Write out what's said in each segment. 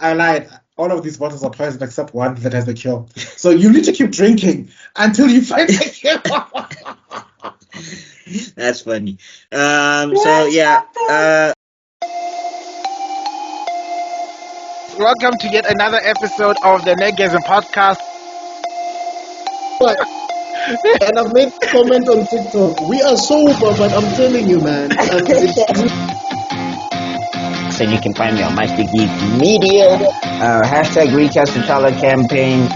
I lied. All of these bottles are poison except one that has the cure. So you need to keep drinking until you find the cure. That's funny. So yeah. Welcome to yet another episode of the Nerdgasm podcast. And I've made a comment on TikTok. We are sober, but I'm telling you, man. So you can find me on Mr Geek Media. Hashtag RECAST TCHALLA campaign.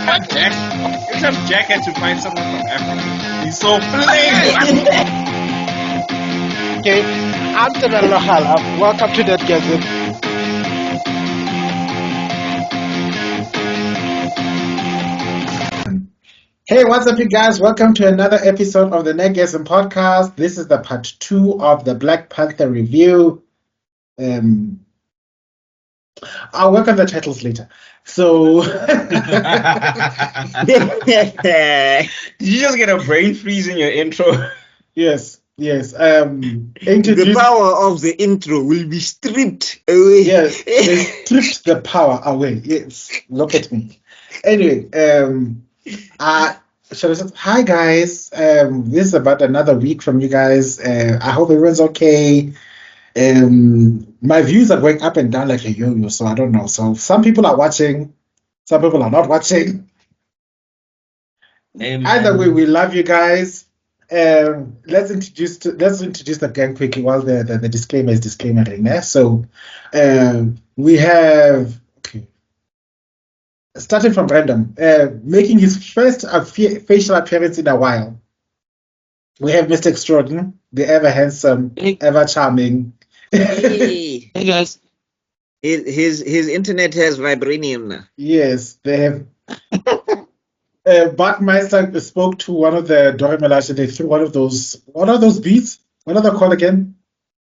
Every time Jack had to find someone from Africa, he's so plain. Okay, I'm tebellokhala. Welcome to Nerdgasm. Hey, what's up, you guys? Welcome to another episode of the Nerdgasm podcast. This is the part 2 of the Black Panther review. I'll work on the titles later. So, Did you just get a brain freeze in your intro? yes. The power of the intro will be stripped away. Yes, they stripped the power away. Yes, look at me. Anyway, shall I say, hi guys. This is about another week from you guys. I hope everyone's okay. My views are going up and down like a yo-yo, so I don't know. So some people are watching, some people are not watching. Amen. Either way, we love you guys. Let's introduce the gang quickly while the disclaimer is disclaimering. So we have starting from random, making his first facial appearance in a while. We have Mr. Extrodin, the ever handsome, ever charming. Hey. Hey guys. His internet has vibranium now. Yes, they have. BuckMeister spoke to one of the Dora Milaje. They threw one of those. What are those beads? What are they called again?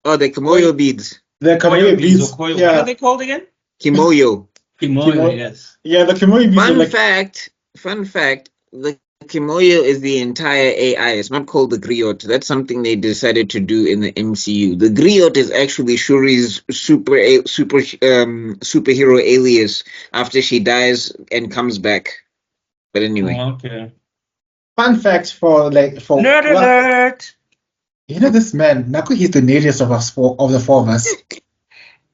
Oh, the Kimoyo beads. The Kimoyo beads. What Yeah. are they called again? Kimoyo. Kimoyo, yes. Yeah, the Kimoyo beads. Fun fact, the Kimoyo is the entire AI. It's not called the griot. That's something they decided to do in the MCU. The griot is actually Shuri's superhero alias after she dies and comes back. But anyway. Oh, okay. Fun fact for Nerd alert! You know this man, Naku, he's the nerdiest of the four of us.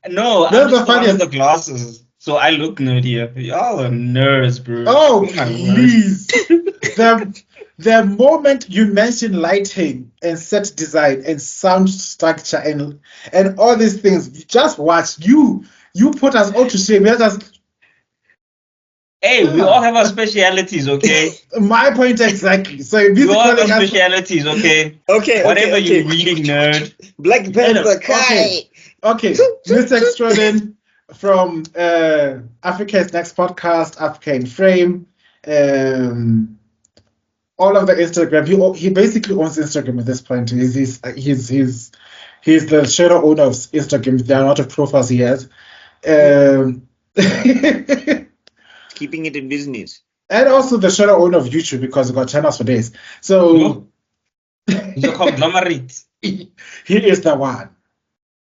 No, They're I'm the just the one funniest. with the glasses, so I look nerdier. Y'all are nerds, bro. Oh, my word. please. The moment you mention lighting and set design and sound structure and all these things, you just watch. You put us all to shame. You're just, Hey, we all have our specialities, okay? my point exactly. So if We this all have our is specialities, okay? Okay. Whatever you're reading, nerd. Black Panther. Okay. Mr. Extrodin from Africa's Next Podcast, Africa in Frame. All of the Instagram. He basically owns Instagram at this point. He's the shadow owner of Instagram. The amount of profiles he has. Keeping it in business. And also the shadow owner of YouTube because we got channels for days. So The conglomerate. he is the one.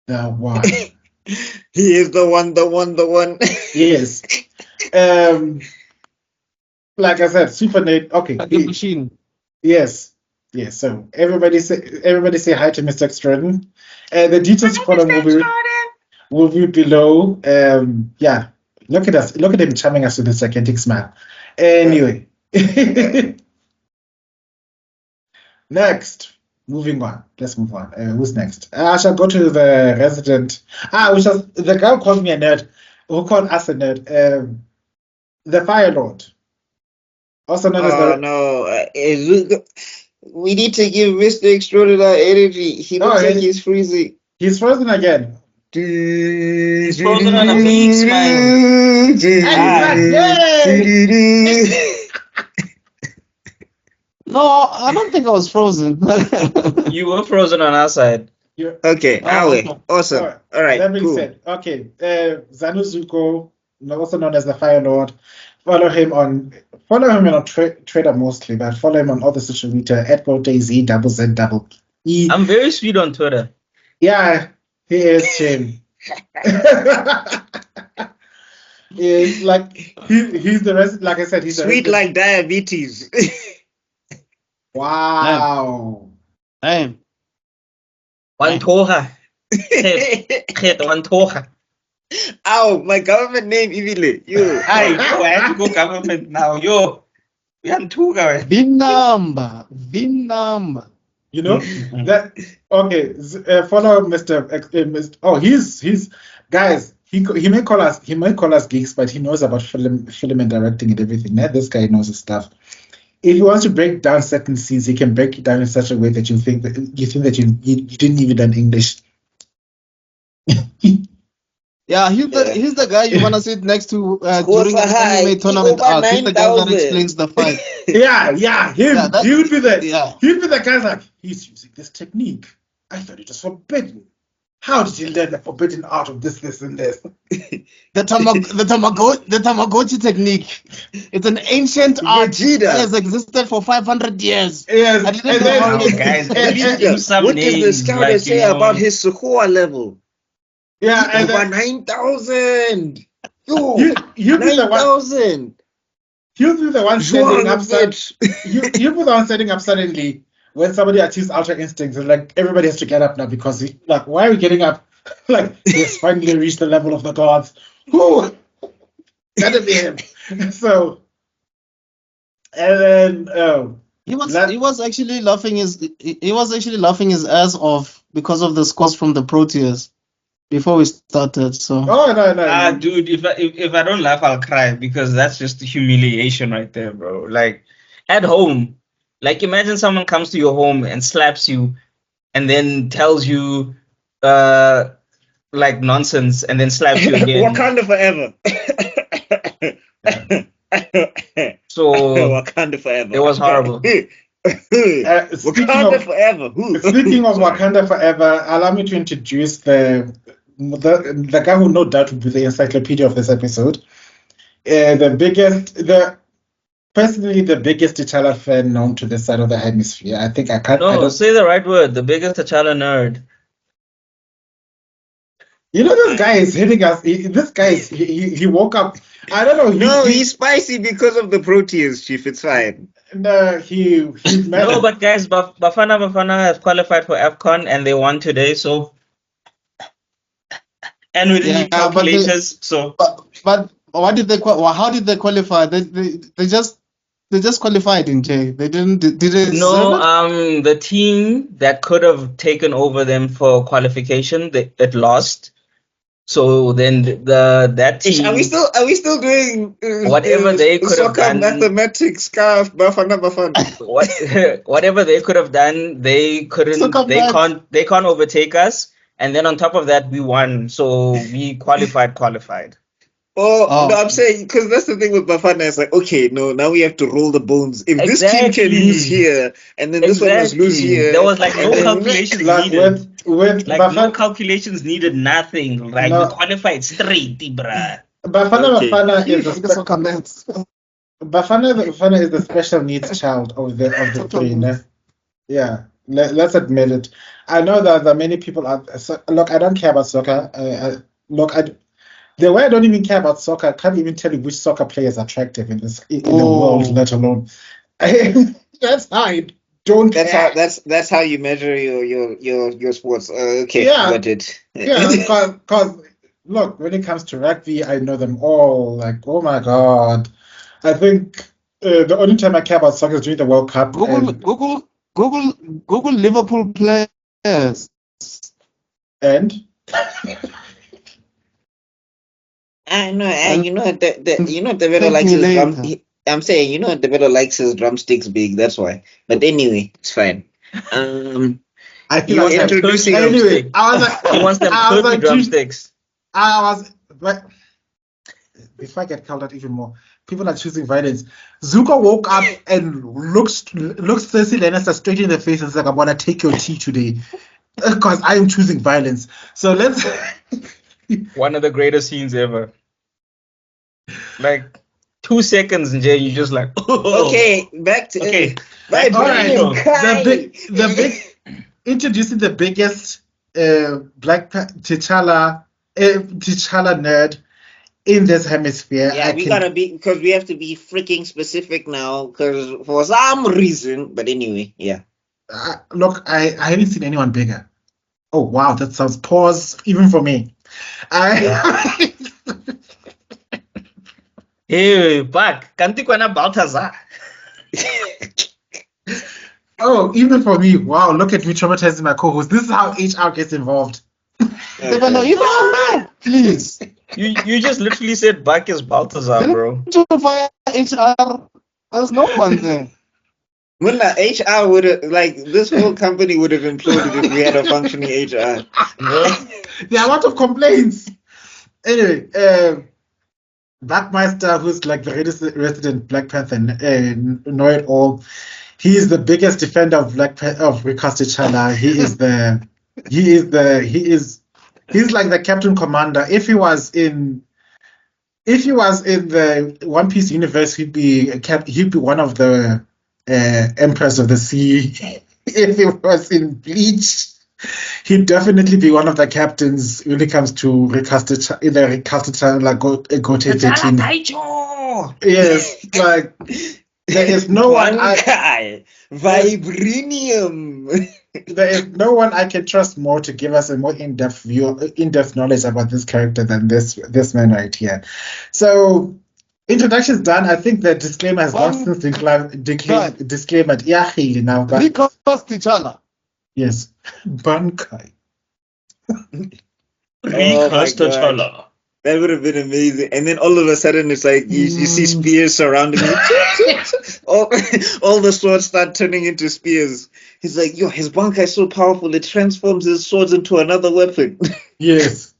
The one. He is the one. Yes. Like I said, Super Nate. Okay. The machine. Yes. So everybody say hi to Mr. Extrodin. The details for the movie will be below. Yeah. Look at us. Look at him charming us with a gigantic smile. Anyway. Next. Moving on. Let's move on. Who's next? I shall go to the resident. The guy who called me a nerd. Who called us a nerd. The Fire Lord. Also known as Zuko. We need to give Mr. Extrodin our energy. He looks like he's freezing. He's frozen again. He's frozen on a big smile. No, I don't think I was frozen. You were frozen on our side. Okay, okay. Awesome. All right, that being cool. said, okay. Zanu Zuko, also known as the Fire Lord. Follow him on Twitter mostly, but follow him on all the social media at GoDayZ. I'm very sweet on Twitter. Yeah, he is Shane. It's like he's the rest. Like I said, he's Sweet the like diabetes. wow. Damn. Wantoha. Get Wantoha. Ow, my government name, Ivile. You. I have to go government now. Yo. Yantuga. Vinamba. You know that okay. Follow Mr. Oh, he's guys. He may call us geeks, but he knows about film and directing and everything. This guy knows his stuff. If he wants to break down certain scenes, he can break it down in such a way that you think that you didn't even learn English. Yeah, he's the guy you wanna sit next to during Score an high. anime tournament Over arc. He's the guy that 9,000. explains the fight. Yeah, him. Yeah, He would be the yeah. he'd be the guy like he's using this technique. I thought it was forbidden. How did you learn the forbidden art of this, and this? The Tamagotchi technique. It's an ancient art Vegeta. that has existed for 500 years. Yes, I didn't know how it- Guys, and- give some What does the names, scouter like, say you know, about his Sukua level? yeah, and Over then 9,000. Yo, he'll be the one. 9,000. He'll be the one standing up. Bitch. He'll be the one standing up suddenly when somebody achieves ultra instincts. And like everybody has to get up now because like, why are we getting up? Like he's finally reached the level of the gods. Who? Gotta be him. So, and then He was actually laughing his ass off because of the scores from the Proteas before we started. So oh no. Dude, if I don't laugh, I'll cry because that's just humiliation right there, bro. Like at home, like imagine someone comes to your home and slaps you, and then tells you, like nonsense, and then slaps you again. Wakanda forever. So Wakanda forever. it was horrible. Wakanda forever. Speaking of Wakanda Forever, allow me to introduce the guy who no doubt will be the encyclopedia of this episode. Personally the biggest T'Challa fan known to this side of the hemisphere. I think I can't. No, say the right word. The biggest T'Challa nerd. You know, this guy is hitting us. He woke up. I don't know. He's spicy because of the Proteas, Chief. It's fine. He's mad. No, but guys, Bafana has qualified for AFCON and they won today, so. And we didn't calculators, so. But what did they? How did they qualify? They just qualified in J. They didn't. Did they? No, the team that could have taken over them for qualification, it lost. So then that team. Are we still doing whatever they could have done? Mathematics, scarf, Bafana. Whatever they could have done, they couldn't. They can't overtake us. And then on top of that, we won. So we qualified. Oh, no, I'm saying, because that's the thing with Bafana. It's like, okay, no, now we have to roll the bones. If this team can lose here, and then this one must lose here. There was like no calculations needed. Bafana, no calculations needed, nothing. Like, we qualified straight, bruh. Bafana is the special needs child of the three. Yeah, let's admit it. I know that there are many people look, I don't care about soccer. The way I don't even care about soccer, I can't even tell you which soccer player is attractive in the world, let alone. That's how I don't care. That's how you measure your sports. Okay, Yeah. got it. Yeah, because look, when it comes to rugby, I know them all. Like, oh my god, I think the only time I care about soccer is during the World Cup. Google Liverpool players. And I know, and you know Tebello likes his drum. I'm saying, you know, Tebello likes his drumsticks big. That's why. But anyway, it's fine. I feel like introducing anyway. I was like, He wants them turkey drumsticks. Before I get called out even more, people are choosing violence. Zuko woke up and looks Cersei Lannister straight in the face and said, "I'm gonna take your tea today, because I am choosing violence." So let's. One of the greatest scenes ever. Like 2 seconds, and Jay, you just like. Okay, back to Okay. Right, All right. Kai. The big introducing the biggest T'Challa T'Challa nerd in this hemisphere. Yeah, we gotta be, because we have to be freaking specific now, because for some reason. But anyway, yeah. Look, I haven't seen anyone bigger. Oh wow, that sounds pause even for me. I Hey, Buck, kanti kwana Balthazar. oh, even for me. Wow, look at me traumatizing my co-host. This is how HR gets involved. Please. You just literally said Buck is Balthazar, bro. Fire HR. There's no one there. Munna, HR would have, like, this whole company would have imploded if we had a functioning HR. There are a lot of complaints. Anyway, BuckMeister, who's like the resident Black Panther, know it all. He is the biggest defender of RECAST TCHALLA. He's like the Captain Commander. If he was in the One Piece universe, he'd be one of the Emperors of the Sea. If he was in Bleach, he'd definitely be one of the captains when it comes to RECAST TCHALLA Gote 13. Yes, like there is no one Vibranium. There is no one I can trust more to give us a more in-depth knowledge about this character than this man right here. So, introduction's done. I think the disclaimer has long since disclaimer. Yeah, now. RECAST TCHALLA. Yes, Bankai. RECAST TCHALLA. That would have been amazing. And then all of a sudden, it's like you see spears surrounding him. all the swords start turning into spears. He's like, yo, his Bankai is so powerful, it transforms his swords into another weapon. Yes.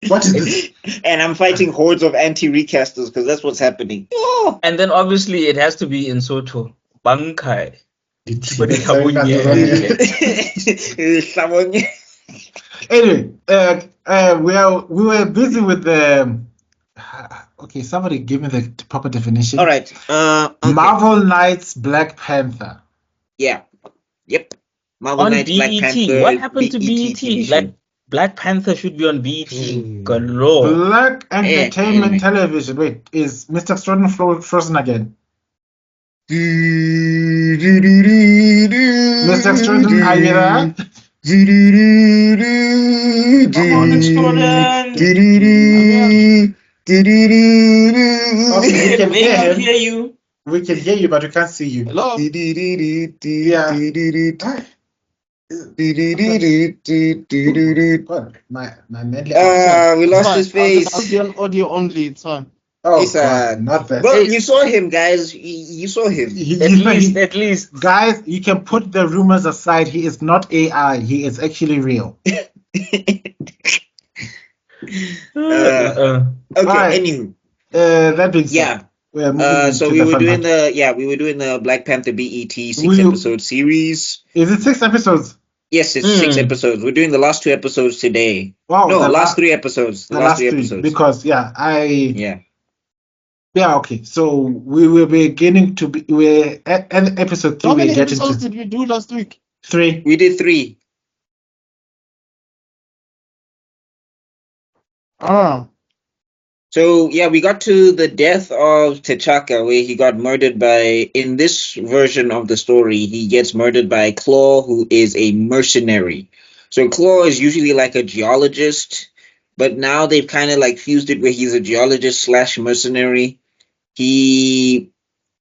What is this? And I'm fighting hordes of anti-recasters because that's what's happening. Oh. And then obviously it has to be in Soto. Bankai. Anyway, we were busy with the. Okay, somebody give me the proper definition. All right. Okay. Marvel Knights Black Panther. Yeah. Yep. Marvel On Knights BET. Black Panther. What happened to BET? Like Black Panther should be on BET. Good lord. Black Entertainment Television. Wait, is Mr. Extrodin frozen again? Mr. Extrodin, are you there? Come on, Extrodin. Okay, we can hear him. Hear you. We can hear you, but we can't see you. Hello? Yeah. God, my medley. We lost his face. I'll be on audio only. It's fine. Oh, It's, God, not that. Well, you saw him, guys. You saw him. At least. Guys, you can put the rumors aside. He is not AI. He is actually real. Okay. Right. Anywho. That being said, Yeah. we're moving So to we the were fun doing part. the Black Panther BET 6 Will you- episode series. Is it 6 episodes? Yes, it's 6 episodes. We're doing the last 2 episodes today. Wow. No, the last 3 episodes. The last 3 three, episodes. because Yeah. okay. So we will be beginning to be. We're at episode 3. How many We're getting episodes to did we do last week? 3. We did 3. So yeah, we got to the death of T'Chaka, where he got murdered by. In this version of the story, he gets murdered by Claw, who is a mercenary. So Claw is usually like a geologist, but now they've kind of like fused it where he's a geologist slash mercenary. He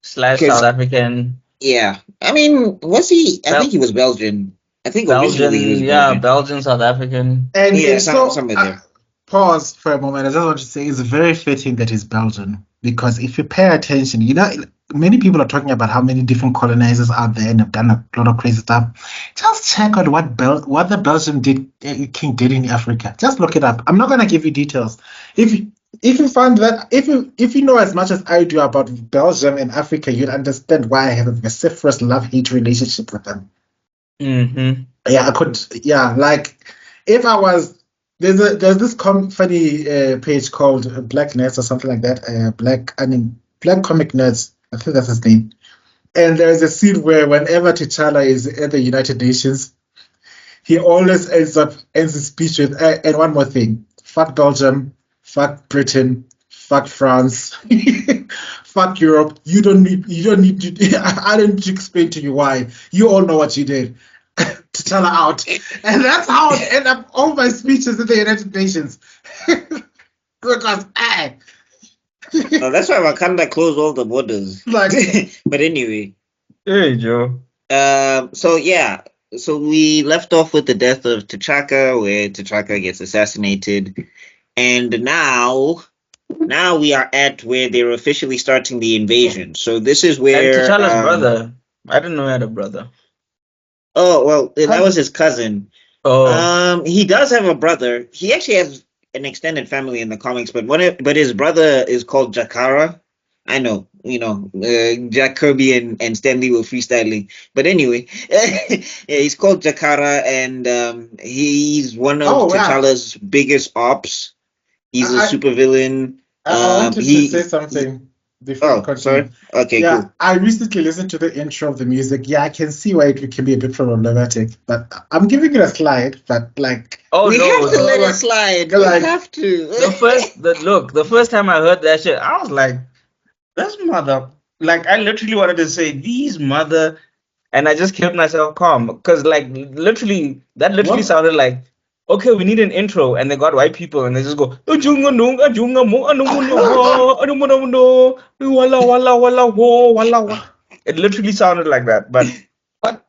Slash Because- South African. Yeah, I mean, was he? I think he was Belgian. I think originally he was Belgian. Belgian. Belgian, South African. And Yeah, it's somewhere there. Pause for a moment. I just want to say it's very fitting that he's Belgian, because if you pay attention, many people are talking about how many different colonizers out there and have done a lot of crazy stuff. Just check out what the Belgian king did in Africa. Just look it up. I'm not gonna give you details. If you find that, if you know as much as I do about Belgium and Africa, you'd understand why I have a vociferous love-hate relationship with them. Mm-hmm. Yeah, I could. Yeah, like if I was there's this funny page called Black Nerds or something like that. Black Comic Nerds. I think that's his name. And there's a scene where whenever T'Challa is at the United Nations, he always ends his speech with and one more thing. fuck Belgium, fuck Britain, fuck France, fuck Europe. You don't need to I don't need to explain to you why. You all know what you did. T'Challa out. And that's how I end up all my speeches in the United Nations. Because No, that's why Wakanda closed all the borders. like But anyway, Hey, Joe. so yeah, so we left off with the death of T'Chaka, where T'Chaka gets assassinated, and now we are at where they're officially starting the invasion. So this is And where T'Challa's brother. I didn't know he had a brother. Oh well, that was his cousin. Oh. He does have a brother. He actually has an extended family in the comics, but his brother is called Jakara. I know, Jack Kirby and Stan Lee were freestyling. But anyway, yeah, he's called Jakara, and he's one of Oh, yeah. T'Challa's biggest ops. He's a I- supervillain. I wanted to say something before we Oh, continue. sorry. Okay, Yeah, cool. I recently listened to the intro of the music. Yeah, I can see why it can be a bit problematic, but I'm giving it a slide. But like, Oh We no. have to let like- it slide. We like- have to. The first time I heard that shit, I was like, "This mother!" Like, I literally wanted to say, "These mother," and I just kept myself calm because, like, that literally What? sounded like, "Okay, we need an intro," and they got white people and they just go, "Ajunga nung, ajunga mo, anungu no, wala wala wala wo, wala wa." It literally sounded like that, but But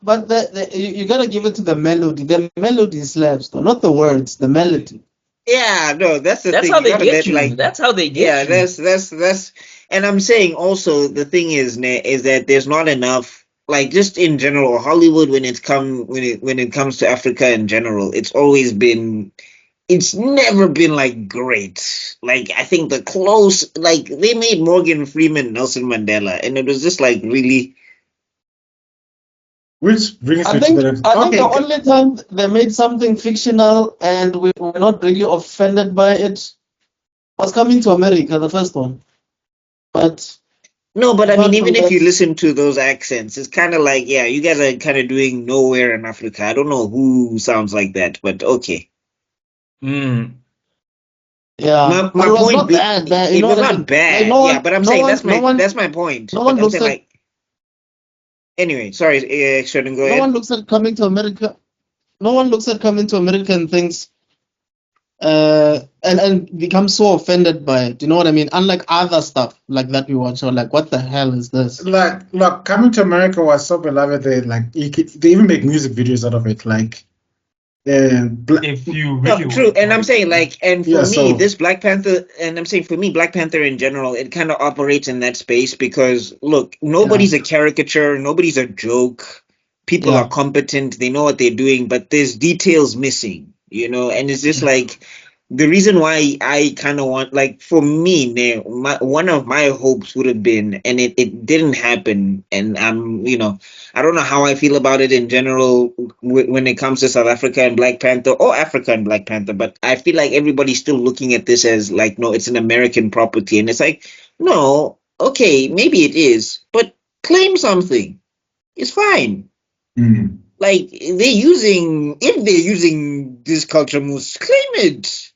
you gotta give it to the melody. The melody slaps, though, not the words. The melody. Yeah, no, that's the that's thing. how You they gotta get let, you. like, That's how they yeah, get you. that's, and I'm saying also the thing is, ne, is that there's not enough, like, just in general, Hollywood when it comes to Africa in general, it's never been like great. Like, I think they made Morgan Freeman Nelson Mandela, and it was just like really. which brings I me think to the next. I think Okay, the only time they made something fictional and we were not really offended by it was Coming to America, the first one. But No, but I apart mean, from even if you that, listen to those accents, it's kind of like, yeah, you guys are kind of doing nowhere in Africa. I don't know who sounds like that, but okay. Mm. yeah, My it was point not be, that bad. You it know was what I not mean? bad. Like, no Yeah, one, but I'm no saying one, that's no one, my point. no But one I'm looks saying, at like, anyway, sorry, Sheldon, go no ahead. one looks at Coming to America. No one looks at Coming to America and thinks and becomes so offended by it. You know what I mean? Unlike other stuff like that we watch, or like, what the hell is this? like, look, Coming to America was so beloved. They even make music videos out of it. Like, If you No, really true, want and I'm saying, like, and for Yeah, me, so- this Black Panther, and I'm saying for me, Black Panther in general, it kind of operates in that space because, look, nobody's a caricature, nobody's a joke. People Yeah. are competent, they know what they're doing, but there's details missing, and it's just like the reason why I kind of want, like, for me, one of my hopes would have been, and it didn't happen, and I don't know how I feel about it in general when it comes to South Africa and Black Panther or Africa and Black Panther, but I feel like everybody's still looking at this as like, no, it's an American property. And it's like, no, okay, maybe it is, but claim something. It's fine. Mm. Like, if they're using this culture moves, claim it.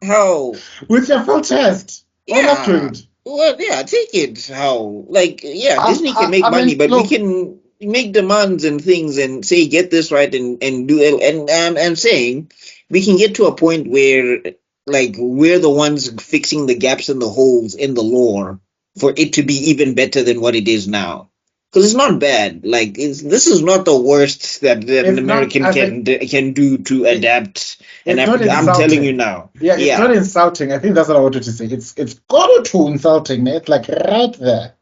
How? With your full chest. Why not do Yeah. it? Well, yeah, take it. How? Like, yeah, Disney can make I money, mean, but we look, can make demands and things and say, get this right and do it. And I'm saying we can get to a point where, like, we're the ones fixing the gaps and the holes in the lore for it to be even better than what it is now. Because it's not bad. Like, this is not the worst that an It's not- American I can do to adapt an it's not Africa. I'm telling insulting. you now. Yeah, it's not insulting. I think that's what I wanted to say. It's got to insulting. It's like right there.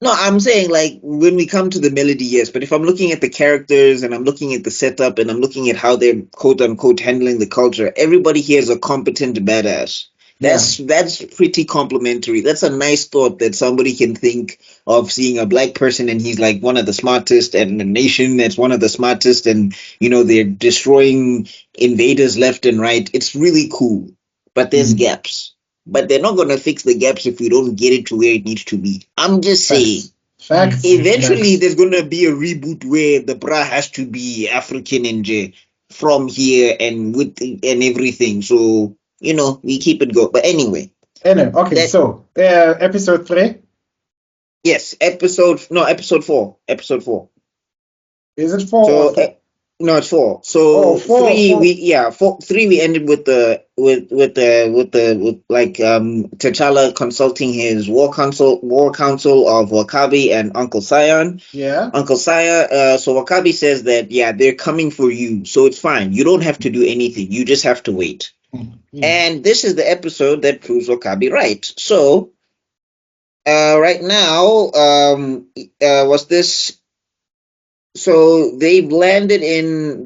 No, I'm saying, like, when we come to the melody, yes, but if I'm looking at the characters and I'm looking at the setup and I'm looking at how they're quote unquote handling the culture, everybody here is a competent badass. That's pretty complimentary. That's a nice thought that somebody can think of seeing a black person and he's like one of the smartest, and a nation that's one of the smartest, and they're destroying invaders left and right. It's really cool. But there's gaps. But they're not gonna fix the gaps if we don't get it to where it needs to be. I'm just saying. Facts. Eventually, Facts. there's gonna be a reboot where the bra has to be African and J. from here and and everything. So we keep it going. But anyway, okay. So episode 3. Yes, episode 4. Episode 4. Is it 4 So or 3? no, it's 4. So 4, 3 4. we 3 we ended with T'Challa consulting his war council of Wakabi and Uncle Sion. Yeah. Uncle Saya, so Wakabi says that they're coming for you, so it's fine. You don't have to do anything. You just have to wait. And this is the episode that proves Wakabi right. So right now, was this? So they've landed in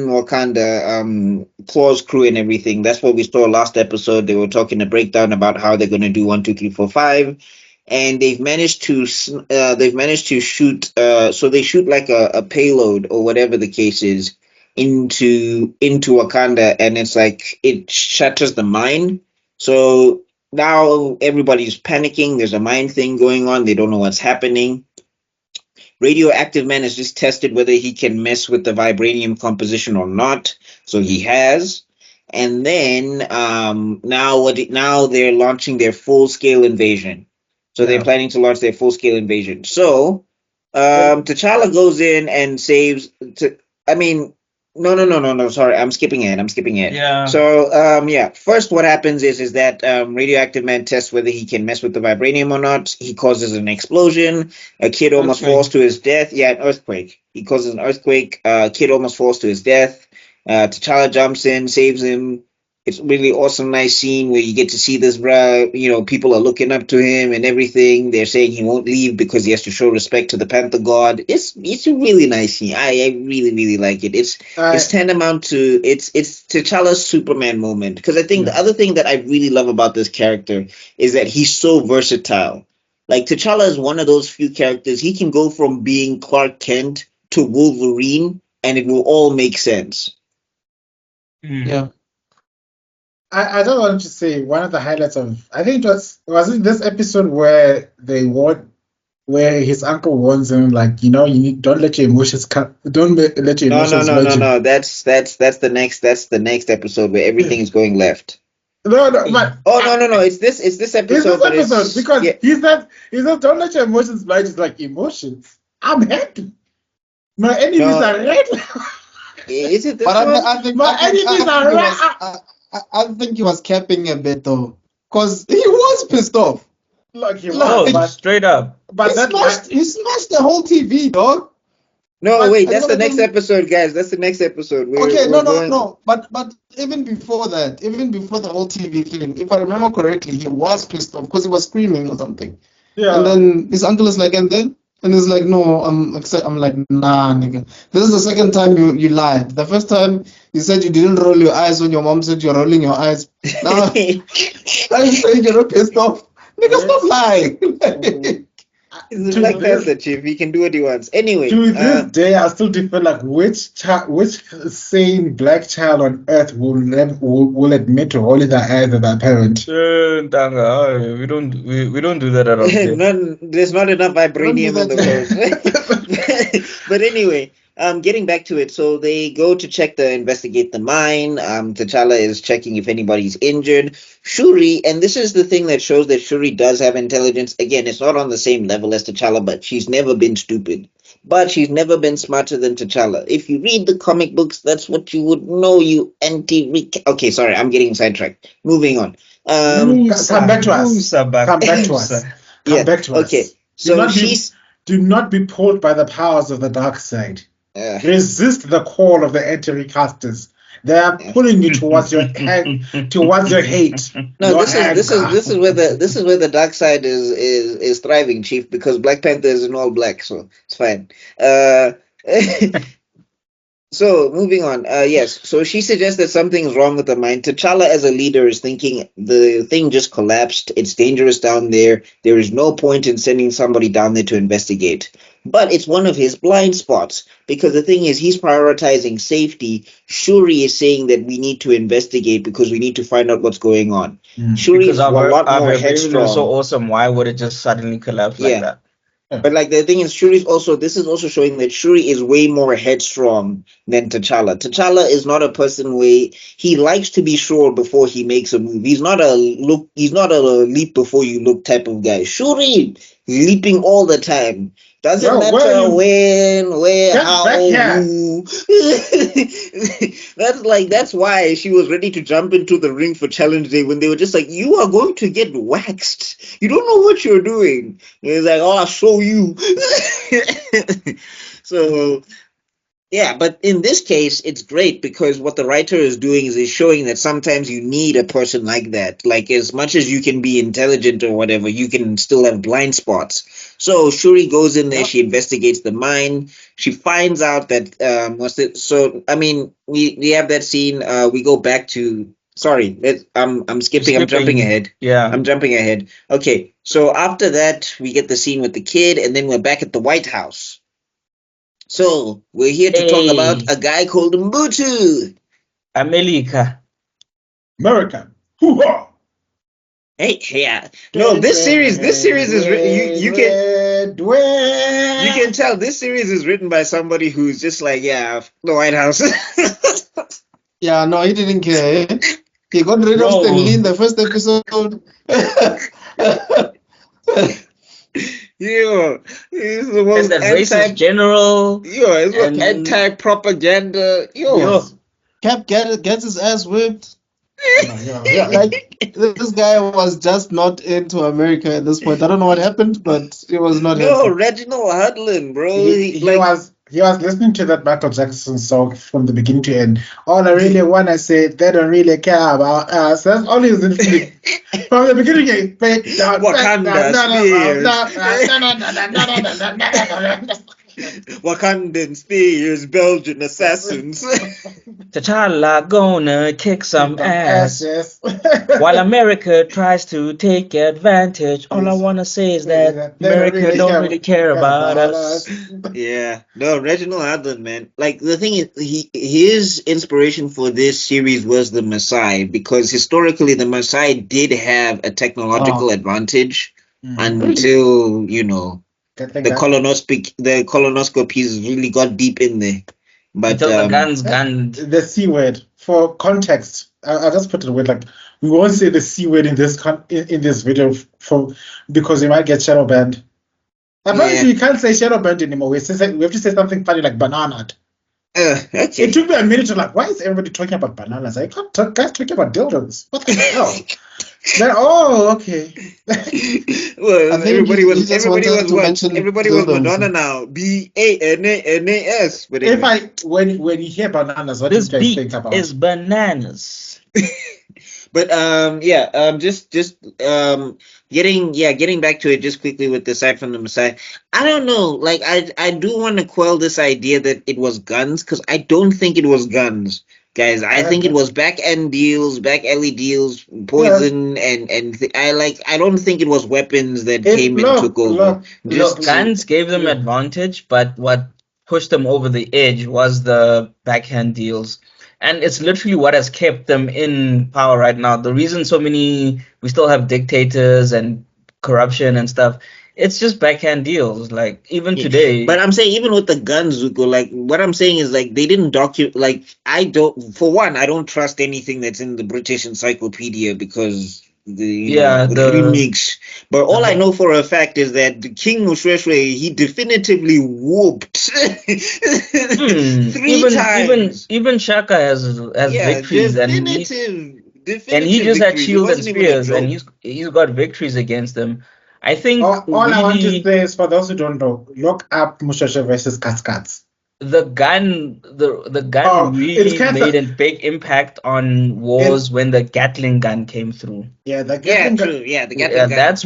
Wakanda, Claw's crew and everything. That's what we saw last episode. They were talking a breakdown about how they're going to do 1, 2, 3, 4, 5, and they've managed to shoot. So they shoot like a payload or whatever the case is into Wakanda, and it's like it shatters the mine. So now everybody's panicking. There's a mine thing going on. They don't know what's happening. Radioactive Man has just tested whether he can mess with the vibranium composition or not. So he has. And then now they're launching their full-scale invasion. So they're planning to launch their full-scale invasion. So T'Challa goes in and saves. No. Sorry, I'm skipping ahead. Yeah. So first what happens is that Radioactive Man tests whether he can mess with the vibranium or not. He causes an explosion. A kid almost falls to his death. Yeah, an earthquake. He causes an earthquake. Kid almost falls to his death. T'Challa jumps in, saves him. It's really awesome, nice scene where you get to see this, people are looking up to him and everything. They're saying he won't leave because he has to show respect to the Panther God. It's a really nice scene. I really, really like it. It's tantamount to it's T'Challa's Superman moment. Because I think the other thing that I really love about this character is that he's so versatile. Like T'Challa is one of those few characters. He can go from being Clark Kent to Wolverine, and it will all make sense. Yeah. I don't want to say one of the highlights of, I think was it this episode where where his uncle warns him, like, don't let your emotions don't let your emotions No. That's the next episode where everything is going left. No, but no. It's this episode. Because he says don't let your emotions blind. It's like, emotions. I'm happy. My enemies are red. Is it this But one? I think he was capping a bit though, because he was pissed off. Look, he Oh, was, straight up. but He smashed the whole TV, dog. No, wait, that's the next episode, guys. That's the next episode. No. But even before that, even before the whole TV thing, if I remember correctly, he was pissed off because he was screaming or something. Yeah. And then his uncle is like, and he's like, no, I'm like, nah, nigga. This is the second time you lied. The first time you said you didn't roll your eyes when your mom said you're rolling your eyes. Now you saying you're not pissed off. Nigga, stop lying. It's like that, Chief. He can do what he wants. Anyway. To this day, I still defend, like, which sane black child on earth will admit to rolling their eyes at their parent? We don't do that at all. There's not enough vibranium in the world. But anyway, getting back to it, so they go to investigate the mine. T'Challa is checking if anybody's injured. Shuri, and this is the thing that shows that Shuri does have intelligence. Again, it's not on the same level as T'Challa, but she's never been stupid. But she's never been smarter than T'Challa. If you read the comic books, that's what you would know, you Okay, sorry, I'm getting sidetracked. Moving on. Come back to us. Come back to us. Okay. So do not be pulled by the powers of the dark side. Resist the call of the anti-recasters. They are pulling you towards your hate. No, this is where the dark side is thriving, Chief, because Black Panther is in all black, so it's fine. So moving on, yes. So she suggests that something's wrong with the mine. T'Challa, as a leader, is thinking the thing just collapsed. It's dangerous down there. There is no point in sending somebody down there to investigate. But it's one of his blind spots, because the thing is, he's prioritizing safety. Shuri is saying that we need to investigate because we need to find out what's going on. Shuri is a lot more headstrong. So awesome. Why would it just suddenly collapse like that? But like the thing is, this is also showing that Shuri is way more headstrong than T'Challa. T'Challa is not a person where he likes to be sure before he makes a move. He's not a leap before you look type of guy. Shuri leaping all the time. Doesn't Yo, matter when, where, Get how, back here. who. That's why she was ready to jump into the ring for challenge day when they were just like, you are going to get waxed. You don't know what you're doing. And he's like, oh, I'll show you. So yeah, but in this case, it's great because what the writer is doing is showing that sometimes you need a person like that. Like, as much as you can be intelligent or whatever, you can still have blind spots. So Shuri goes in there, she investigates the mine, she finds out that so I mean, we have that scene. We go back to I'm skipping. I'm jumping ahead. Yeah. I'm jumping ahead. Okay, so after that, we get the scene with the kid, and then we're back at the White House. So we're here to talk about a guy called Mbutu. America. Hoo-ha! Hey, yeah. No, this series is written. You can tell this series is written by somebody who's just like, yeah, the White House. Yeah, no, he didn't care. He got rid of Stan Lee in the first episode. Yo, he's the most that racist general. Yo, it's anti-propaganda. Cap gets his ass whipped. Yeah. Like, this guy was just not into America at this point. I don't know what happened, but he was not. No, Reginald Hudlin, bro. He was listening to that Michael Jackson song from the beginning to end. All I really want to say, they don't really care about us. That's all he was listening from the beginning. Wakandan spears, Belgian assassins. T'Challa gonna kick some ass. While America tries to take advantage, all I wanna say is that America don't really care about us. Yeah, no, Reginald Adler, man. Like, the thing is, his inspiration for this series was the Maasai, because historically the Maasai did have a technological advantage until, the colonoscopies really got deep in there. But until the guns gunned. The C word, for context, I'll just put it with, like, we won't say the C word in this video because we might get shadow banned. Apparently, you can't say shadow banned anymore. We have to say something funny like banana. Okay. It took me a minute to like, why is everybody talking about bananas? I can't guys talking about dildos. What the hell? Then, okay. Well, everybody was Madonna now. BANANAS. When you hear bananas, what do you guys think about? Is bananas. But getting back to it just quickly with the side from the Messiah. I don't know. Like, I do want to quell this idea that it was guns, because I don't think it was guns, guys. I think it was back alley deals, poison, and I don't think it was weapons that came and took over. Guns gave them advantage, but what pushed them over the edge was the backhand deals. And it's literally what has kept them in power right now. The reason we still have dictators and corruption and stuff, it's just backhand deals. Like, even today. But I'm saying, even with the guns, Zuko, like, what I'm saying is, like, they didn't document, like, I don't trust anything that's in the British Encyclopedia, because the remix. But all I know for a fact is that the King Mushweshwe, he definitively whooped 3 times. Even Shaka has victories, and he just had shields and spears, and he's got victories against them. I think all I want to say is, for those who don't know, look up Mushweshwe versus Kaskats. The gun really made a big impact on wars when the Gatling gun came through. Yeah, the Gatling gun. That's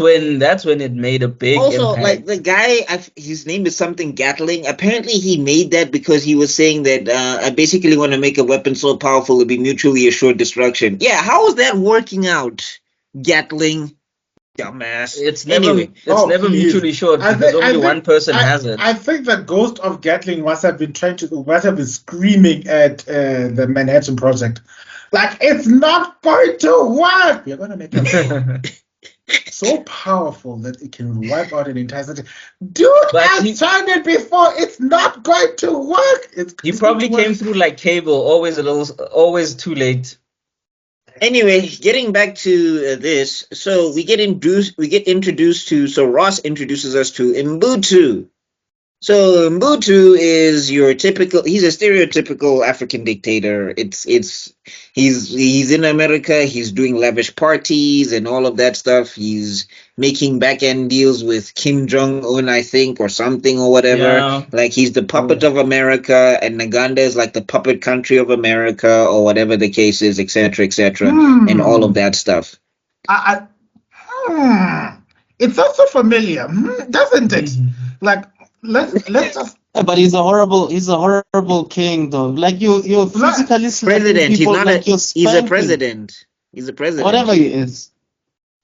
when it made a big also, impact. like, the guy, his name is something Gatling. Apparently, he made that because he was saying that I basically want to make a weapon so powerful it'll be mutually assured destruction. Yeah, how is that working out, Gatling? Dumbass. It's never mutually assured, because only one person has it. I think the ghost of Gatling must have been screaming at the Manhattan Project, like, it's not going to work. We're gonna make it. so powerful that it can wipe out an entire city. Dude, But I've tried it before. It's not going to work. He It's probably not gonna came work. through like cable, always too late. Anyway, getting back to this, so we get introduced to. So Ross introduces us to Mbutu. So Mbutu is your typical. He's a stereotypical African dictator. He's in America. He's doing lavish parties and all of that stuff. He's making back end deals with Kim Jong Un, I think, or something or whatever. Yeah. Like he's the puppet of America, and Naganda is like the puppet country of America, or whatever the case is, etc., etc., and all of that stuff. It's also familiar, doesn't it? Like let's just. But he's a horrible king, though. Like you're physically slapping President. people, He's not like you're he's a spanking. president. He's a president. Whatever he is.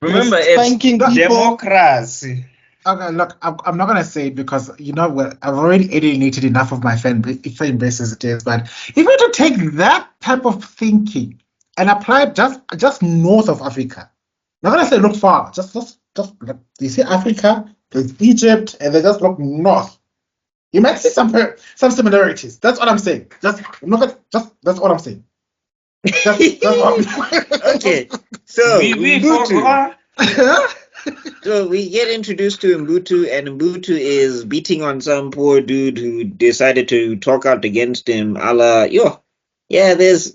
Remember, You're spanking it's people. democracy. Okay, look, I'm not gonna say it because you know what, I've already alienated enough of my fan base as it is. But if we were to take that type of thinking and apply it just north of Africa, I'm not gonna say look far, just look, you see Africa, there's Egypt, and they just look north. You might see some similarities. That's what I'm saying. That's what I'm saying. That's what Okay, so We Mbutu. forgot. So we get introduced to Mbutu, and Mbutu is beating on some poor dude who decided to talk out against him. There's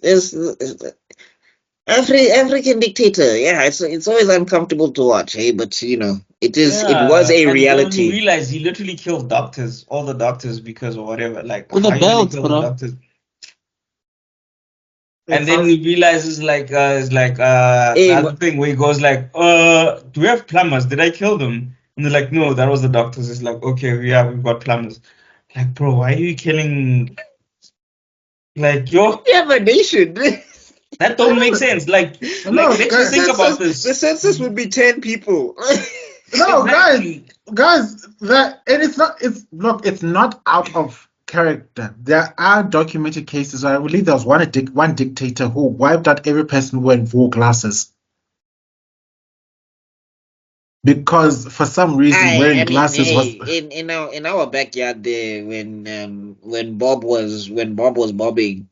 African dictator. Yeah, it's always uncomfortable to watch, hey, but it was a and reality. Then he realized he literally killed doctors, all the doctors, because of whatever. Like With a how you belt, kill the bro. doctors. And then he realizes Hey, another thing where he goes like, do we have plumbers? Did I kill them? And they're like, no, that was the doctors. It's like, okay, yeah, we've got plumbers. Like, bro, why are you killing? Like, we have a nation. that don't make sense. Like let's just think about this. The census would be 10 people. No, Exactly. guys, it's not out of character. There are documented cases. I believe there was one dictator who wiped out every person who wore glasses because for some reason wearing glasses was. in our backyard there when Bob was bobbing.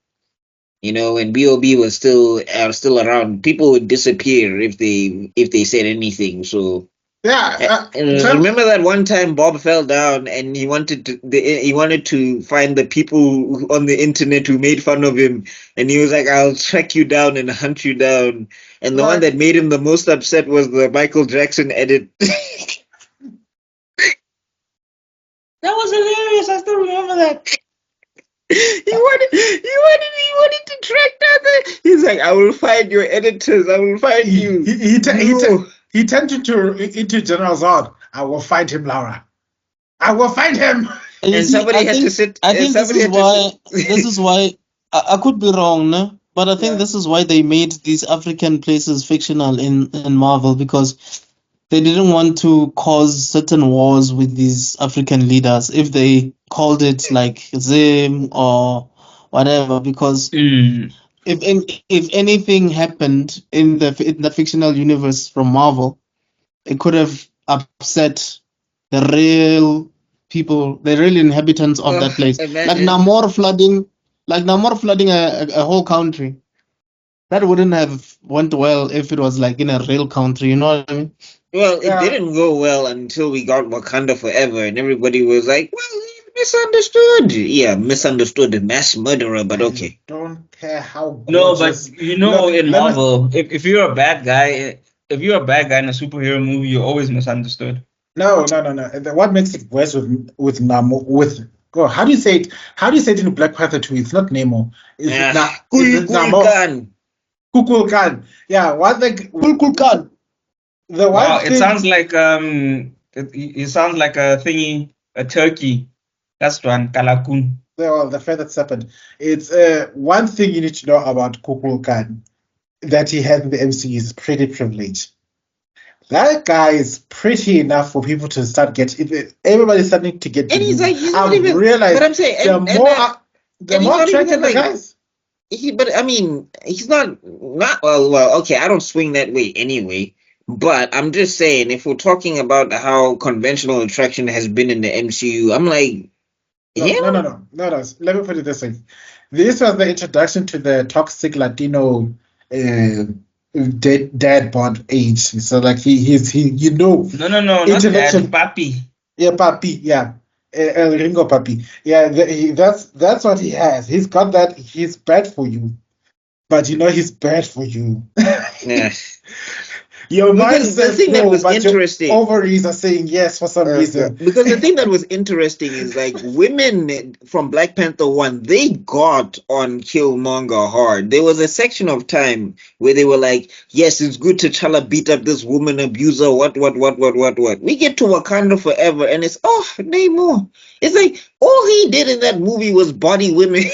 When B.O.B. was still around, people would disappear if they said anything. So remember that one time Bob fell down and he wanted to find the people on the internet who made fun of him, and he was like, "I'll track you down and hunt you down." And the one that made him the most upset was the Michael Jackson edit. That was hilarious. I still remember that. He wanted to track down he's like, "I will find your editors. I will find you." He turned into General Zod. I will find him, Laura. I will find him. And somebody had to sit. I think this is why I could be wrong, no? But I think this is why they made these African places fictional in Marvel, because they didn't want to cause certain wars with these African leaders if they called it like Zim or whatever, because if anything happened in the fictional universe from Marvel, it could have upset the real people, the real inhabitants of that place. Imagine. Like Namor flooding a whole country. That wouldn't have went well if it was like in a real country, you know what I mean? Well, it didn't go well until we got Wakanda Forever, and everybody was like, "Well, he misunderstood." Yeah, misunderstood the mass murderer, but okay. Don't care how. No, but gorgeous- in Marvel, if you're a bad guy, if you're a bad guy in a superhero movie, you're always misunderstood. No. What makes it worse with Namor how do you say it? How do you say it in Black Panther 2? It's not Nemo. It's Kulkulkan. Kukulkan. Yeah, what like Kulkulkan. The one Wow, thing, it sounds like it sounds like a thingy, a turkey. That's one kalakun. the feathered serpent. It's one thing you need to know about Kukulkan that he had in the MCU is pretty privileged. That guy is pretty enough for people to start getting. Everybody's starting to get. And he's like, he's not I've even. realized But I'm saying, the more he's not even attractive the like- guys. But I mean, he's not well. Okay, I don't swing that way anyway. But I'm just saying, if we're talking about how conventional attraction has been in the MCU, I'm like, No, him? no. Let me put it this way. This was the introduction to the toxic Latino dad bod age. So like he No, not intellectual. that, papi. Yeah, papi. Yeah, El Ringo papi. Yeah, that's what he has. He's got that. He's bad for you, but he's bad for you. Yeah. Your mind Because the says thing that no, was but your interesting, ovaries are saying yes for some reason. because the thing that was interesting is like women from Black Panther 1, they got on Killmonger hard. There was a section of time where they were like, yes, it's good T'Challa beat up this woman abuser, what. We get to Wakanda Forever and it's, oh, Namor. It's like, all he did in that movie was body women.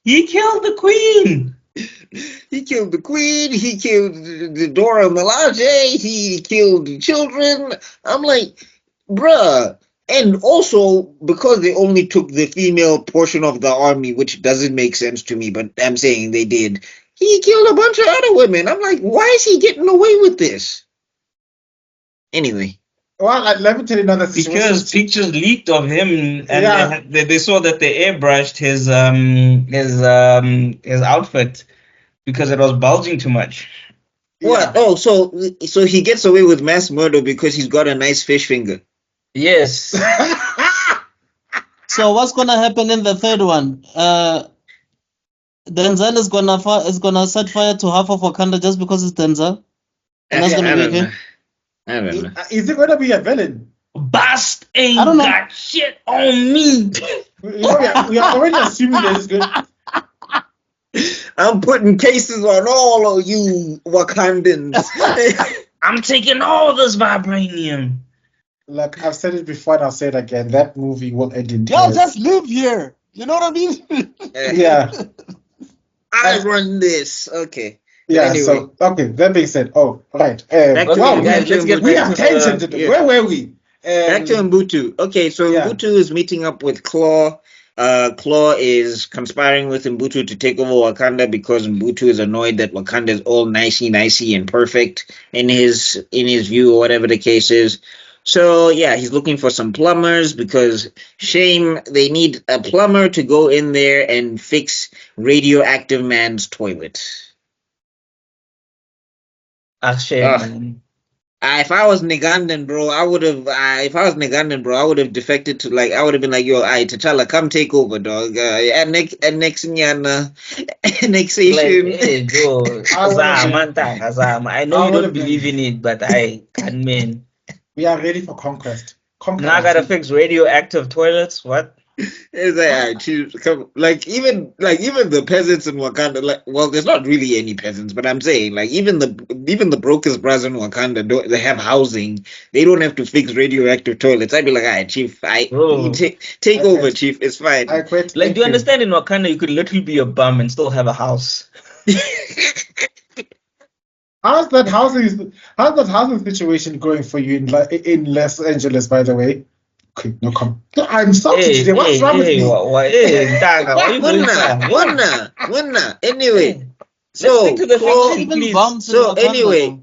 He killed the queen. He killed the queen. He killed the Dora Milaje. He killed the children. I'm like, bruh. And also, because they only took the female portion of the army, which doesn't make sense to me, but I'm saying they did, he killed a bunch of other women. I'm like, why is he getting away with this? Anyway. Well, let me tell you another situation. Because pictures leaked of him, and Yeah. they saw that they airbrushed his outfit because it was bulging too much. What? Oh, so he gets away with mass murder because he's got a nice fish finger. Yes. So what's gonna happen in the third one? Denzel is gonna set fire to half of Wakanda just because it's Denzel, and that's gonna be okay. I don't know. Is he gonna be a villain? Bast ain't I don't know. got shit on me. We are already assuming that it's good. I'm putting cases on all of you Wakandans. I'm taking all this vibranium. Like I've said it before and I'll say it again. That movie will end in Yo, tears. just live here. You know what I mean? Yeah. I run this. Okay. Yeah. Anyway. So okay. That being said, right. Back to- Wow, back to let's get we back have to tension. yeah. Where were we? Back to Mbutu. Okay, so Yeah. Mbutu is meeting up with Claw. Claw is conspiring with Mbutu to take over Wakanda because Mbutu is annoyed that Wakanda is all nicey and perfect in his view, or whatever the case is. So yeah, he's looking for some plumbers because shame they need a plumber to go in there and fix radioactive man's toilet. Shame, Ugh. man. If I was Nagandan, bro, I would have. I would have defected to I would have been like, yo, T'Challa, come take over, dog. Annexation. Like, hey, bro, Azam. I know I you would've don't believe in it, but I can, man. We are ready for conquest. Now I gotta fix radioactive toilets. What? It's like, all right, choose, come, even the peasants in Wakanda, well, there's not really any peasants, but I'm saying, even the brokest bras in Wakanda, they have housing. They don't have to fix radioactive toilets. I'd be like, all right, chief, Bro. take over, chief. It's fine. I quit. Like, do you understand in Wakanda you could literally be a bum and still have a house? How's that housing situation going for you in Los Angeles, by the way? Okay, no come. I'm salty today. What's wrong with me? Why you going far? Wunna. Anyway, Let's stick to the fiction, Even please. bumps in So Wakanda, anyway,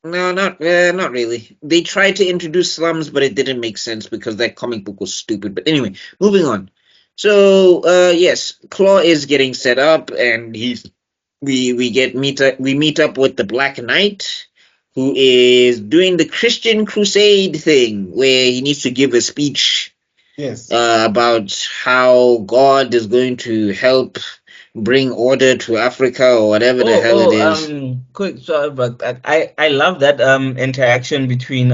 though. no, not really. They tried to introduce slums, but it didn't make sense because that comic book was stupid. But anyway, moving on. So yes, Claw is getting set up, and we meet up with the Black Knight, who is doing the Christian Crusade thing, where he needs to give a speech Yes. about how God is going to help bring order to Africa or whatever the hell it is. Quick, sorry, but I love that interaction between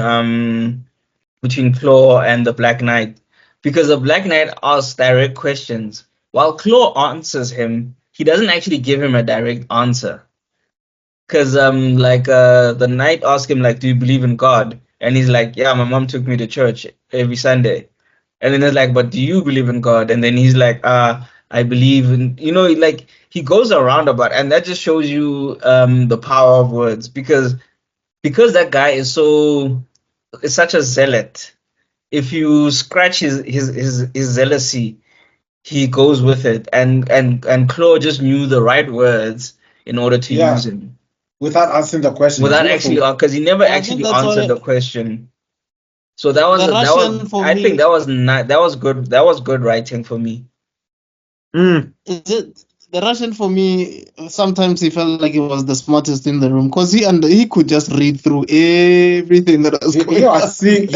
Claw and the Black Knight, because the Black Knight asks direct questions while Claw answers him. He doesn't actually give him a direct answer, because the Knight asks him like, do you believe in God? And he's like, yeah, my mom took me to church every Sunday. And then it's like, but do you believe in God? And then he's like, I believe in, like he goes around about, and that just shows you the power of words, because that guy is such a zealot. If you scratch his zealousy, he goes with it. And Claude just knew the right words in order to Yeah. use him. Without answering the question. Without Beautiful. actually, because he never I think actually that's answered why the question. So that was the that Russian was for I me. think that was not that was good. That was good writing for me. Mm. Is it the Russian for me? Sometimes he felt like he was the smartest in the room because he could just read through everything that was going on.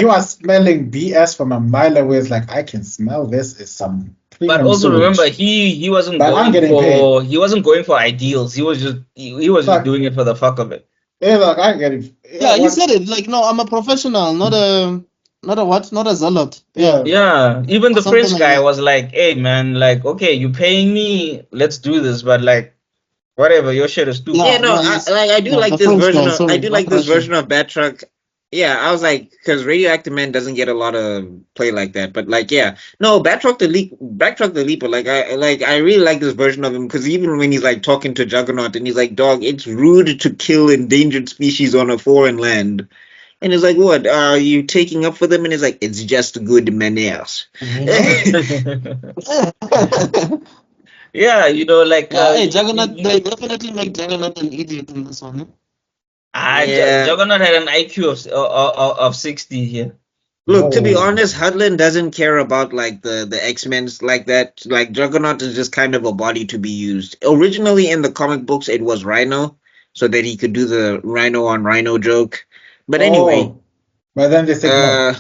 You are smelling BS from a mile away. It's like, I can smell this is some But premium also sewage. remember, he wasn't But I'm going getting for he wasn't going for ideals. He was just Like, doing it for the fuck of it. yeah, like, I get it. Yeah, he what- said it like, no, I'm a professional, not a what, not a zealot. Yeah. Yeah, even the Something Prince like guy that. was like, "Hey man, like, okay, you paying me, let's do this, but like, whatever, your shit is stupid." Yeah, Yeah, no, he's- I do yeah, like the this French version guy, of sorry, I do not like this Russian. version of Batroc. Yeah, I was like, because Radioactive Man doesn't get a lot of play like that, but like, yeah, no, Batroc the Leaper, I really like this version of him because even when he's like talking to Juggernaut and he's like, dog, it's rude to kill endangered species on a foreign land, and he's like, what are you taking up for them? And he's like, it's just good manners. Yeah, like Yeah, hey, Juggernaut, they definitely make Juggernaut an idiot in this one. Yeah. Juggernaut had an IQ of 60 here. Look, to be Whoa. honest, Hudlin doesn't care about like the X-Men's like that. Like Juggernaut is just kind of a body to be used. Originally in the comic books it was Rhino, so that he could do the Rhino on Rhino joke. But anyway, Oh. But then they said no.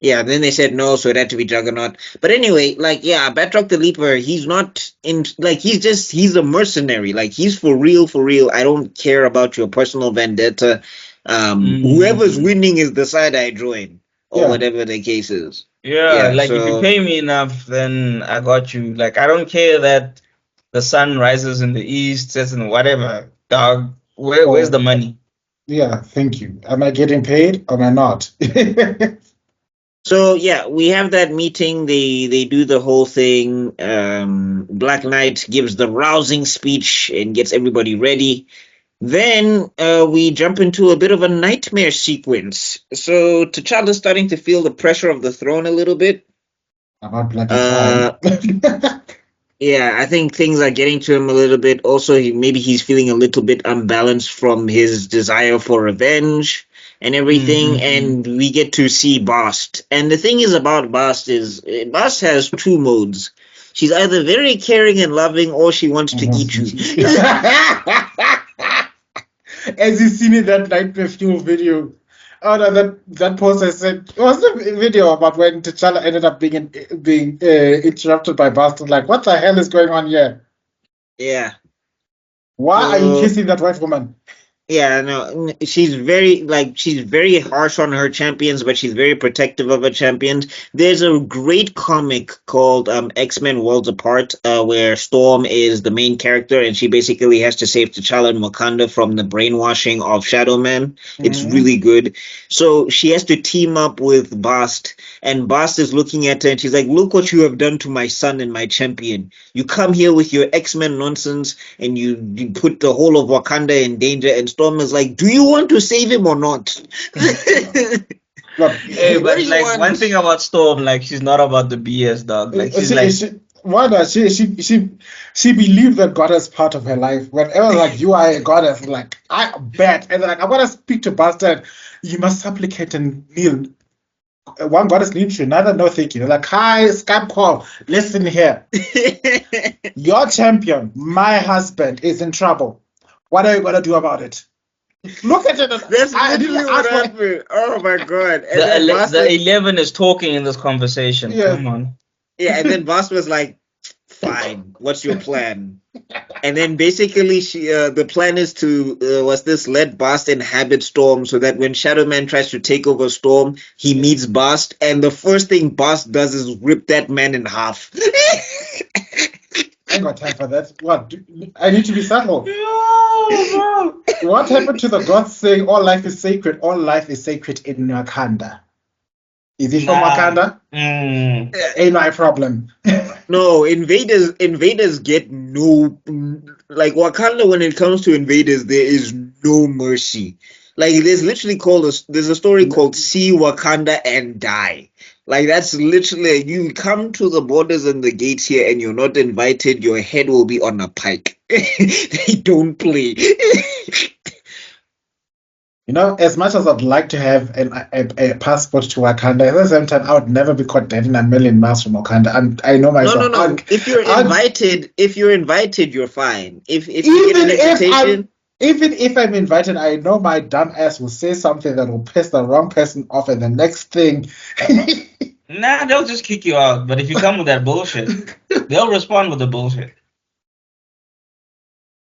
yeah, then they said no, so it had to be Juggernaut. But anyway, like, yeah, Batroc the Leaper, he's not in, like, he's a mercenary. Like, he's for real, for real. I don't care about your personal vendetta. Whoever's winning is the side I join, or Yeah. whatever the case is. Yeah, Yeah, like if you so, pay me enough, then I got you. Like I don't care that the sun rises in the east, sets in whatever. Dog, where's the money? Yeah, thank you. Am I getting paid or am I not? so yeah, we have that meeting. They do the whole thing. Black Knight gives the rousing speech and gets everybody ready. Then we jump into a bit of a nightmare sequence. So T'Challa's starting to feel the pressure of the throne a little bit. About bloody time. Yeah, I think things are getting to him a little bit. Also, maybe he's feeling a little bit unbalanced from his desire for revenge and everything. And we get to see Bast. And the thing is about Bast is Bast has two modes. She's either very caring and loving, or she wants to eat you. As you seen in that Nightmare Fuel video. Oh no, that post I said it was a video about when T'Challa ended up being interrupted by Bastard. Like, what the hell is going on here? Yeah. Why are you kissing that white woman? Yeah, no, she's very harsh on her champions, but she's very protective of her champions. There's a great comic called X-Men Worlds Apart, where Storm is the main character, and she basically has to save T'Challa and Wakanda from the brainwashing of Shadow Man. It's really good. So she has to team up with Bast, and Bast is looking at her, and she's like, "Look what you have done to my son and my champion. You come here with your X-Men nonsense, and you put the whole of Wakanda in danger." And Storm is like, "Do you want to save him or not?" Look, Hey, What but do you like want? one thing about Storm, like she's not about the BS, dog. Like she's she believed that goddess part of her life. Whenever like you are a goddess, like I bet, and like I want to speak to Bastard, you must supplicate and kneel. One goddess needs you, another no thank you. They're like, hi, Skype call. Listen here, your champion, my husband, is in trouble. What are you gonna do about it? Look at it. That's literally what happened. Oh my god! And then the 11 is talking in this conversation. Yeah. Come on. yeah, and then Boss was like, "Fine, what's your plan?" And then basically, the plan is to let Bast inhabit Storm, so that when Shadow Man tries to take over Storm, he meets Bast, and the first thing Bast does is rip that man in half. I ain't got time for that. What? I need to be subtle. What happened to the gods saying all life is sacred? All life is sacred in Wakanda. Is it from Wakanda? Ain't my problem. No, invaders get no, like Wakanda. When it comes to invaders, there is no mercy. Like there's literally there's a story called "See Wakanda and Die." Like that's literally you come to the borders and the gates here and you're not invited, your head will be on a pike. They don't play. You know, as much as I'd like to have a passport to Wakanda, at the same time, I would never be caught dead in a million miles from Wakanda. I know No, myself. no, no. If you're invited, you're fine. If you get Even an if invitation, even if I'm invited, I know my dumb ass will say something that will piss the wrong person off, and the next thing. Nah, they'll just kick you out. But if you come with that bullshit, they'll respond with the bullshit.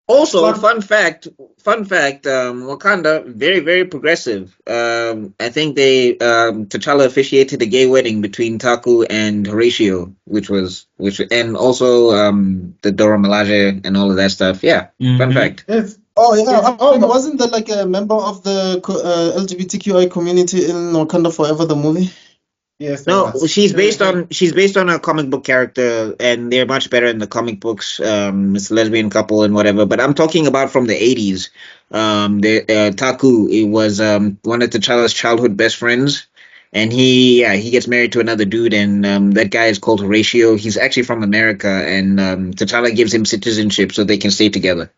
also, But fun fact, Wakanda, very, very progressive. I think T'Challa officiated a gay wedding between Taku and Horatio, and also the Dora Milaje and all of that stuff. Yeah, fun Mhm. fact. it's Oh yeah, it's I mean, almost wasn't there like a member of the LGBTQI community in Wakanda Forever the movie? yes, there No, was. she's based on a comic book character, and they're much better in the comic books. It's a lesbian couple and whatever. But I'm talking about from the '80s. Taku, it was one of T'Challa's childhood best friends, and he gets married to another dude, and that guy is called Horatio. He's actually from America, and T'Challa gives him citizenship so they can stay together.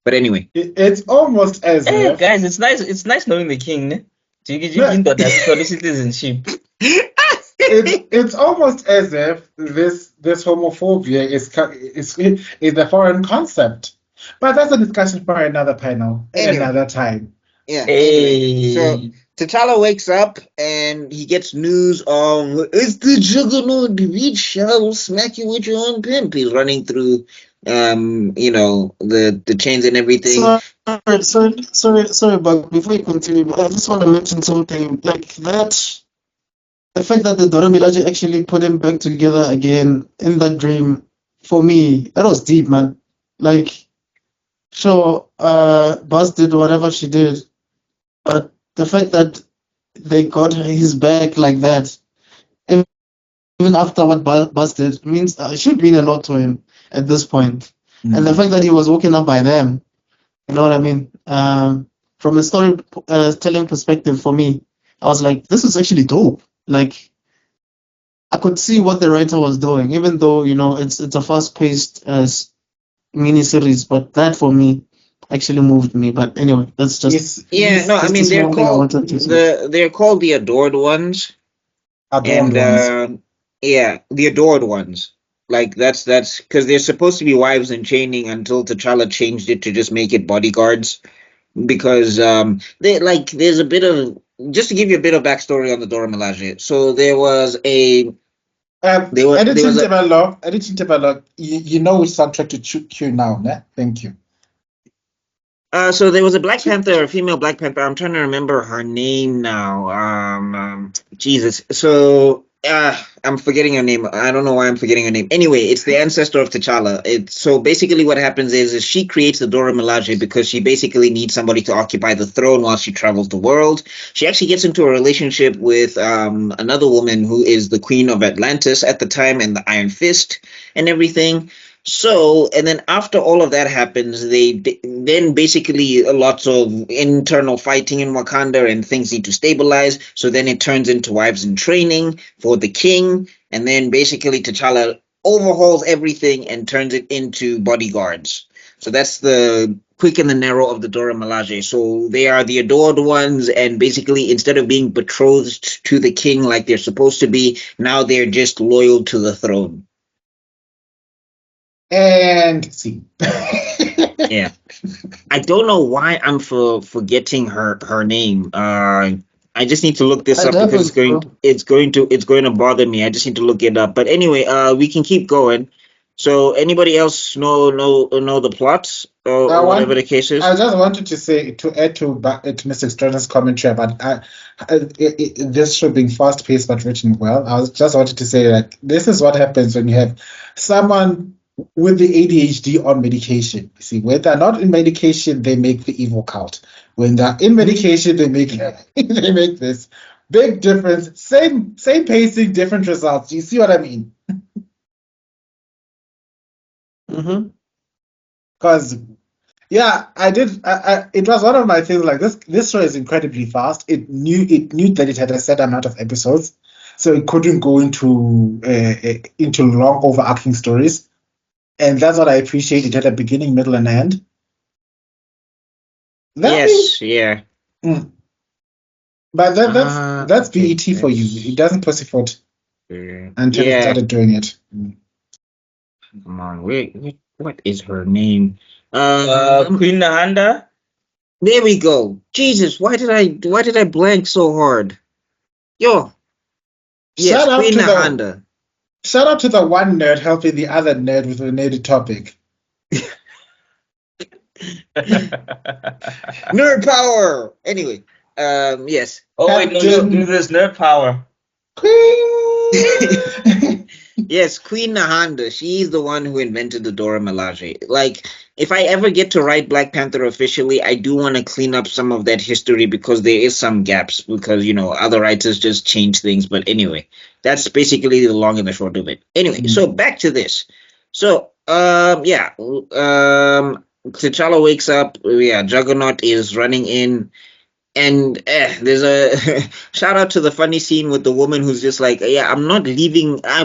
But anyway, It's almost as Hey if guys, it's nice. It's nice knowing the king. Ne? no, Citizenship. it's almost as if this homophobia is a foreign concept. But that's a discussion for another panel at anyway. another time. Yeah, anyway. So Hey. T'Challa wakes up and he gets news of it's the Juggernaut, we shall smack you with your own pimp. He's running through the chains and everything. Sorry, but before you continue, I just want to mention something like that. The fact that the Dora Milaje actually put him back together again in that dream, for me, that was deep, man. Like, sure, Buzz did whatever she did, but the fact that they got his back like that, even after what Buzz did, means it should mean a lot to him at this point. And the fact that he was woken up by them, you know what I mean? From a story telling perspective, for me, I was like, this is actually dope. Like, I could see what the writer was doing, even though it's a fast-paced miniseries. But that for me actually moved me. But anyway, that's just Yeah, no, I just a mean small thing I wanted to say. they're called the Adored Ones, Adorned and ones. yeah, the Adored Ones. Like that's because they're supposed to be wives in chaining until T'Challa changed it to just make it bodyguards because there's a bit of just to give you a bit of backstory on the Dora Milaje. So there was a Editing develop. You know which soundtrack to cue now, ne? Thank you. so there was a Black Panther, a female Black Panther. I'm trying to remember her name now. Jesus. So I'm forgetting her name. I don't know why I'm forgetting her name. Anyway, it's the ancestor of T'Challa. So basically what happens is she creates the Dora Milaje because she basically needs somebody to occupy the throne while she travels the world. She actually gets into a relationship with another woman who is the queen of Atlantis at the time and the Iron Fist and everything. So, and then after all of that happens, then basically lots of internal fighting in Wakanda and things need to stabilize. So then it turns into wives in training for the king, and then basically T'Challa overhauls everything and turns it into bodyguards. So that's the quick and the narrow of the Dora Milaje. So they are the adored ones, and basically instead of being betrothed to the king like they're supposed to be, now they're just loyal to the throne. And see. Yeah. I don't know why I'm forgetting her name. I just need to look this It up because happens, bro. it's going to bother me. I just need to look it up. But anyway, we can keep going. So anybody else know the plots I or whatever want. the case is? I just wanted to say to add to Mr. Extrodin's commentary about this show being fast paced but written well. I was just wanted to say like this is what happens when you have someone with the ADHD on medication. You see, when they're not in medication, they make the evil cult. When they're in medication, they make they make this big difference. Same pacing, different results. You see what I mean? Mm-hmm. Because yeah, I did. It was one of my things. Like this show is incredibly fast. It knew that it had a set amount of episodes, so it couldn't go into long overarching stories, and that's what I appreciate. It had a beginning, middle, and end. Yes, yeah. Mm. But that's okay, BET for you. It doesn't pussyfoot until it yeah. started doing it. Come on, wait, what is her name? Queen Nahanda. There we go. Jesus, why did I blank so hard? Yo, yes, Shout out Queen to Nahanda. Shout out to the one nerd helping the other nerd with a related topic. Nerd power. Anyway, yes. Oh wait, no, do this nerd power. Queen. Yes, Queen Nahanda. She's the one who invented the Dora Milaje. Like, if I ever get to write Black Panther officially, I do want to clean up some of that history because there is some gaps because, other writers just change things. But anyway, that's basically the long and the short of it. Anyway, so back to this. So, T'Challa wakes up. Yeah, Juggernaut is running in. And there's a shout out to the funny scene with the woman who's just like, yeah, I'm not leaving. I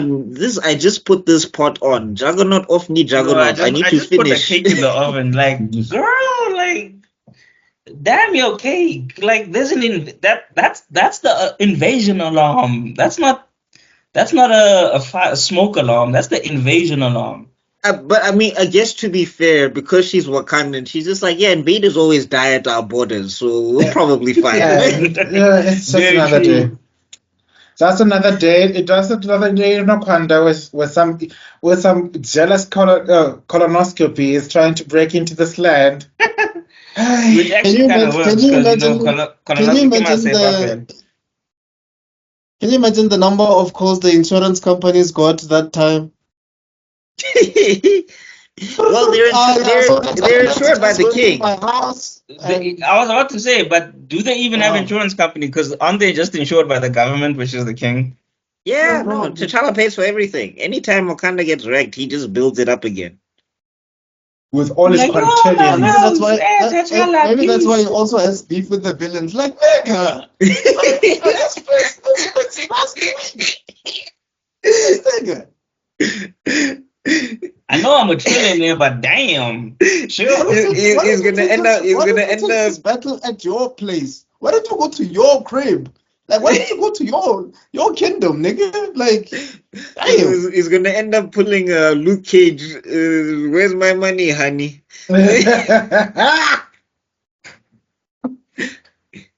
just put this pot on. Juggernaut off me, Juggernaut. I need to just put the finish. cake in the oven. Like, girl, like, damn your cake. Like, there's that's the invasion alarm. That's not a smoke alarm. That's the invasion alarm. But I mean, I guess to be fair, because she's Wakandan, she's just like, yeah, invaders always die at our borders, so we're probably fine. It's just Very another true. day. That's another day. It was another day in Wakanda with some jealous colonoscopy is trying to break into this land. Which actually kind of works because Can you imagine the number of calls the insurance companies got that time? Well, they're insured by the king. My house. I was about to say, but do they even have insurance company? Because aren't they just insured by the government, which is the king? Yeah, no, T'Challa pays for everything. Anytime Wakanda gets wrecked, he just builds it up again. With all his quintillions. Maybe that's why he also has beef with the villains. Like, nigga! I know I'm a trillionaire, but damn, sure. He's gonna end up. This battle at your place. Why don't you go to your crib? Like, why don't you go to your kingdom, nigga? Like, damn. He's gonna end up pulling Luke Cage. Where's my money, honey?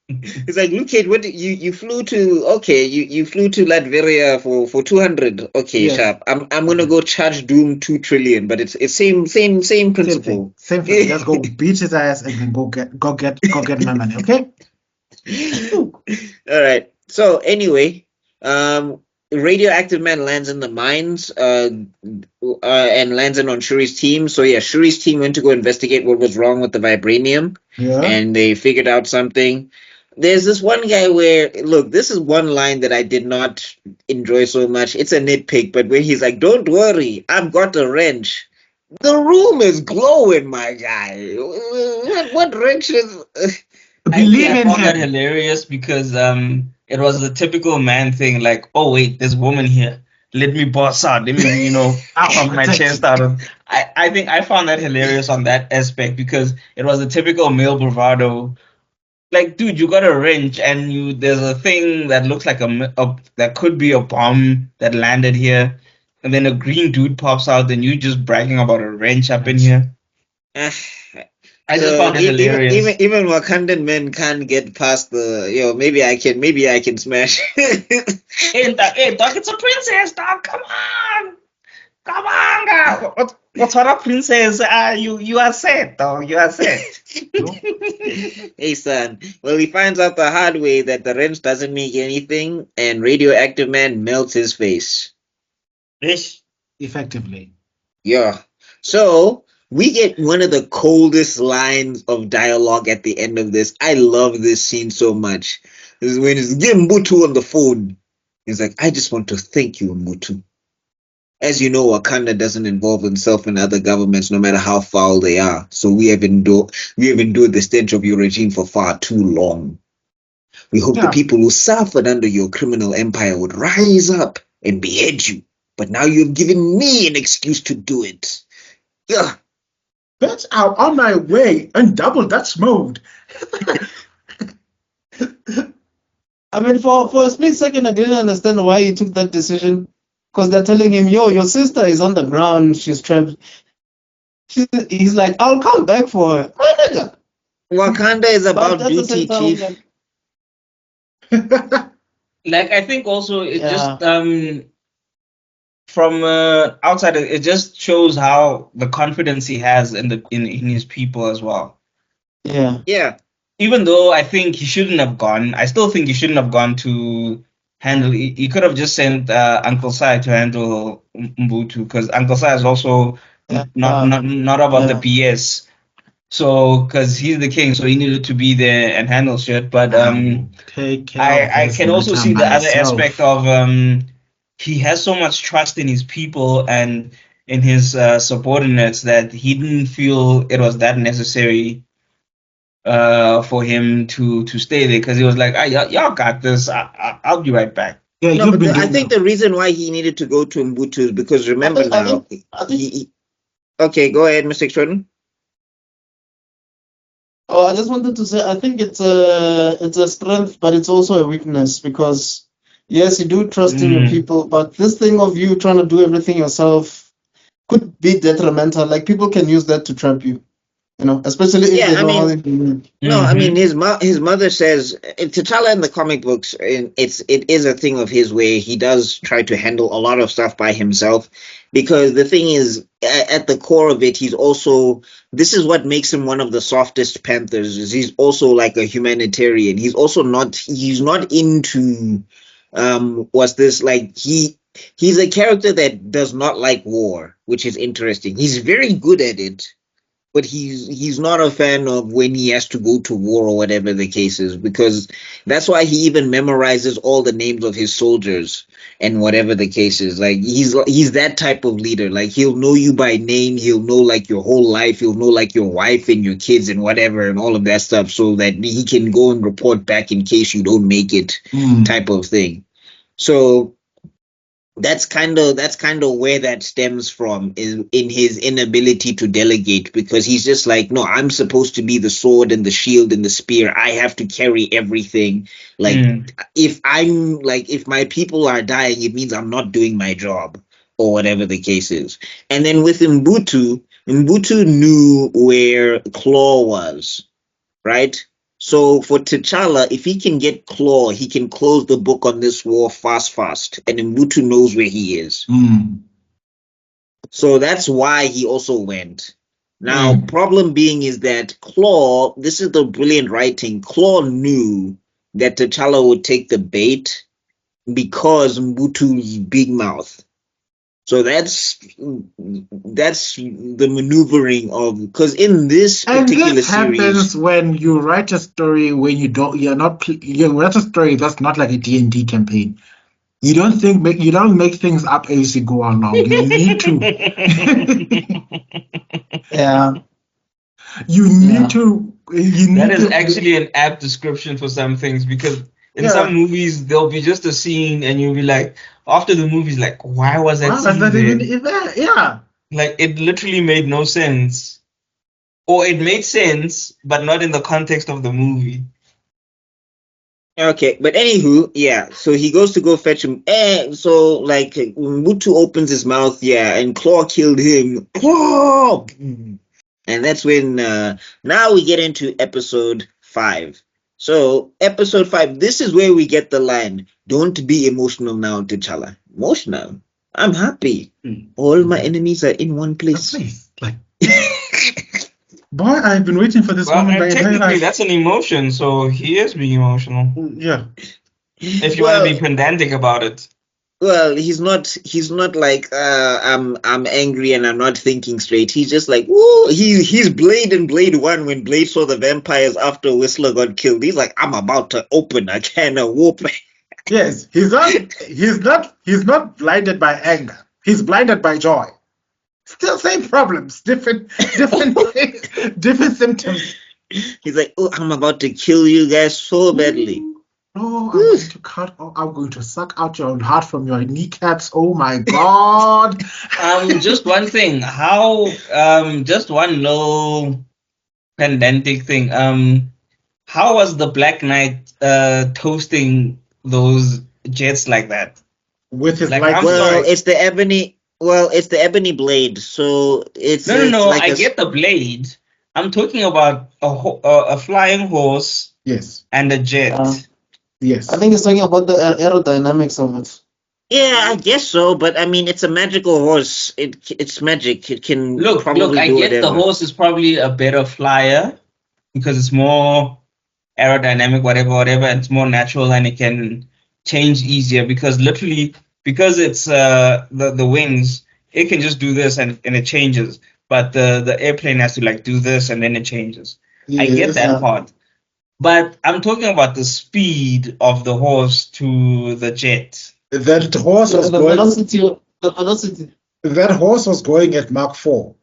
It's like, Luke Cage, what you flew to? Okay, you flew to Latveria for 200. Okay, Yes. sharp. I'm gonna go charge Doom 2 trillion, but it's same principle. Same thing. Just go beat his ass and then go get my money. Okay. All right. So anyway, Radioactive Man lands in the mines, and lands in on Shuri's team. So yeah, Shuri's team went to go investigate what was wrong with the vibranium, Yeah. and they figured out something. There's this one guy where, look, this is one line that I did not enjoy so much. It's a nitpick, but where he's like, "Don't worry, I've got a wrench." The room is glowing, my guy. What wrench is? Believe I in found that him. hilarious because it was the typical man thing, like, oh wait, there's a woman here. Let me boss out. Let me, pump my chest out of. I think I found that hilarious on that aspect because it was the typical male bravado. Like, dude, you got a wrench and there's a thing that looks like that could be a bomb that landed here, and then a green dude pops out, and you just bragging about a wrench up in here. I just found it hilarious. Even Wakandan men can't get past the maybe I can smash. Hey, dog, it's a princess, dog. Come on, girl. What's a princess? You are set, dog. You are set. Hey, son. Well, he finds out the hard way that the wrench doesn't make anything, and Radioactive Man melts his face. Ish. Effectively. Yeah. So we get one of the coldest lines of dialogue at the end of this. I love this scene so much. This is when it's getting Mbutu on the phone. He's like, "I just want to thank you, Mbutu. As you know, Wakanda doesn't involve himself in other governments, no matter how foul they are. So we have endured the stench of your regime for far too long. We hope the Yeah. people who suffered under your criminal empire would rise up and behead you. But now you've given me an excuse to do it. Ugh. Bitch, I'm on my way in double Dutch mode. I mean, for a split second, I didn't understand why he took that decision. Because they're telling him, yo, your sister is on the ground, she's trapped. He's like, I'll come back for her. My nigga. Wakanda is But about at the same duty, time, chief. Like I think also it Yeah. just from outside it just shows how the confidence he has in his people as well. Yeah. Yeah. Even though I think he shouldn't have gone, I still think he shouldn't have gone to handle. He could have just sent Uncle Sai to handle Mbutu, because Uncle Sai is also not about the PS. So because he's the king, so he needed to be there and handle shit. But Take care of I this can also matter see the other myself. aspect of he has so much trust in his people and in his subordinates that he didn't feel it was that necessary for him to stay there, because he was like, y'all got this. I'll be right back. Yeah, No, you've but been I doing think the reason why he needed to go to Mbutu is because remember I think Okay, go ahead, Mr. Extrodin. Oh, I just wanted to say, I think it's a strength, but it's also a weakness, because yes, you do trust in your people, but this thing of you trying to do everything yourself could be detrimental. Like, people can use that to trap you, especially if Yeah, they I know how mean- they do it. No, I mean his mother says T'Challa in the comic books, and it is a thing of his where he does try to handle a lot of stuff by himself, because the thing is at the core of it, this is what makes him one of the softest Panthers. Is he's also like a humanitarian. He's not into what's this like he's a character that does not like war, which is interesting. He's very good at it, but he's not a fan of when he has to go to war or whatever the case is, because that's why he even memorizes all the names of his soldiers and whatever the case is. Like he's that type of leader. Like he'll know you by name, he'll know like your whole life, he'll know like your wife and your kids and whatever and all of that stuff, so that he can go and report back in case you don't make it, type of thing. So that's kind of where that stems from, in his inability to delegate, because he's just like, no, I'm supposed to be the sword and the shield and the spear. I have to carry everything. Like if my people are dying, it means I'm not doing my job, or whatever the case is. And then with Mbutu knew where Claw was, right? So for T'Challa, if he can get Claw, he can close the book on this war fast, and Mbutu knows where he is. So that's why he also went. Now, problem being is that Claw, this is the brilliant writing, Claw knew that T'Challa would take the bait because Mbutu's big mouth. So that's the maneuvering of, because in this And particular this series, happens when you write a story where you write a story that's not like a D&D campaign. You don't make things up as you go along. You need to. Yeah. You need to. That is actually an apt description for some things, because in some movies there'll be just a scene and you'll be like, after the movie's like, why was that scene there? Yeah. Like it literally made no sense, or it made sense but not in the context of the movie. Okay, but anywho, yeah, so he goes to go fetch him. So like Mbutu opens his mouth, and Claw killed him. Claw! And that's when now we get into episode 5. So episode 5, this is where we get the line, "Don't be emotional now, T'Challa." Emotional? I'm happy. All my enemies are in one place. Like, boy, I've been waiting for this moment my entire technically life. that's an emotion, so he is being emotional. Yeah. If you want to be pedantic about it. Well, he's not like I'm angry and I'm not thinking straight. He's just like, whoa, he's Blade in Blade 1 when Blade saw the vampires after Whistler got killed. He's like, I'm about to open a can of whoop. Yes, he's not blinded by anger. He's blinded by joy. Still same problems, different different symptoms. He's like, oh, I'm about to kill you guys so badly. No, I'm going to I'm going to suck out your heart from your kneecaps. Oh my God. Just one thing. Just one little pedantic thing. How was the Black Knight toasting those jets like that? With his Like, light. I'm Well, sorry. it's the ebony. Well, it's the ebony blade, so it's No. like I get the blade. I'm talking about a flying horse Yes. and a jet. Yes. I think he's talking about the aerodynamics of it. Yeah, I guess so, but I mean, it's a magical horse. It's magic. It can Look. probably I do get the whatever. horse is probably a better flyer because it's more aerodynamic, whatever, and it's more natural and it can change easier because literally because it's the wings, it can just do this and it changes. But the airplane has to like do this and then it changes. I get Yes. that part. But I'm talking about the speed of the horse to the jet. That horse So was the going. velocity. That horse was going at Mach 4.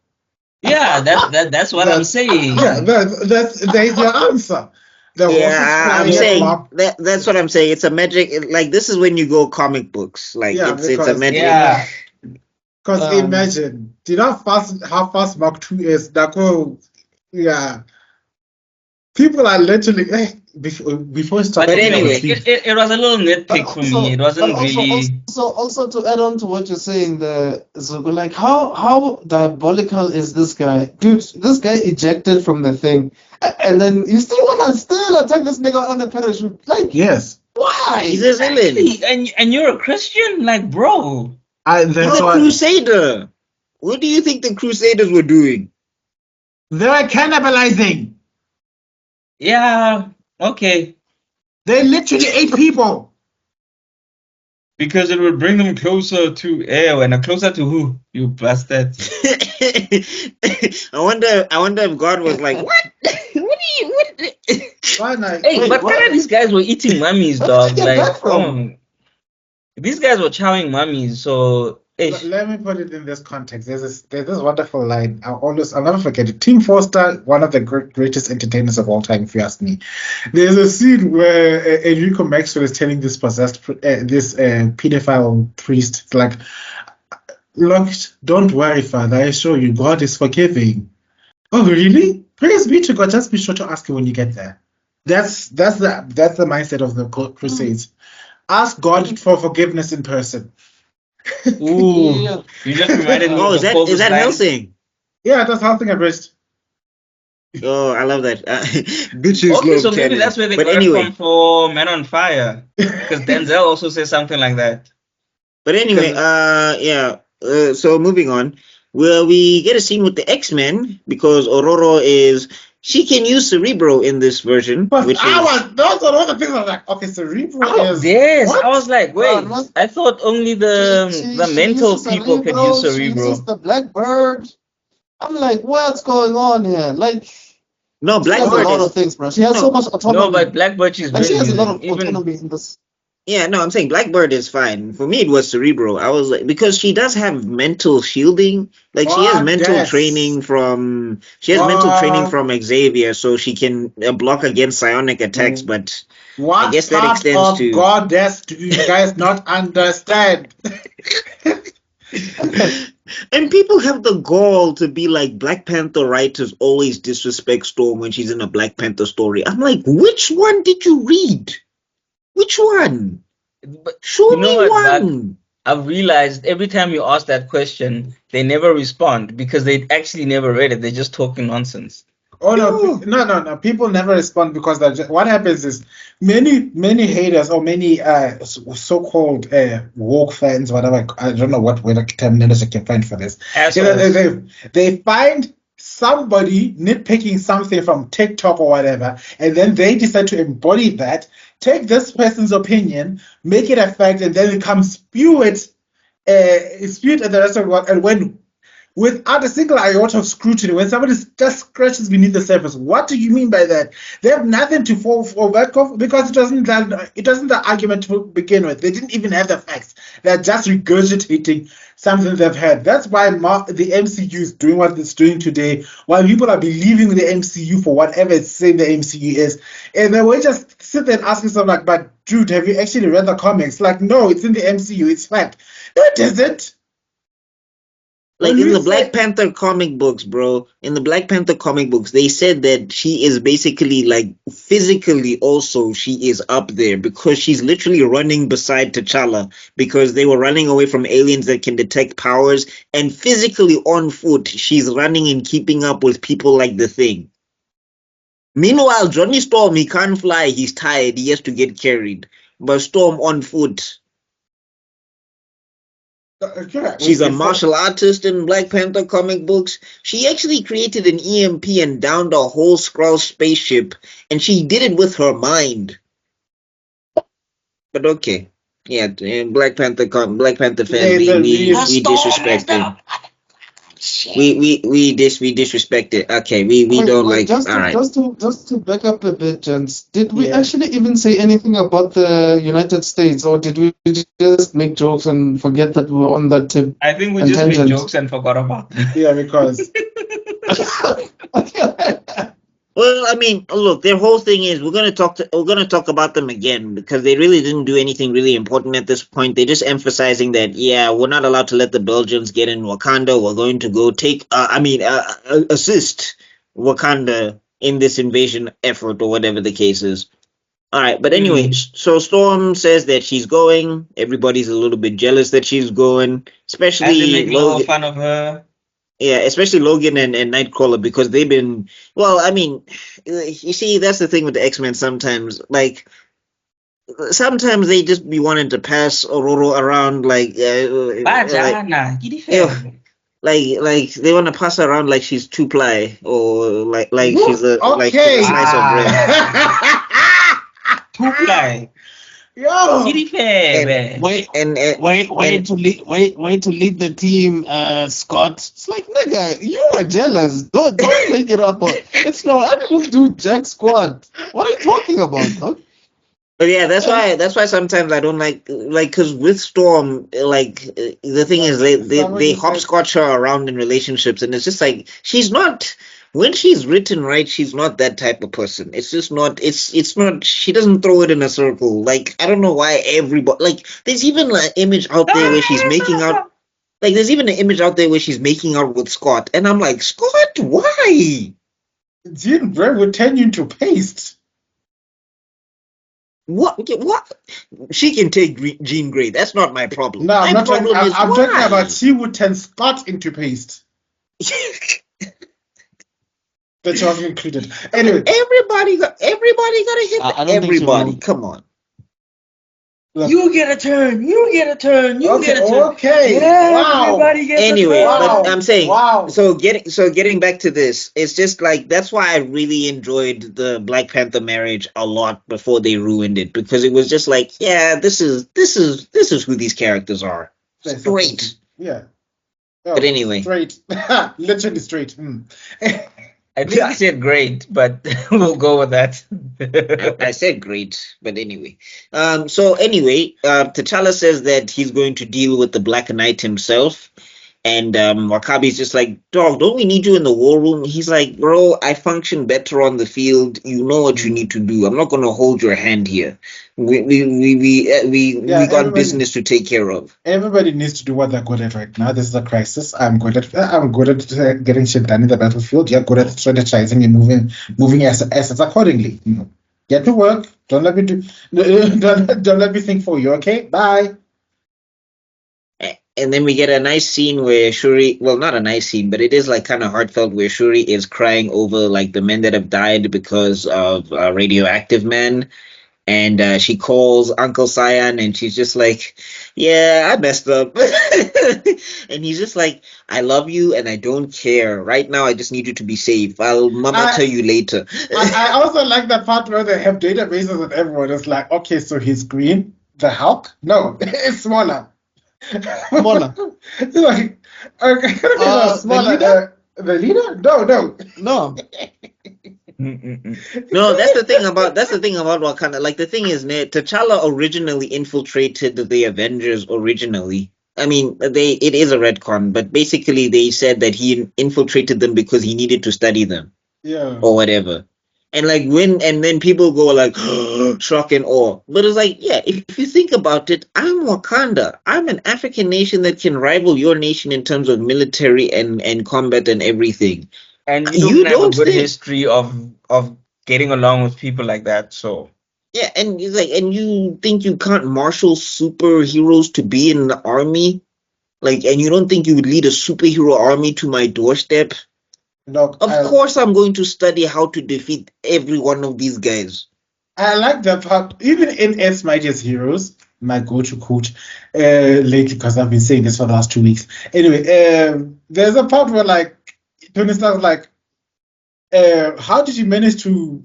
Yeah, that's what I'm saying. Yeah, there's your answer. The horse is Yeah, I'm flying at saying Mach. that's what I'm saying. It's a magic. Like this is when you go comic books. Like Yeah, it's a because- magic. Yeah. Because imagine, do you know how fast Mach 2 is? Yeah. People are literally before we start But talking about anyway, speed. it was a little nitpick for me. It wasn't really. Also to add on to what you're saying, the Zuko, like how diabolical is this guy, dude? This guy ejected from the thing, and then you still wanna attack this nigga on the parachute? Like, Yes. why? He's a villain. Exactly. And you're a Christian, like, bro. He's That's a why crusader. What do you think the crusaders were doing? they're cannibalizing. Yeah. Okay. They literally ate people. Because it would bring them closer to air, and closer to who? You bastard. I wonder if God was like, what? What? Why not? Hey, Wait, but what? kind of these guys were eating mummies, Where dog. did I get Like, that from? these guys were chowing mummies. So, Let me put it in this context. There's this wonderful line. I'll never forget it. Tim Foster, one of the greatest entertainers of all time, if you ask me. There's a scene where Enrico Maxwell is telling this pedophile priest, it's like, look, don't worry, Father. I assure you, God is forgiving. Oh, really? Praise be to God. Just be sure to ask him when you get there. That's the mindset of the Crusades. Ask God for forgiveness in person. ooh, Yeah. you just reminded me. Oh, of is the that Focus line. Helsing? Yeah, that's something I read. Oh, I love that. Bitches Okay, love so maybe canon. that's where they But got anyway, it from for Man on Fire. Because Denzel also says something like that. yeah. So moving on, well, we get a scene with the X-Men because Ororo she can use Cerebro in this version, But which is those are all the things I was like, okay, Cerebro is. Yes, What? I was like, wait, what? I thought only the She mental uses people could use She Cerebro. uses the Blackbird. I'm like, what's going on here? Like, no she has a Blackbird lot is of things, bro. She has so much autonomy. No, but Blackbird she's Like, been she has a lot using. of Even autonomy in this. yeah. No, I'm saying Blackbird is fine. For me, it was Cerebro. I was like because she does have mental shielding. Like she has mental Goddess. training from Xavier, so she can block against psionic attacks. But What I guess that part extends of to goddess do you guys not understand? And people have the gall to be like Black Panther writers always disrespect Storm when she's in a Black Panther story. I'm like, which one did you read? Which one? but Show you know me what, Buck? one. I've realized every time you ask that question, they never respond because they actually never read it. They're just talking nonsense. Oh No. no! People never respond because what happens is many haters or many so-called woke fans, whatever, I don't know what terminology I can find for this. You know, Assholes. they find somebody nitpicking something from TikTok or whatever, and then they decide to embody that, take this person's opinion, make it a fact, and then come spew it at the rest of the world. And without a single iota of scrutiny, when somebody just scratches beneath the surface. What do you mean by that? They have nothing to fall back off because it doesn't the argument to begin with. They didn't even have the facts. They're just regurgitating something they've had. That's why the MCU is doing what it's doing today, while people are believing the MCU for whatever it's saying the MCU is. And then we just sit there and ask yourself, like, but dude, have you actually read the comics? Like, no, it's in the MCU, it's fact. No, it isn't. Like in the Black Panther comic books, bro, in the Black Panther comic books, they said that she is basically like physically also she is up there because she's literally running beside T'Challa because they were running away from aliens that can detect powers, and physically on foot, she's running and keeping up with people like the Thing. Meanwhile, Johnny Storm, he can't fly, he's tired, he has to get carried. But Storm on foot. She's a martial artist in Black Panther comic books. She actually created an EMP and downed a whole Skrull spaceship, and she did it with her mind. But okay, yeah, Black Panther fans, we disrespect it. We disrespect it. Okay, we don't like. Just all right. Just to back up a bit, gents. Did we actually even say anything about the United States, or did we just make jokes and forget that we were on that tip? I think we just made jokes and forgot about them. Yeah, because. Well, I mean, look, their whole thing is we're gonna talk about them again because they really didn't do anything really important at this point. They're just emphasizing that we're not allowed to let the Belgians get in Wakanda. We're going to go assist Wakanda in this invasion effort or whatever the case is. All right, but anyway, so Storm says that she's going. Everybody's a little bit jealous that she's going, especially and they make a little fun of her. Yeah, especially Logan and Nightcrawler because they've been. Well, I mean, you see, that's the thing with the X-Men. Sometimes they just be wanting to pass Ororo around like they want to pass her around like she's 2-ply or like she's a slice of bread. 2-ply. Yo, Wait to lead the team, Scott. It's like, nigga, you are jealous. Don't make it up. It's no, I didn't do jack squad. What are you talking about, dog? But yeah, that's why sometimes I don't like because with Storm, the thing is they hopscotch her around in relationships, and it's just like she's not. When she's written right, she's not that type of person. It's just not. It's not. She doesn't throw it in a circle. Like I don't know why everybody. Like there's even an image out there where she's making out. Like there's even an image out there where she's making out with Scott, and I'm like, Scott, why? Jean Grey would turn you into paste. What? She can take Jean Grey. That's not my problem. No, I'm talking about she would turn Scott into paste. That she wasn't included. Anyway, everybody got to hit everybody. Come on. Look. You get a turn. You get a turn. You get a turn. Okay. Yeah, wow. Everybody gets anyway, a turn. But I'm saying. Wow. So getting back to this, it's just like that's why I really enjoyed the Black Panther marriage a lot before they ruined it because it was just like, yeah, this is who these characters are. It's great. Yeah. Oh, but anyway, straight. Literally straight. I think I said great, but we'll go with that. I said great, but anyway. So anyway, T'Challa says that he's going to deal with the Black Knight himself. And Wakabi's just like, dog, don't we need you in the war room? He's like, bro, I function better on the field. You know what you need to do. I'm not going to hold your hand here. We got business to take care of. Everybody needs to do what they're good at right now. This is a crisis. I'm good at getting shit done in the battlefield. You're good at strategizing and moving assets accordingly. You know, get to work. Don't let me don't let me think for you. Okay, bye. And then we get a nice scene where Shuri, well, not a nice scene, but it is like kind of heartfelt where Shuri is crying over like the men that have died because of radioactive men. And she calls Uncle Cyan and she's just like, yeah, I messed up. And he's just like, I love you and I don't care. Right now, I just need you to be safe. I'll tell you later. I also like that part where they have databases and everyone is like, okay, so he's green. The Hulk? No, it's smaller. Smaller. Like, Okay, The smaller. leader? The leader? No. No. No, that's the thing about Wakanda. Like the thing is, T'Challa originally infiltrated the Avengers. Originally, I mean, it is a retcon, but basically they said that he infiltrated them because he needed to study them Yeah. or whatever. And like and then people go like shock and awe. But it's like, yeah, if you think about it, I'm Wakanda. I'm an African nation that can rival your nation in terms of military and combat and everything. And you You don't have a don't good think. history of getting along with people like that. So Yeah, and it's like, and you think you can't marshal superheroes to be in the army? Like, and you don't think you would lead a superhero army to my doorstep? Look, Of course, I'm going to study how to defeat every one of these guys. I like that part. Even in S Mightiest Heroes, my go-to quote lately, because I've been saying this for the last 2 weeks. Anyway, there's a part where like Tony Stark's like, how did you manage to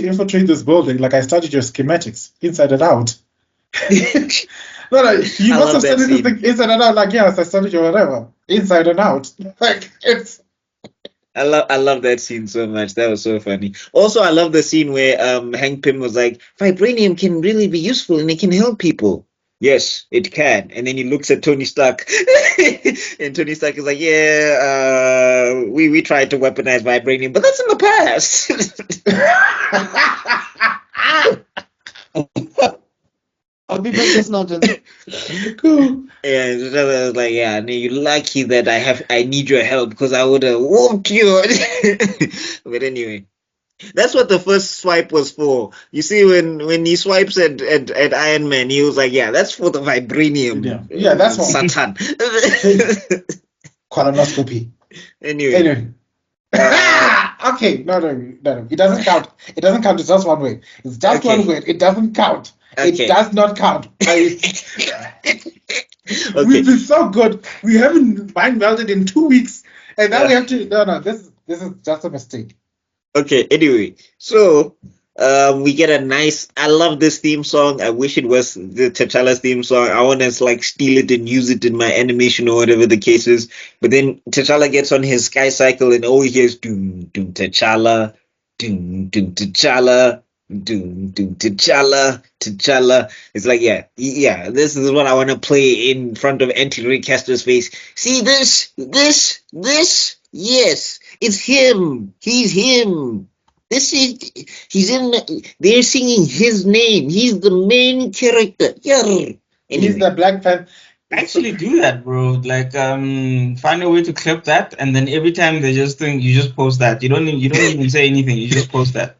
infiltrate this building? Like I studied your schematics inside and out. No, you I must love have that studied this scene. thing inside and out. Like yes, I studied your whatever inside and out. Like it's I love that scene so much. That was so funny. Also, I love the scene where Hank Pym was like, vibranium can really be useful and it can help people. Yes, it can. And then he looks at Tony Stark, and Tony Stark is like, "Yeah, we tried to weaponize vibranium, but that's in the past." I'll be back just now, gents. cool. Yeah, so I was like, "Yeah, no, you're lucky that I need your help because I would have whooped you." But anyway. That's what the first swipe was for. You see, when he swipes at Iron Man, he was like, "Yeah, that's for the vibranium, Yeah, that's what Satan." colonoscopy. Anyway, Anyway. Okay, no. It doesn't count. It doesn't count. It's just one word. It's just Okay. one word. It doesn't count. Okay. It does not count. We've okay, been so good. We haven't mind melded in 2 weeks, and now we have to. No. This is just a mistake. okay. Anyway, so we get a nice. I love this theme song. I wish it was the T'Challa's theme song. I want to like steal it and use it in my animation or whatever the case is. But then T'Challa gets on his sky cycle and all he hears doom doom T'Challa, doom doom T'Challa. Doom doom T'Challa. It's like yeah. This is what I want to play in front of anti-recaster's face. See this. Yes, it's him. He's him. This is he's in. They're singing his name. He's the main character. Yeah. He's Anyway, the Black Panther. actually do that, bro. Like find a way to clip that, and then every time they just think you just post that. You don't even say anything. You just post that.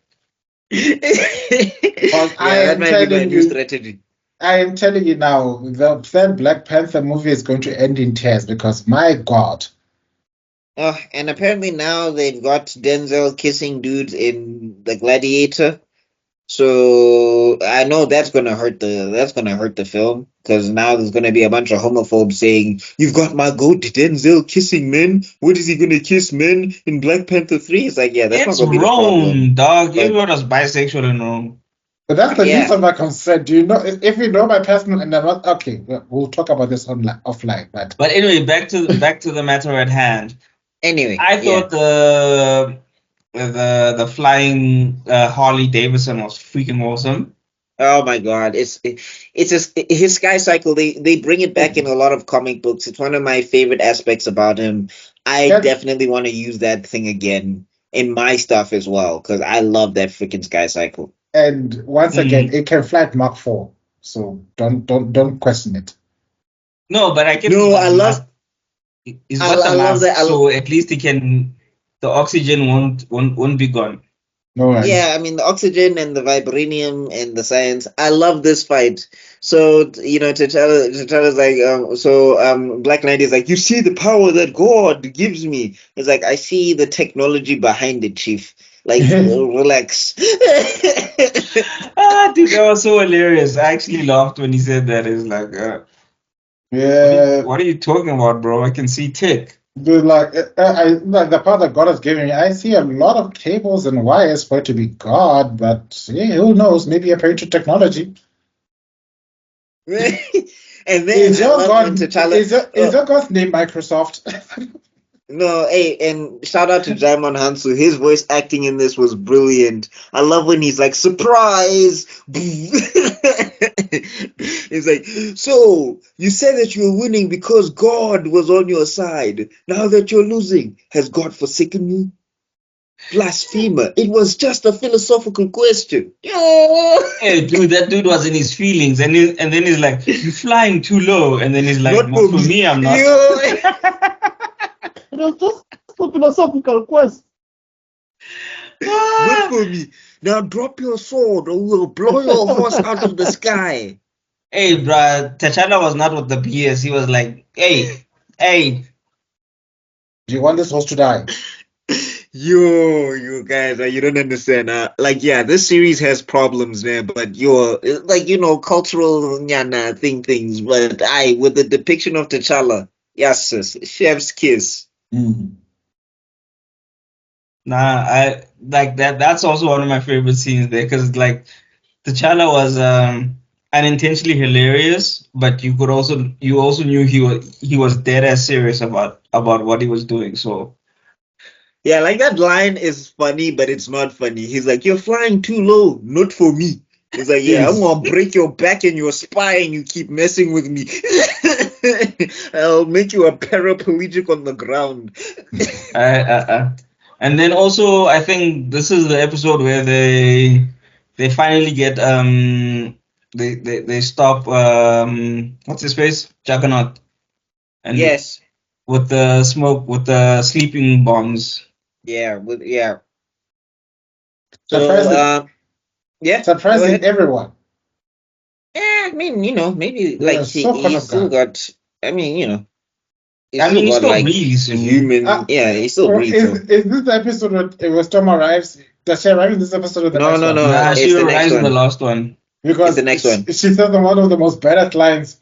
that might be my new strategy. I am telling you now, the third Black Panther movie is going to end in tears because my God. And apparently now they've got Denzel kissing dudes in The Gladiator. So I know that's gonna hurt the film because now there's gonna be a bunch of homophobes saying you've got my goat Denzel kissing men. What is he gonna kiss men in Black Panther 3? It's like, yeah, that's It's not gonna be the problem. Rome, dog. But- Everyone was bisexual in Rome. But that's the Yeah. least of my concern. Do you know if you know my personal and I'm not okay? We'll talk about this offline. But anyway, back to the matter at hand. Anyway, I thought the flying Harley Davidson was freaking awesome. oh my God, it's his sky cycle. They bring it back in a lot of comic books. It's one of my favorite aspects about him. I Yeah. definitely want to use that thing again in my stuff as well because I love that freaking sky cycle. And once again, it can fly at Mach 4, so don't question it. No, but I can. No, I love. He's I got the love mask, that. so at least he can. The oxygen won't be gone. No worries. Yeah, I mean the oxygen and the vibranium and the science. I love this fight. So T'Challa's like, Black Knight is like, you see the power that God gives me. It's like I see the technology behind it, Chief. Like relax. Dude, that was so hilarious. I actually laughed when he said that. It's like, Yeah, what are you talking about, bro? I can see tick. dude, like like the part that God has given me, I see a lot of cables and wires for it to be God, but who knows? Maybe a to technology. And then Is I your love when god T'Challa. is your god's name Microsoft? No, hey, and shout out to Jaimon Hansu. His voice acting in this was brilliant. I love when he's like, surprise! He's like, so, you said that you were winning because God was on your side. Now that you're losing, has God forsaken you? Blasphemer. It was just a philosophical question. Hey, dude, that dude was in his feelings, and then he's like, "You're flying too low," and then he's like, Not "Not for me, I'm not." Yo. It was just a philosophical quest. Not for me. Now drop your sword or we'll blow your horse out of the sky. Hey, bruh, T'Challa was not with the BS. He was like, "Hey, hey, Do you want this horse to die? Yo, you guys, you don't understand. Like, yeah, this series has problems there, but like, cultural nyana things. But with the depiction of T'Challa, yes, sis, chef's kiss. Mm. nah." I like that. That's also one of my favorite scenes there, because like T'Challa was unintentionally hilarious, but you also knew he was dead as serious about what he was doing. So Yeah, like that line is funny, but it's not funny. He's like, "You're flying too low, not for me." He's like, "Yeah, I'm Yes. gonna break your back and your spine. You keep messing with me. I'll make you a paraplegic on the ground." and then also I think this is the episode where they finally get they stop what's his face, Juggernaut, and Yes, with the smoke, with the sleeping bombs. yeah. So, Surprising, yeah, go surprising ahead. everyone. Yeah, I mean, maybe They like are so he caught off still guard. got. I mean, he I still mean, he got still like breathes, human. Ah, Yeah, he still or breathes. So is this the episode where Storm arrives? Does she arrive in this episode or the no, next no, one? no. Nah, she It's the next arrives in the one. last one. It's the Because next one. she says one of the most badass lines.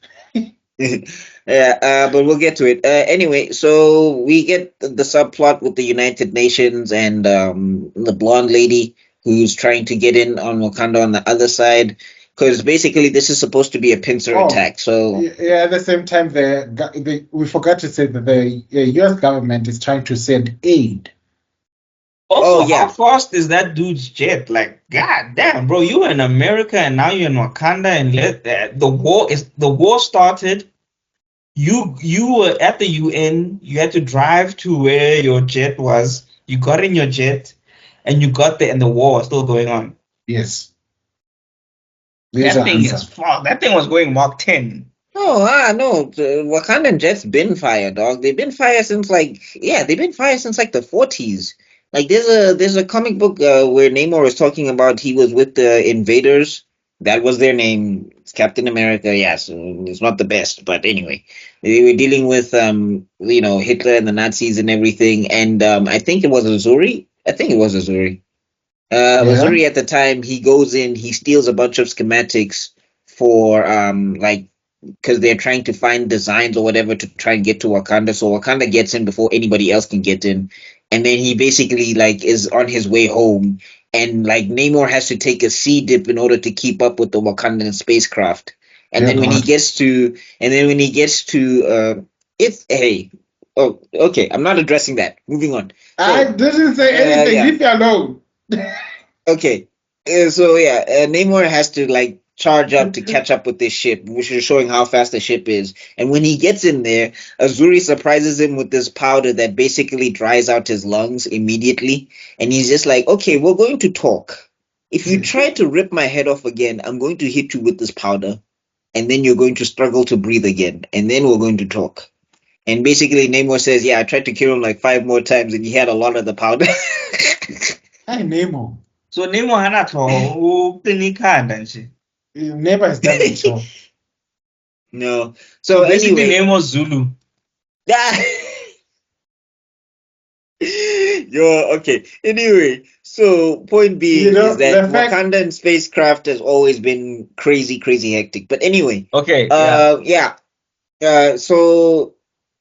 Yeah, but we'll get to it. Anyway, so we get the subplot with the United Nations and the blonde lady who's trying to get in on Wakanda on the other side, because basically this is supposed to be a pincer Oh, attack. So yeah, at the same time, we forgot to say that the US government is trying to send aid. Also, how yeah, fast is that dude's jet? Like, god damn, bro, you were in America and now you're in Wakanda, and the war started. You were at the UN. You had to drive to where your jet was. You got in your jet, and you got there, and the war was still going on. Yes, there's your That thing answer. is fuck. That thing was going Mach 10. no, the Wakandan jets been fire, dog. They've been fire since they've been fire since like the 40s. Like there's a comic book where Namor was talking about he was with the invaders. That was their name. It's Captain America. Yes, it's not the best, but anyway, they were dealing with Hitler and the Nazis and everything. And I think it was Azuri. I think it was Azuri. Yeah, Azuri at the time he goes in, he steals a bunch of schematics for because they're trying to find designs or whatever to try and get to Wakanda. So Wakanda gets in before anybody else can get in, and then he basically like is on his way home, and like Namor has to take a sea dip in order to keep up with the Wakandan spacecraft. And dear then when he God. gets to, it's hey, oh okay, I'm not addressing that. Moving on. I So didn't say anything. yeah. Leave me alone. Okay. So yeah, Namor has to like charge up to catch up with this ship, which is showing how fast the ship is. And when he gets in there, Azuri surprises him with this powder that basically dries out his lungs immediately. And he's just like, "Okay, we're going to talk. If you try to rip my head off again, I'm going to hit you with this powder, and then you're going to struggle to breathe again, and then we're going to talk." And basically, Namor says, "Yeah, I tried to kill him like 5 more times, and he had a lot of the powder." Hi, Nemo. So Nemo hana to uqinikanda nje. Neighbor has done it all. No. So So basically, anyway, Nemo's Zulu. yo, okay. Anyway, so point being is that The fact. Wakandan spacecraft has always been crazy, crazy hectic. But anyway, Okay, yeah. yeah. So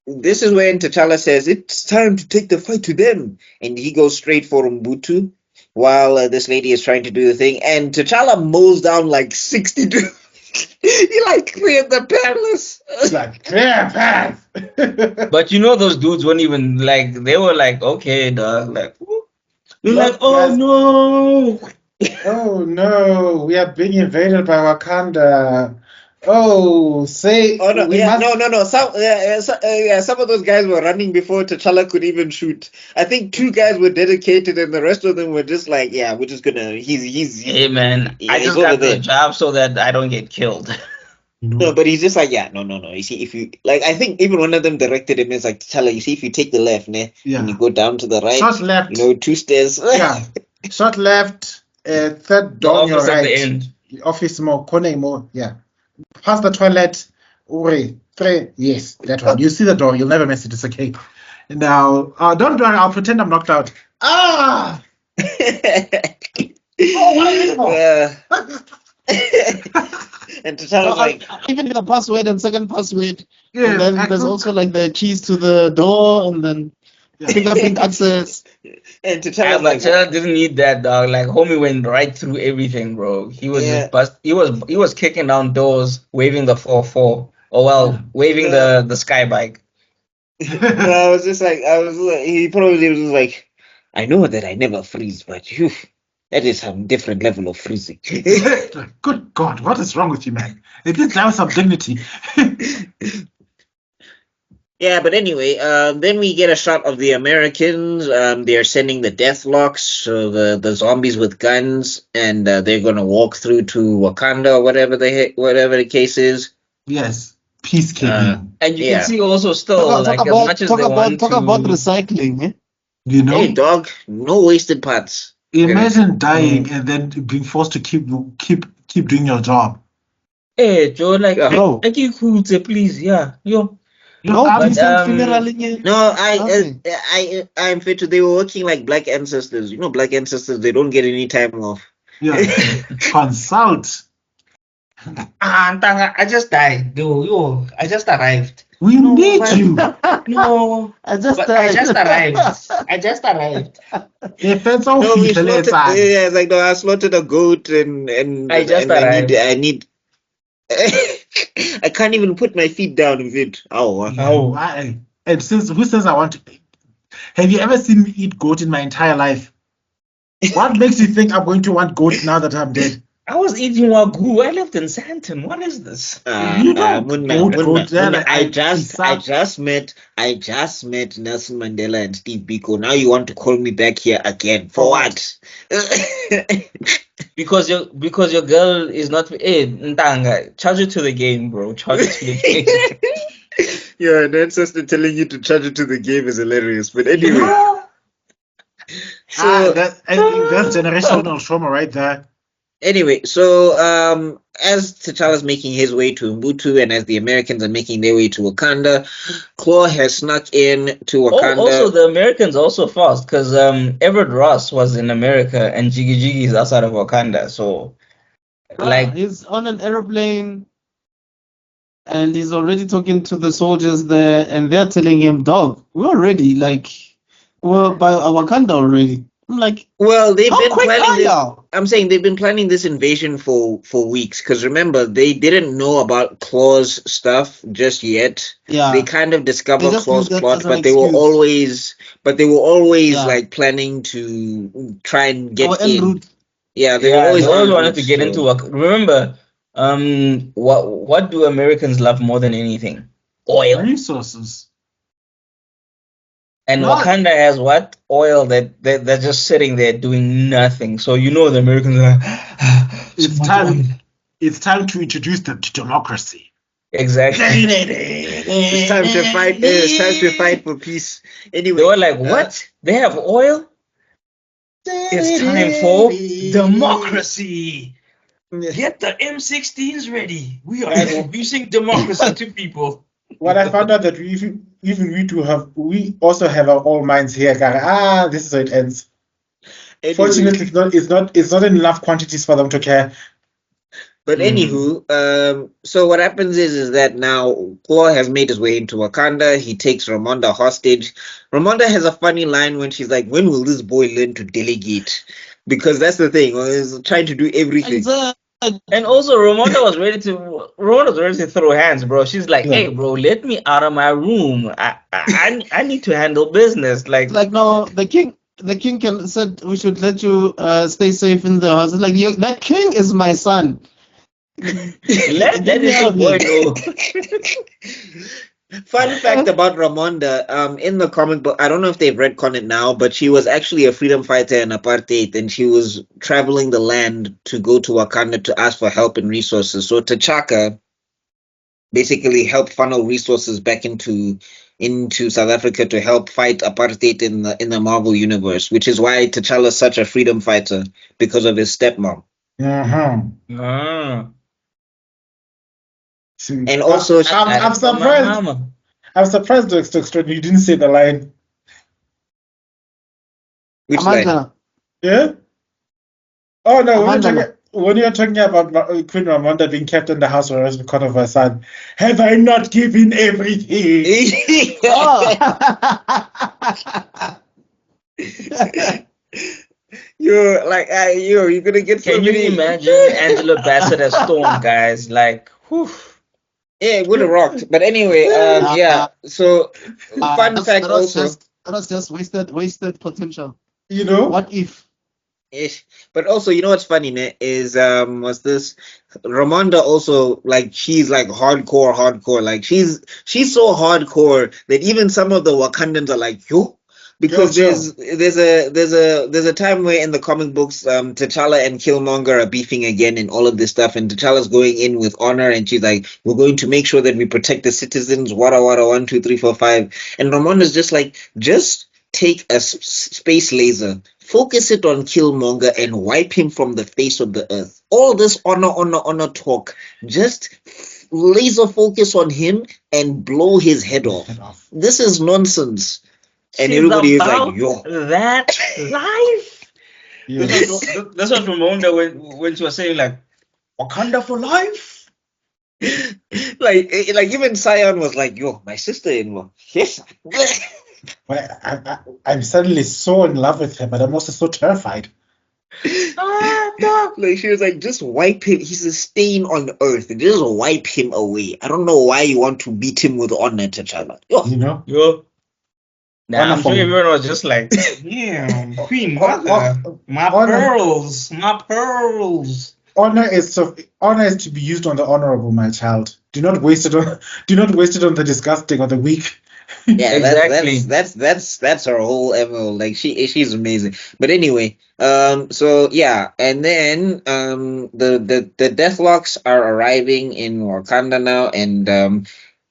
this is when T'Challa says it's time to take the fight to them, and he goes straight for Umbutu, while this lady is trying to do the thing, and T'Challa mows down like 60 dudes. He like cleared the palace. It's like, clear path. But you know those dudes weren't even like, they were like, okay, dog, like, you're Yes, like, oh yes. no. Oh no, we are being invaded by Wakanda. Oh, say Oh no, we yeah, must. no. Some of those guys were running before T'Challa could even shoot. I think 2 guys were dedicated, and the rest of them were just like, yeah, we're just gonna. Hey man, Yeah, I he's just over got the there. job so that I don't get killed. No, but he's just like, yeah, no. You see, if you like, I think even one of them directed him. It's like, T'Challa, you see, if you take the left, ne, and you Yeah. go down to the right, Short left. 2 stairs. Yeah. Short left. Third The door on your office at the right. end. Office more, corner more. Yeah. Past the toilet. Uri, three. Yes, that one. You see the door. You'll never miss it. It's okay. Now, don't worry. I'll pretend I'm knocked out. Ah! Oh, what are you for? And T'Challa's like, even the password and second password. Yeah, And then I there's could- also like the keys to the door and then Yeah. fingerprint access. and Yeah, T'Challa's but like, Chella didn't need that, dog. Like homie went right through everything, bro. He was Yeah. just bust. He was kicking down doors, waving the 4-4. Oh well, waving Yeah. the sky bike. No, he probably was just like, I know that I never freeze, but phew, that is some different level of freezing. Good God, what is wrong with you, man? At least have some dignity. Yeah, but anyway, then we get a shot of the Americans. They're sending the Deathlocks, so the zombies with guns, and they're gonna walk through to Wakanda or whatever the case is. Yes, peacekeeping. And you Yeah. can see also still, like, as much as they want talk about to. recycling. Eh? You know, Hey, dog, no wasted parts. imagine dying and then being forced to keep doing your job. Hey, Joe, like, Bro. like you cool, please, yeah, yo. No But, decent funeral. No, Nothing. I'm fit to. They were working like black ancestors. You know, black ancestors. They don't get any time off. Yeah, consult. Ntanga, I just died, yo, I just arrived. We need but- you. No, I just but I just arrived. If it's No, all we fetal, slaughtered. it's fine. Yeah, like no, I slaughtered a goat and I just and arrived. I need. I can't even put my feet down with it. Oh, Oh, and who says I want to? Have you ever seen me eat goat in my entire life? What makes you think I'm going to want goat now that I'm dead? I was eating wagyu. I lived in Santon. What is this? You know, goat, yeah, like, I just met Nelson Mandela and Steve Biko. Now you want to call me back here again for what? Because your girl is not. Hey, Ntanga, charge it to the game, bro. Charge it to the game. Yeah, an ancestor telling you to charge it to the game is hilarious. But anyway, I think that's generational trauma right there. Anyway, so as T'Challa's making his way to Mbutu and as the Americans are making their way to Wakanda, Claw has snuck in to Wakanda. Also, the Americans also fast because Everett Ross was in America and Jiggy Jiggy is outside of Wakanda. So, like, he's on an airplane and he's already talking to the soldiers there, and they're telling him, "Dog, we're ready. Like, we're by Wakanda already." I'm like, well, they've how been quick planning are this. y'all? I'm saying they've been planning this invasion for weeks. Because remember, they didn't know about Claw's stuff just yet. Yeah. They kind of discovered They just Claw's used that plot, as an but they were excuse. always Yeah. like planning to try and get Our en in. route. Yeah, they yeah, were always they always en wanted route, to get so- into Wakanda. Remember, what do Americans love more than anything? Oil. Resources. And No. Wakanda has what? Oil that they're just sitting there doing nothing. So you know the Americans are like, It's time. It's time to introduce them to democracy. Exactly. It's time to fight. It's time to fight for peace. Anyway, They were like, what? They have oil? It's time for democracy. Get the M16s ready. We are introducing democracy to people. Well, I found out that we also have our own minds here. This is how it ends. Anyway. Fortunately, it's not in enough quantities for them to care. But anywho, so what happens is that now Claw has made his way into Wakanda. He takes Ramonda hostage. Ramonda has a funny line when she's like, "When will this boy learn to delegate?" Because that's the thing. He's trying to do everything. And also, Ramonda was ready to throw hands, bro. She's like, Yeah. "Hey, bro, let me out of my room. I need to handle business." Like, It's like, no, the king said we should let you stay safe in the house. It's like, that king is my son. let Get me this out of boy here. know. Fun fact about Ramonda, in the comic book, I don't know if they've retconned it now, but she was actually a freedom fighter in apartheid, and she was traveling the land to go to Wakanda to ask for help and resources. So T'Chaka basically helped funnel resources back into South Africa to help fight apartheid in the Marvel universe, which is why T'Challa is such a freedom fighter because of his stepmom. Ah, See, And also, I I'm for my surprised. mama. I'm surprised, Mr. Extrodin, you didn't say the line. which line? Amanda, Yeah? Oh no, Amanda. when you're talking about Queen Ramonda being kept in the house arrest because of her son, have I not given everything? Oh. You're gonna get so Can you many. imagine Angela Bassett as Storm, guys? Like, whew. Yeah, it would have rocked. But anyway, yeah. So, fun fact also. That was just wasted potential. You know? What if? Ish. But also, you know what's funny, ne, is was this Ramonda also, like, she's like hardcore. Like she's so hardcore that even some of the Wakandans are like, yo, because Yo, there's a time where in the comic books, T'Challa and Killmonger are beefing again and all of this stuff, and T'Challa's going in with honor, and she's like, we're going to make sure that we protect the citizens. Wada 1, 2, 3, 4, 5, and Ramonda's just like, just take a space laser, focus it on Killmonger, and wipe him from the face of the earth. All this honor talk, just laser focus on him and blow his head off. This is nonsense. And She's everybody is like, about yo. that life. Yeah. That's what Ramonda when she was saying like Wakanda for life. like even Sion was like, yo, my sister-in-law. Yes. I'm suddenly so in love with her, but I'm also so terrified. Like she was like, just wipe him. He's a stain on earth. Just wipe him away. I don't know why you want to beat him with honor, T'Challa. Yo. You know? Yo. Nah, I'm Wonderful. sure everyone was just like, damn, Queen Mother, my honor. pearls, my pearls. Honor is to be used on the honorable, my child. Do not waste it on the disgusting or the weak. Yeah, Exactly. that's her whole MO. Like she's amazing. But anyway, so yeah, and then the Deathlocks are arriving in Wakanda now, and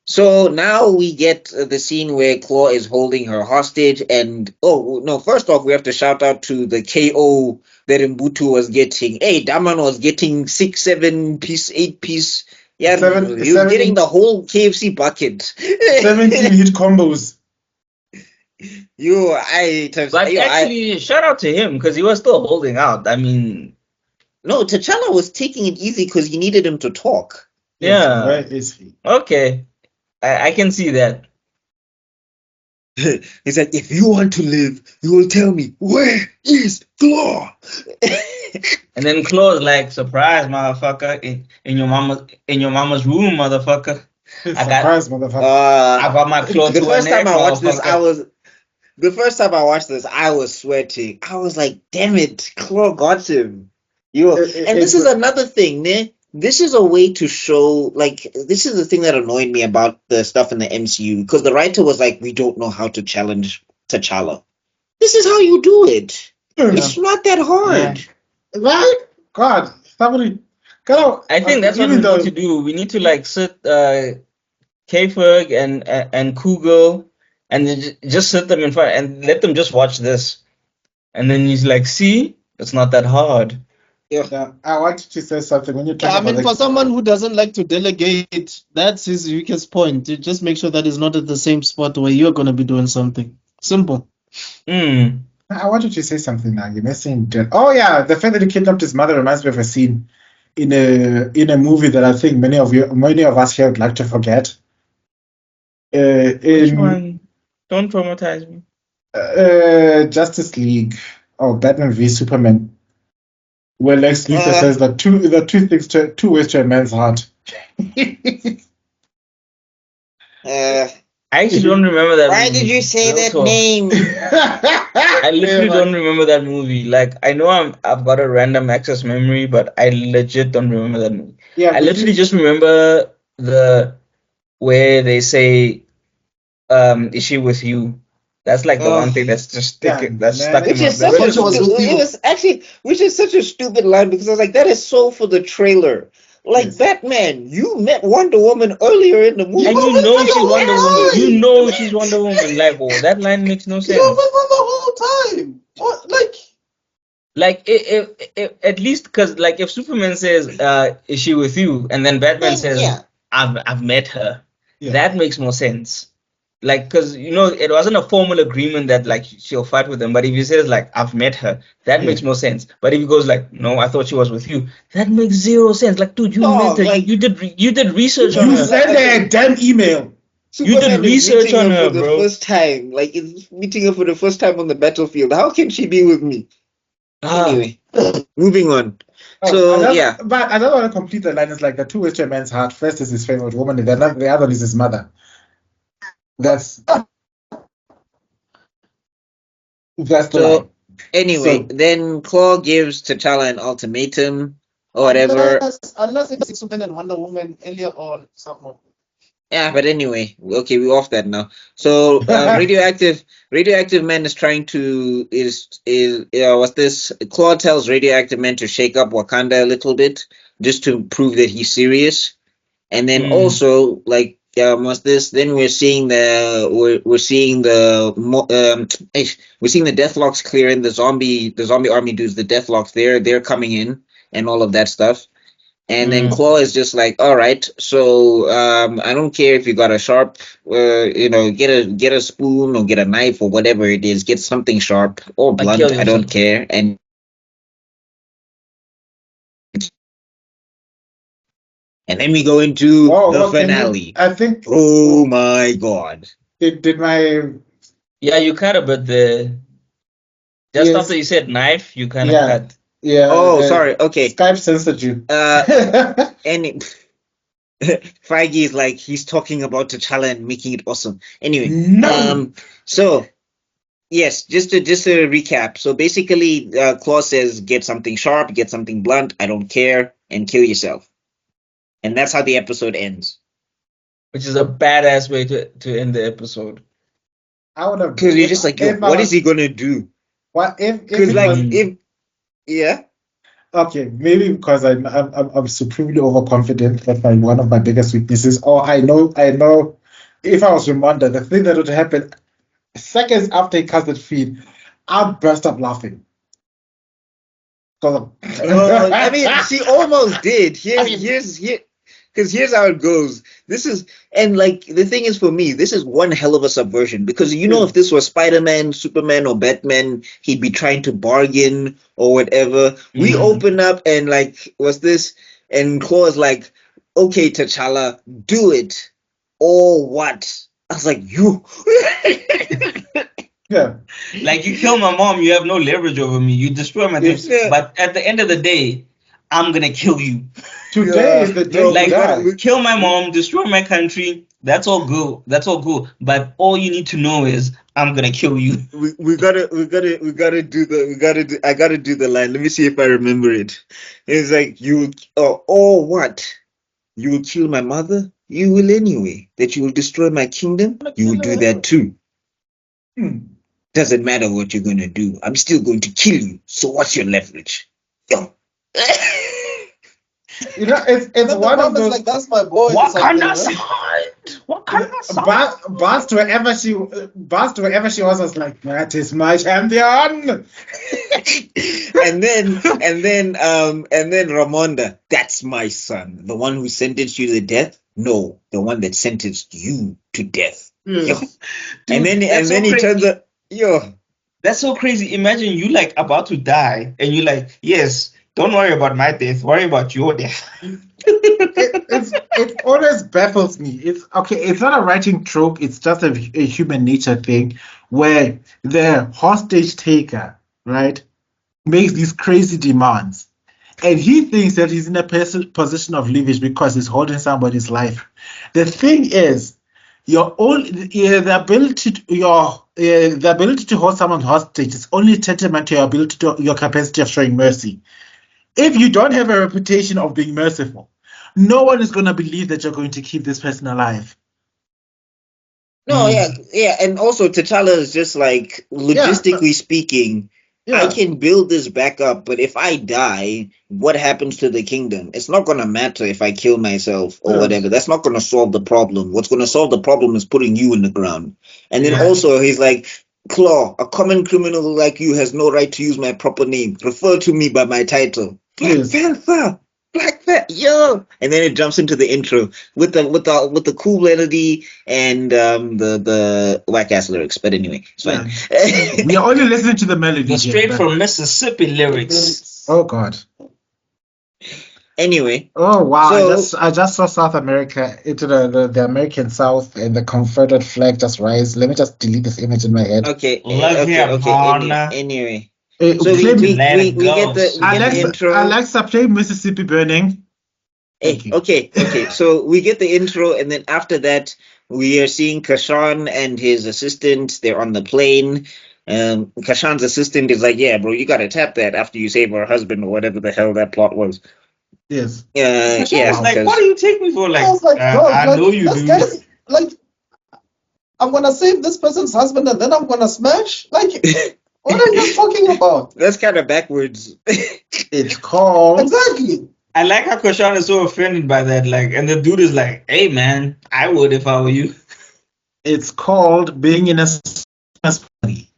so now we get the scene where Claw is holding her hostage, and oh no, first off we have to shout out to the KO that Mbutu was getting. Hey, Daman was getting 6, 7 piece, 8 piece. Yeah, he was getting the whole KFC bucket. 17 hit combos. But actually, shout out to him because he was still holding out. I mean, No, T'Challa was taking it easy because he needed him to talk. yeah. Where is he? Okay, I can see that. He's like, if you want to live, you will tell me, where is Claw? And then Claw's like, surprise, motherfucker, in your mama's room, motherfucker. Surprise, motherfucker. I got my Claw The to first a time neck, I watched this, motherfucker. the first time I watched this, I was sweating. I was like, damn it, Claw got him. And this is another thing, ne? This is a way to show, like, this is the thing that annoyed me about the stuff in the MCU, because the writer was like, we don't know how to challenge T'Challa. This is how you do it. It's not that hard. Right? God, somebody. I think that's what we need to do. We need to like sit K-Ferg and Kugel and then just sit them in front and let them just watch this. And then he's like, see, it's not that hard. Yeah, I wanted to say something when you're talking I mean, about for someone who doesn't like to delegate, that's his weakest point. You just make sure that he's not at the same spot where you're going to be doing something. Simple. Mm. I wanted to say something now. You're missing. Oh yeah, the fact that he kidnapped his mother reminds me of a scene in a movie that I think many of us here would like to forget. Which one? Don't traumatize me. Justice League or Batman v Superman. Where Lex Luthor says that two ways to a man's heart. I actually don't remember that Why movie. did you say Real that talk. name? I literally don't remember that movie. Like, I know I've got a random access memory, but I legit don't remember that movie. Yeah, I but literally you- just remember where they say, is she with you? That's like the one thing that's just Yeah, sticking, that's man, stuck in Which my is such a When she was with you. it was actually which is such a stupid line because I was like, that is so for the trailer. Like Yes. Batman, you met Wonder Woman earlier in the movie. And were you with know me she's the Wonder whole Woman. time. You know she's Wonder Woman. Like, oh, that line makes no You were sense. with me the whole time. What? Like, if at least because, like, if Superman says, "Is she with you?" and then Batman Then, says, yeah. "I've met her," Yeah. that makes more sense. Like, because it wasn't a formal agreement that like she'll fight with him. But if he says like, "I've met her," that Yeah. makes more sense. But if he goes like, "No, I thought she was with you," that makes zero sense. Like, dude, you No, met her. like- You did research on You her. send her a damn email. You did Superman is research meeting on her her, for the bro. first time. Like it's meeting her for the first time on the battlefield. How can she be with me? Anyway, moving on. So yeah. But I don't want to complete the line. It's like the two ways to a man's heart. First is his favorite woman, and the other one is his mother. That's the So line. anyway, So- then Claw gives T'Challa an ultimatum or whatever. Unless it's Superman and Wonder Woman earlier or something. Yeah, but anyway, okay, we're off that now. So radioactive man is trying to what's this? Claw tells radioactive man to shake up Wakanda a little bit just to prove that he's serious, and then also like what's this? Then we're seeing we're seeing the we're seeing the Deathlocks clearing the zombie army dudes. The Deathlocks they're coming in and all of that stuff. And then Claw is just like, all right, so I don't care if you got a sharp, get a spoon or get a knife or whatever it is, get something sharp or blunt. kill I don't yourself. care. And then we go into the finale. I think. Oh my god! Did my Yeah, you cut a bit there. Just Yes. after you said knife, you kind of Yeah. cut. Yeah. Oh, sorry. Okay. Skype censored you. And Feige is like he's talking about T'Challa and making it awesome. Anyway, No. so yes, just to recap. So basically, Claw says, "Get something sharp, get something blunt. I don't care, and kill yourself." And that's how the episode ends. Which is a badass way to end the episode. I would have. Because you're just like, yo, what is he gonna do? What if? Because it like, was- yeah. Okay, maybe because I'm supremely overconfident. That's like one of my biggest weaknesses. Or I know. If I was Ramonda, the thing that would happen seconds after he cuts that feed, I'd burst up laughing. I mean, she almost did. Here's how it goes. This is, and like the thing is for me, this is one hell of a subversion because if this was Spider-Man, Superman, or Batman, he'd be trying to bargain or whatever. We open up and like, what's this? And Claw's like, okay, T'Challa, do it or what? I was like, you. Yeah. Like, you kill my mom, you have no leverage over me. You destroy my things. Yeah. But at the end of the day, I'm gonna kill you. Today is the day. No, Like, you die. kill my mom, destroy my country. That's all good. That's all good. But all you need to know is I'm gonna kill you. I gotta do the line. Let me see if I remember it. It's like or what? You will kill my mother? You will anyway. That you will destroy my kingdom? You will do that too. Doesn't matter what you're gonna do. I'm still going to kill you. So what's your leverage? Yo. It's one of those. Like, that's my boy. What kind of side? What kind of side? Bast wherever she was like, that is my champion. and then Ramonda, that's my son. The one who sentenced you to death? No, the one that sentenced you to death. Yo. And then he turns up, yo. That's so crazy. Imagine you like about to die and you like, yes, don't worry about my death, worry about your death. It always baffles me. It's not a writing trope, it's just a human nature thing where the hostage taker, right, makes these crazy demands. And he thinks that he's in a position of leverage because he's holding somebody's life. The thing is, the ability to hold someone hostage is only tantamount to your capacity of showing mercy. If you don't have a reputation of being merciful, no one is going to believe that you're going to keep this person alive. No, yeah, and also T'Challa is just like, logistically speaking, I can build this back up, but if I die, what happens to the kingdom? It's not going to matter if I kill myself or whatever. That's not going to solve the problem. What's going to solve the problem is putting you in the ground. And then also he's like, Claw, a common criminal like you has no right to use my proper name. Refer to me by my title. Black Panther. Black Panther, yo! And then it jumps into the intro with the cool melody and the whack ass lyrics. But anyway, it's fine. We are only listening to the melody. Straight from Mississippi lyrics. Oh God. Anyway. Oh wow! So, I just saw South America into the American South and the Confederate flag just rise. Let me just delete this image in my head. Okay. Anyway. So we get the intro. Alexa, play Mississippi Burning. Okay. So we get the intro, and then after that, we are seeing Kashan and his assistant. They're on the plane. Kashan's assistant is like, "Yeah, bro, you gotta tap that after you save her husband or whatever the hell that plot was." Yes. Yeah. Like, what do you take me for? Like, I was like, I know you do. Guys, like, I'm gonna save this person's husband and then I'm gonna smash. Like. What are you talking about? That's kind of backwards. It's called... Exactly. I like how Kashan is so offended by that. Like, and the dude is like, "Hey, man, I would if I were you." It's called being in a party.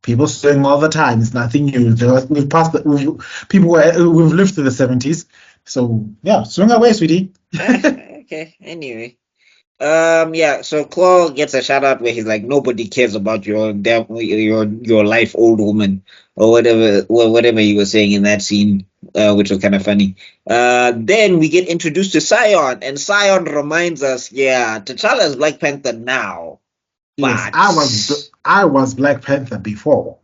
People swing all the time. It's nothing new. We've passed we've lived through the 70s. So, yeah, swing away, sweetie. Okay, anyway. So Claw gets a shout out where he's like, nobody cares about your life, old woman, or whatever he was saying in that scene, which was kind of funny. Then we get introduced to Sion, and Sion reminds us, T'Challa is Black Panther now. Yes, I was Black Panther before.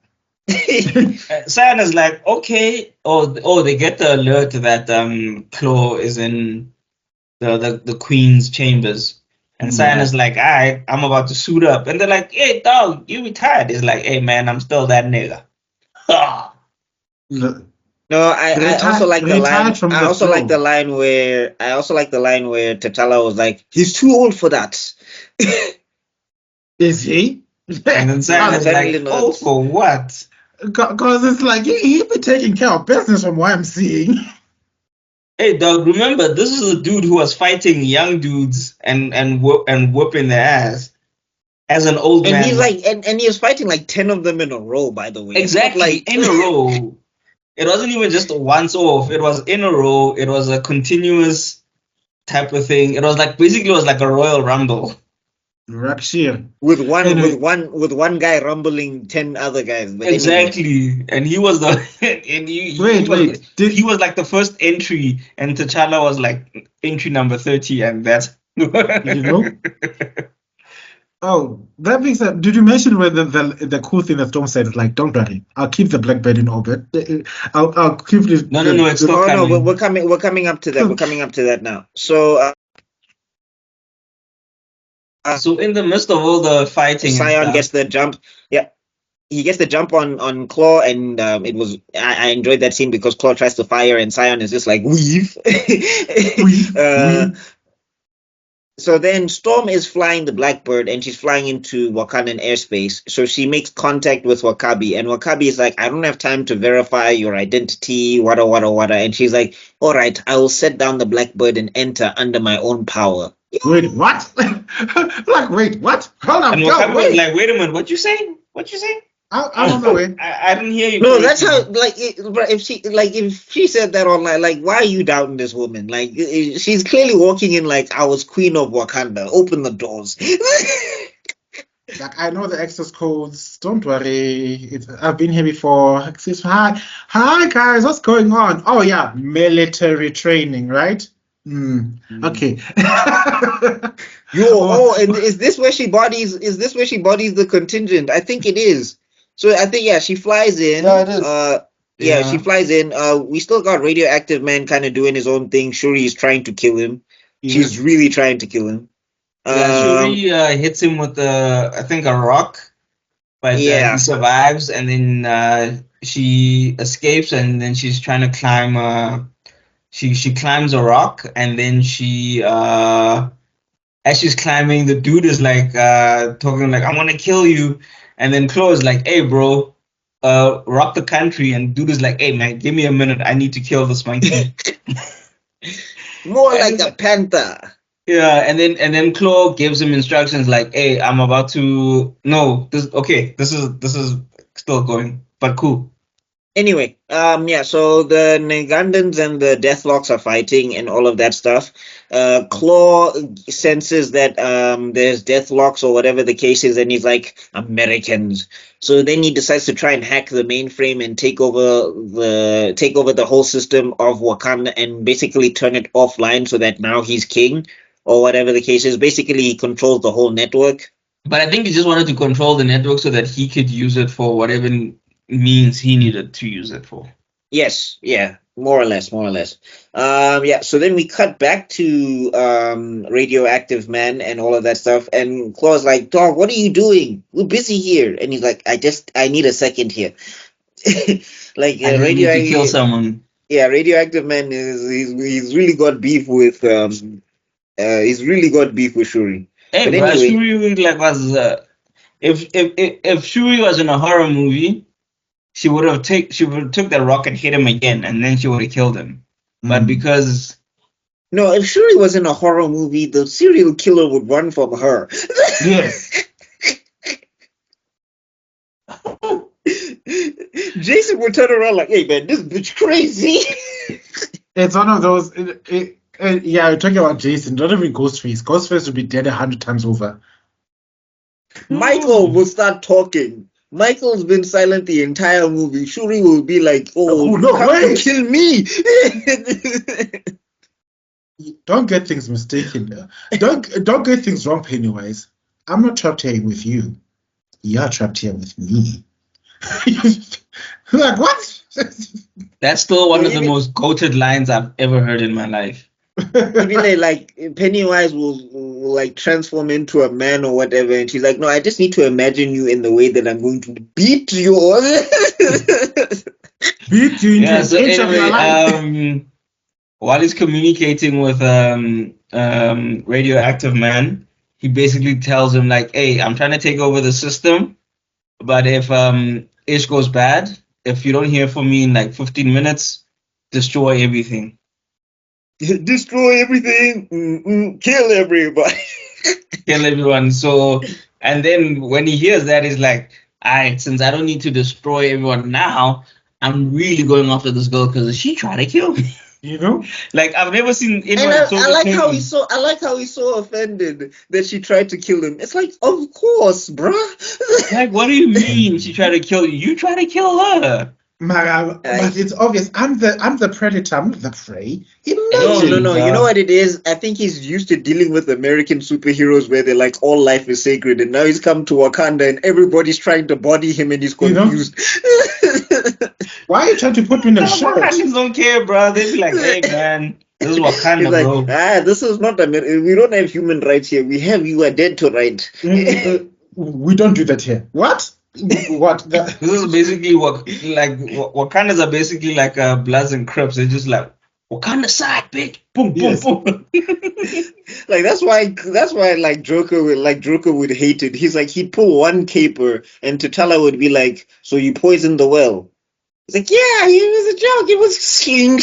Sion is like, okay, they get the alert that Claw is in the Queen's chambers. And Sion is like, alright, I'm about to suit up. And they're like, hey, dog, you retired. He's like, hey, man, I'm still that nigga. No, I also like the line. I also like the line where T'Challa was like, he's too old for that. Is he? And then Sion is like, old for what? Because it's like, he be taking care of business from what I'm seeing. Hey, dog, remember, this is a dude who was fighting young dudes and whooping their ass as an old man. And he's like, and he was fighting like 10 of them in a row, by the way. Exactly, in a row. It wasn't even just once off. It was in a row. It was a continuous type of thing. It was like, basically, it was like a Royal Rumble. Rakshir. With one guy rumbling 10 other guys. But exactly. Anyway. And he was the he was like the first entry, and T'Challa was like entry number 30, and that's Oh, that being said, did you mention where the cool thing that Storm said is like, don't worry, I'll keep the Blackbird in orbit. I'll keep it. No, it's not coming. No, we're coming up to that. We're coming up to that now. So. So in the midst of all the fighting, Sion gets the jump. Yeah, he gets the jump on Claw, and it was I enjoyed that scene because Claw tries to fire, and Sion is just like weave. So then Storm is flying the Blackbird, and she's flying into Wakandan airspace. So she makes contact with Wakabi, and Wakabi is like, I don't have time to verify your identity, wada. And she's like, all right, I will set down the Blackbird and enter under my own power. Wait, what? Wait, what? Hold on. And Wakabi is like, wait a minute, what you saying? I'm on the way. I didn't hear you. No, that's how. If she said that online, like, why are you doubting this woman? Like, she's clearly walking in like, I was queen of Wakanda. Open the doors. Like, I know the access codes. Don't worry. I've been here before. Hi guys. What's going on? Oh yeah, military training, right? Okay. And is this where she bodies the contingent? I think it is. So I think she flies in. Yeah, it is. Yeah, she flies in. We still got Radioactive Man kind of doing his own thing. Shuri is trying to kill him. Yeah. She's really trying to kill him. Shuri hits him with I think a rock, but Yeah. he survives, and then she escapes, and then she's trying to climb. She climbs a rock, and then she as she's climbing, the dude is like talking like, "I'm gonna kill you," and then Chloe is like, "Hey, bro, rock the country," and dude is like, "Hey, man, give me a minute. I need to kill this monkey." More like a panther. Yeah, and then Chloe gives him instructions like, "Hey, I'm about to this is still going, but cool." Anyway, so the Negandans and the Deathlocks are fighting and all of that stuff. Claw senses that there's Deathlocks or whatever the case is, and he's like, Americans. So then he decides to try and hack the mainframe and take over the whole system of Wakanda and basically turn it offline so that now he's king or whatever the case is. Basically, he controls the whole network. But I think he just wanted to control the network so that he could use it for whatever means he needed to use it for. Yes, yeah, more or less. So then we cut back to Radioactive Man and all of that stuff, and Claw's like, "Dog, what are you doing? We're busy here." And he's like, I need a second here." Like I need to kill someone. Yeah, Radioactive Man he's really got beef with Shuri. Hey, But bro, anyway, Shuri was if Shuri was in a horror movie, she would have took that rock and hit him again, and then she would have killed him. But because no, if Shuri was in a horror movie, the serial killer would run from her. Yes. Jason would turn around like, "Hey man, this bitch crazy." It's one of those. Yeah, you're talking about Jason. Not even Ghostface. Ghostface would be dead 100 times over. Michael will start talking. Michael's been silent the entire movie. Shuri will be like, "Oh, no, come wait. to kill me." Don't get things mistaken. Don't get things wrong, Pennywise. I'm not trapped here with you. You're trapped here with me. Like what? that's still one of the most goated lines I've ever heard in my life. Even like Pennywise will like transform into a man or whatever, and she's like, "No, I just need to imagine you in the way that I'm going to beat you." Beat you into So an inch of your life. anyway, while he's communicating with Radioactive Man, he basically tells him like, "Hey, I'm trying to take over the system, but if Ish goes bad, if you don't hear from me in like 15 minutes, destroy everything." Destroy everything, kill everybody. Kill everyone. So, and then when he hears that, he's like, "Alright, since I don't need to destroy everyone now, I'm really going after this girl because she tried to kill me." You know? Like I've never seen anyone And so I like how offended. I like how he's so offended that she tried to kill him. It's like, of course, bruh. Like, what do you mean she tried to kill you? You tried to kill her. But it's obvious. I'm the predator. I'm not the prey. Imagine. No. You know what it is? I think he's used to dealing with American superheroes where they're like, all life is sacred, and now he's come to Wakanda and everybody's trying to body him and he's confused. Why are you trying to put me in a shirt? Russians don't care, bro. They be like, "Hey, man, this is Wakanda, He's like, bro." this is not America. We don't have human rights here. We have you are dead to right. We don't do that here. What? What? This is basically Wakandas are basically like Bloods and Crips. They're just like Wakanda side, bitch. Boom, Yes. boom, boom. Like that's why like Joker would hate it. He's like he'd pull one caper and T'Challa would be like, "So you poisoned the well?" He's like, "Yeah, it was a joke. It was sling.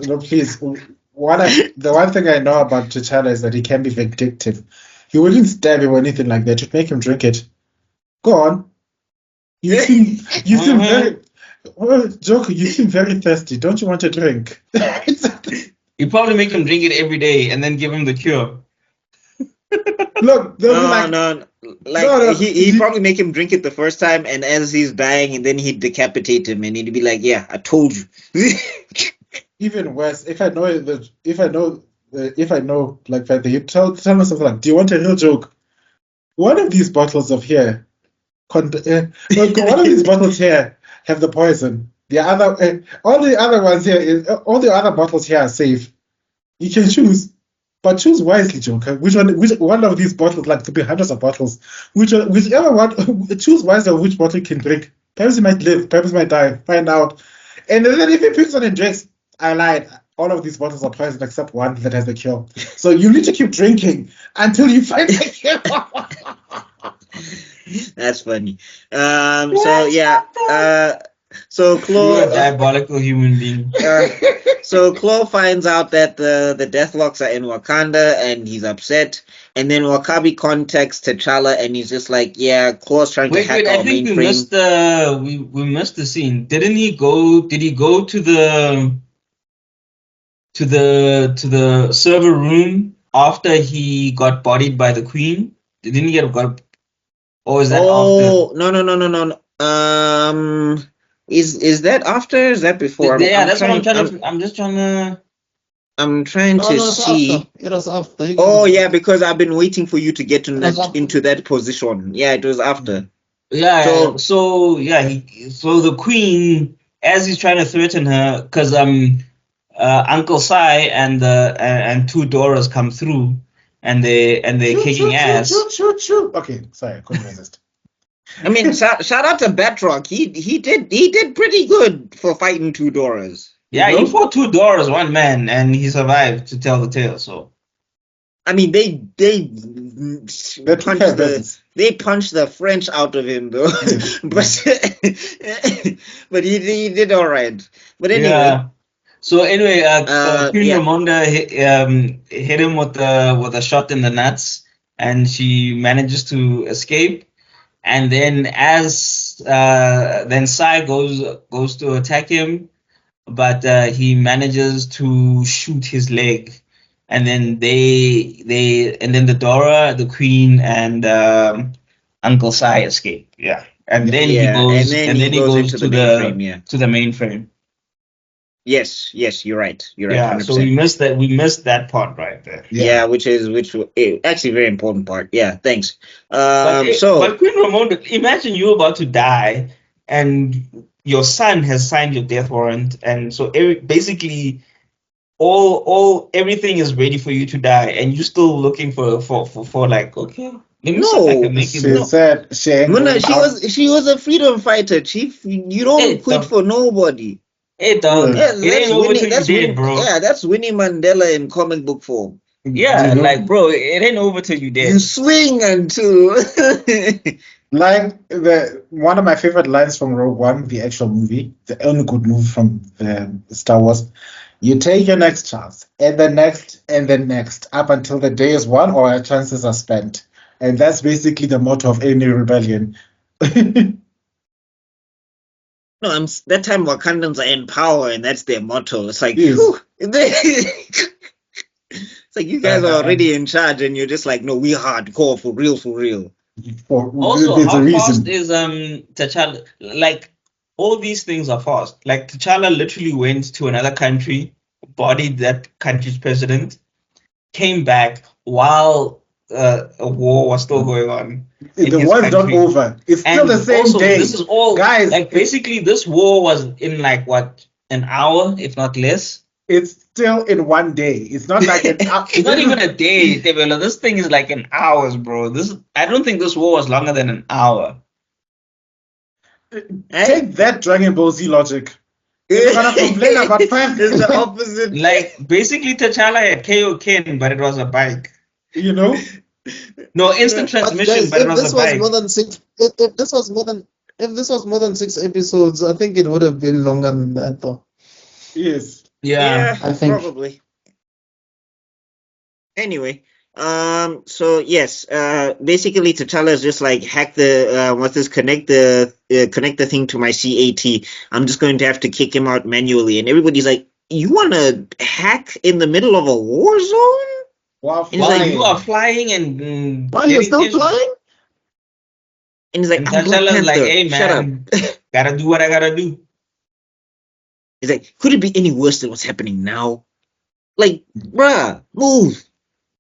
No, please. The one thing I know about T'Challa is that he can be vindictive. He wouldn't stab him or anything like that. You'd make him drink it. Go on. You seem very. Well, Joker, you seem very thirsty. Don't you want a drink? You probably make him drink it every day and then give him the cure. Look, they'll be like, no. He'd probably make him drink it the first time, and as he's dying, and then he'd decapitate him, and he'd be like, "Yeah, I told you." even worse. If I know, like that, you tell me something like, "Do you want a real joke? One of these bottles of here, one of these bottles here have the poison. The other, all the other ones here, all the other bottles here are safe. You can choose, but choose wisely, Joker. Which one of these bottles, like to be hundreds of bottles, whichever one, choose wisely which bottle you can drink. Perhaps you might live, perhaps you might die. Find out. And then if he picks one and drinks, I lied. All of these bottles are poison except one that has the cure. So you need to keep drinking until you find the cure. That's funny. So yeah. So You're a Claw. diabolical human being. So Claw finds out that the Deathlocks are in Wakanda, and he's upset. And then Wakabi contacts T'Challa, and he's just like, "Yeah, Claw's trying to hack I our think we mainframe." missed the we missed the scene. Didn't he go? Did he go to the server room after he got bodied by the Queen? Didn't he got? Or is that after? Oh no. Is that after? Is that before? Yeah, that's what I'm trying to. I'm just trying to. I'm trying No, to no, it's see. after. It was after. You Oh guys- yeah, because I've been waiting for you to get It was after. into that position. Yeah, it was after. Yeah. So- So yeah, so the Queen, as he's trying to threaten her, because Uncle Sai and two Doras come through, and they're kicking ass. Shoot. Okay, sorry, I couldn't resist. I mean, shout out to Batroc. He did pretty good for fighting two Doras. Yeah, You he know? fought two Doras, one man, and he survived to tell the tale. So I mean, they That took punched care of the business. they punched the French out of him though, Yes. but he did all right. But anyway, yeah. So anyway, Queen yeah. Ramonda hit him with a shot in the nuts, and she manages to escape. And then as then Sai goes to attack him, but he manages to shoot his leg, and then the Dora, the Queen, and Uncle Sai escape. Yeah, and then he goes into to the mainframe. Yeah. to the mainframe. Yes, you're right. You're right. Yeah, 100%. so we missed that part right there. Yeah, which actually a very important part. Yeah, thanks. But So Queen Ramonda, imagine you're about to die and your son has signed your death warrant, and so basically everything is ready for you to die, and you're still looking for like, okay, let me see if I can make She it. said she ain't Muna, going out. she was a freedom fighter, Chief. You don't Hey, quit dog. for nobody. Hey, dog, Yeah, it ain't over till you dead, bro. Yeah, that's Winnie Mandela in comic book form. Yeah, You know? like, bro, it ain't over till you dead. You swing until Like one of my favorite lines from Rogue One, the actual movie, the only good movie from the Star Wars. You take your next chance, and the next, and the next, up until the day is won or our chances are spent. And that's basically the motto of any rebellion. No, that time Wakandans are in power, and that's their motto. It's like, Yes. whew, it's like you guys are already in charge, and you're just like, no, we hardcore for real. Also, There's a how reason. fast is T'Challa? Like, all these things are fast. Like, T'Challa literally went to another country, bodied that country's president, came back while a war was still going on. in The his war's not country. over. It's still And the same also, day. this is all, Guys, like, basically, this war was in, like, what, an hour, if not less? It's still in one day. It's not like an It's not even a day, Tebello. This thing is like in hours, bro. I don't think this war was longer than an hour. Take that Dragon Ball Z logic. You're gonna complain about 5 It's the opposite. Like, basically, T'Challa had KO Ken, but it was a bike. You know? No, instant But transmission, guys, but it if was this a was bike. more than six, if this was more than 6 episodes, I think it would have been longer than that, though. Yes. Yeah. I think- probably. Anyway, so yes, basically T'Challa is just like hack the connect the thing to my CAT. I'm just going to have to kick him out manually, and everybody's like, you want to hack in the middle of a war zone? While He's While like, you are flying and Why you're getting still tension. flying? And he's like, And I'm Black T'Challa's like, Panther. hey, Shut up. man, gotta do what I gotta do. He's like, could it be any worse than what's happening now? Like, bruh, move.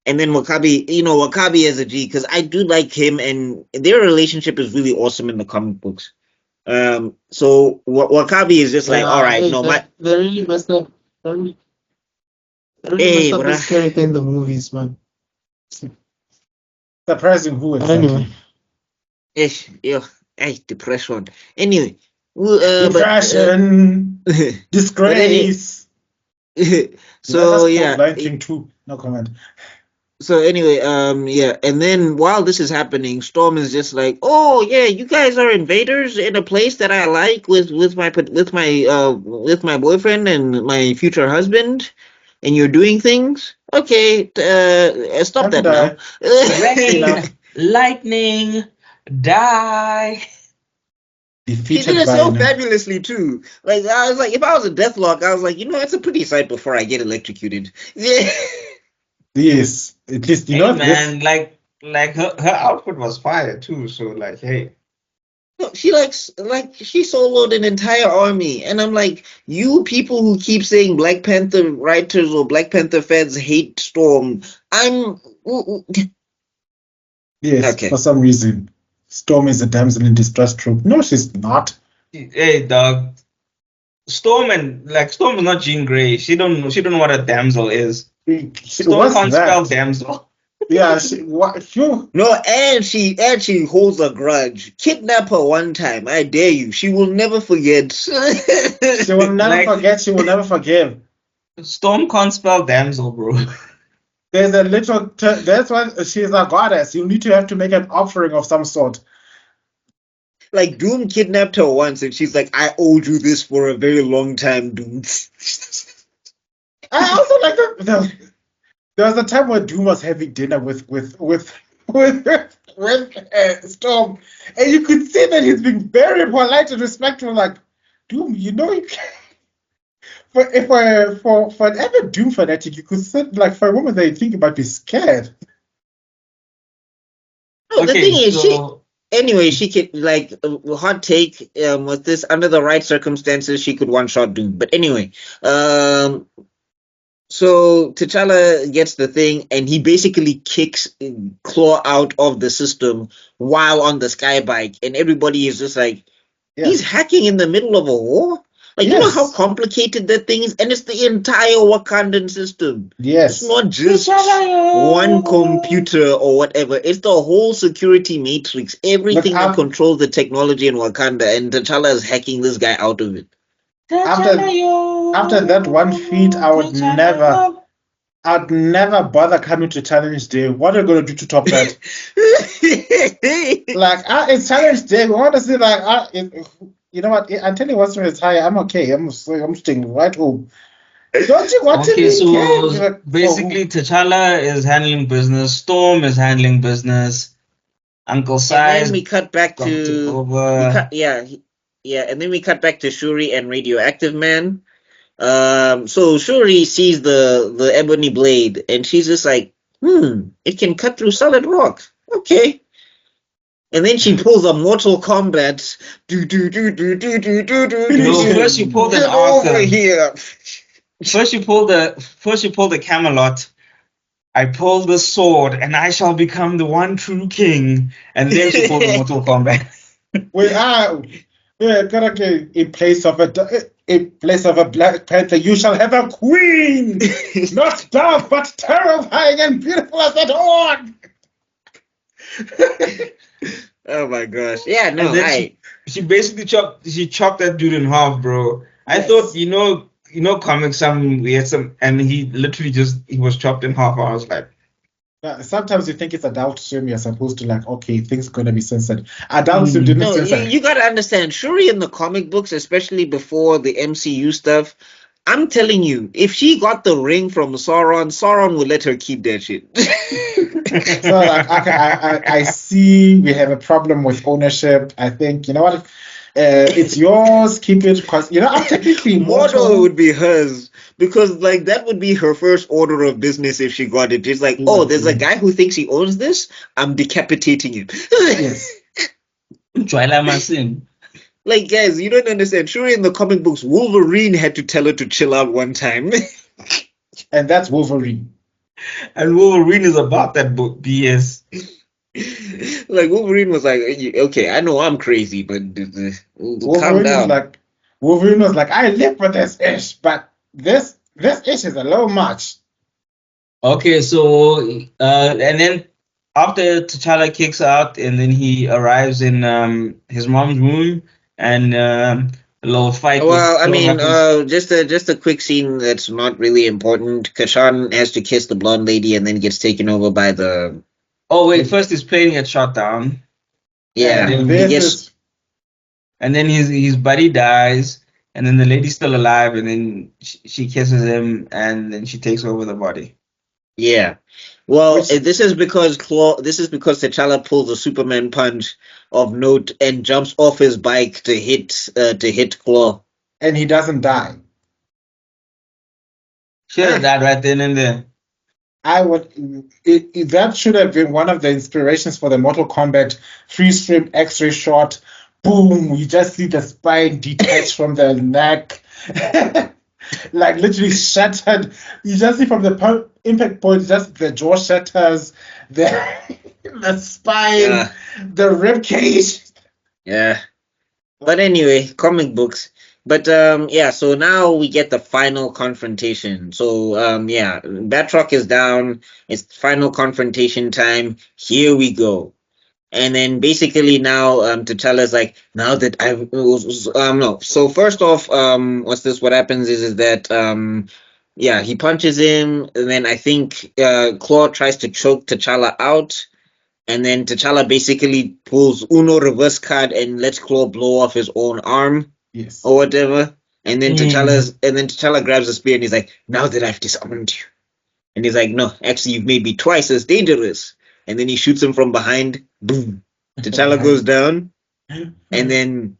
And then Wakabi as a G, because I do like him, and their relationship is really awesome in the comic books. So Wakabi is just like, all Yeah, right, hey, no, my they really messed up. They really hey, messed up this bruh. character in the movies, man. Surprising who But anyway, exactly? Ish, yo, hey, depression. Anyway, Depression, but any, disgrace. Did I so just quote yeah, Lion King 2? No comment. so anyway, yeah, and then while this is happening, Storm is just like, "Oh yeah, you guys are invaders in a place that I like with my boyfriend and my future husband, and you're doing things. Okay, stop Time to that now." die. Rain, Enough. lightning, die. She did Defeated it by so an. fabulously too. Like I was like, if I was a Deathlock, I was like, it's a pretty sight before I get electrocuted. Yeah. Yes. At least, you Hey know, this. man, like her outfit was fire too. So like, hey, No, she she soloed an entire army, and I'm like, you people who keep saying Black Panther writers or Black Panther fans hate Storm. I'm Yes, okay. for some reason. Storm is a damsel in distress trope. No, she's not. hey dog, Storm is not Jean Grey. She don't know what a damsel is. Storm What's can't spell that? damsel. Yeah, what? No, and she holds a grudge. Kidnap her one time, I dare you. She will never forget. She will never Like forget. She will never forgive. Storm can't spell damsel, bro. There's a little. That's why she's a goddess. You need to have to make an offering of some sort. Like Doom kidnapped her once, and she's like, "I owed you this for a very long time, Doom." I also like that. There was a time where Doom was having dinner with Storm, and you could see that he's being very polite and respectful. Like, Doom, you know, for an ever Doom fanatic, you could say like for a woman that you think might be scared. No, the thing Okay, is, so she could like hot take. With this under the right circumstances, she could one shot Doom. But anyway, so T'Challa gets the thing, and he basically kicks Claw out of the system while on the sky bike, and everybody is just like, he's Yes, hacking in the middle of a war. Like, you know how yes, complicated that thing is, and it's the entire Wakandan system. It's yes. not just one computer or whatever. It's the whole security matrix, Look, everything that controls the technology in Wakanda, and T'Challa is hacking this guy out of it. after that one feat, I'd never bother coming to Challenge Day. What are you gonna do to top that? Like, it's Challenge Day. We want to see like, you know what? Until he wants to retire, I'm okay. I'm staying right home. Don't you want to okay, be so again? basically T'Challa is handling business, Storm is handling business, Uncle And then Si's we cut back gonna take to over. and then we cut back to Shuri and Radioactive Man. So Shuri sees the ebony blade, and she's just like, it can cut through solid rock. Okay. And then she pulls a Mortal Kombat. Do do do do do do do do do No, do. first you pulled an Get over Arthur. here. First you pulled the Camelot. I pull the sword, and I shall become the one true king. And then she pulled the Mortal Kombat. We're gonna get in place of a Black Panther. You shall have a queen, not dark but terrifying and beautiful as a dog. Oh my gosh. Yeah, And no, then she basically chopped that dude in half, bro. I thought, Yes. comics, we had some, and he literally he was chopped in half. I was like, Sometimes you think it's adult swim. You're supposed to like, okay, things gonna be censored. Adult swim didn't no, censor. you gotta understand, Shuri in the comic books, especially before the MCU stuff, I'm telling you, if she got the ring from Sauron, Sauron would let her keep that shit. So like, okay, I see we have a problem with ownership. I think you know what, it's yours. Keep it because I'm technically Mordor immortal. would be hers because like that would be her first order of business if she got it. It's like, oh, there's a guy who thinks he owns this. I'm decapitating him. Yes. Joyla Masin. Like, guys, you don't understand. Shuri in the comic books, Wolverine had to tell her to chill out one time. And that's Wolverine. And Wolverine is about that book BS. Like Wolverine was like, okay, I know I'm crazy, but calm down. Wolverine was like, I live for this ish, but this ish is a little much. Okay, so and then after T'Challa kicks out, and then he arrives in his mom's room, and a little fight Well, I mean, happens. just a quick scene that's not really important. Kashan has to kiss the blonde lady and then gets taken over by the Oh wait, first his plane gets shot down, yeah. And He this gets is and then his buddy dies, and then the lady's still alive, and then she kisses him, and then she takes over the body. yeah. Well, which this is because T'Challa pulls a Superman punch of note and jumps off his bike to hit Claw. and he doesn't die. Should have died right then and there. That should have been one of the inspirations for the Mortal Kombat freeze frame X-ray shot. Boom! You just see the spine detached from the neck, like literally shattered. You just see from the impact point, just the jaw shatters, the spine, Yeah. the rib cage. Yeah. But anyway, comic books. But yeah, so now we get the final confrontation. So yeah, Batroc is down. It's final confrontation time. Here we go. And then basically now T'Challa's like, now that I've no. So first off, what happens is that yeah, he punches him, and then I think Claw tries to choke T'Challa out. And then T'Challa basically pulls Uno reverse card and lets Claw blow off his own arm Yes. or whatever. And then Mm. T'Challa grabs a spear and he's like, now that I've disarmed you. And he's like, no, actually you've made me twice as dangerous. And then he shoots him from behind. Boom. T'Challa goes down. And then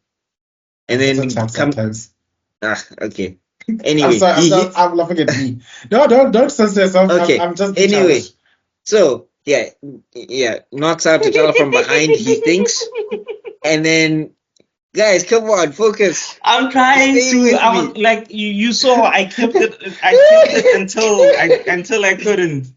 Sometimes. Okay. I'm Anyway, sorry. I'm laughing at me. No, don't censor yourself. okay. I'm just Anyway, childish. so yeah, knocks out T'Challa from behind. He thinks, and then guys, come on, focus. I'm trying Stay to. with I me. was like you saw. I kept it. I kept it until I couldn't.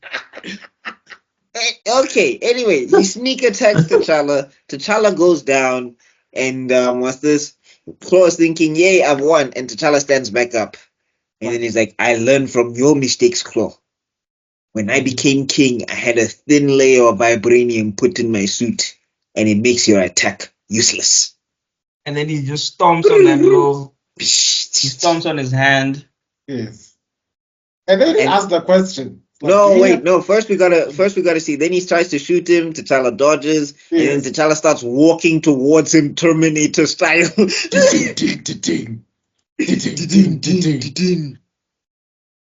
Okay. Anyway, he sneak attacks T'Challa. T'Challa goes down, and what's this? Claw is thinking, "Yay, I've won!" And T'Challa stands back up, and then he's like, "I learned from your mistakes, Claw. When I became king, I had a thin layer of vibranium put in my suit, and it makes your attack useless." And then he just stomps on that glove. He stomps on his hand. Yes. And then he And- asked the question. Like, No, wait, no. First we gotta see. Then he tries to shoot him. T'Challa dodges, and then Yes. T'Challa starts walking towards him, Terminator style. Ding.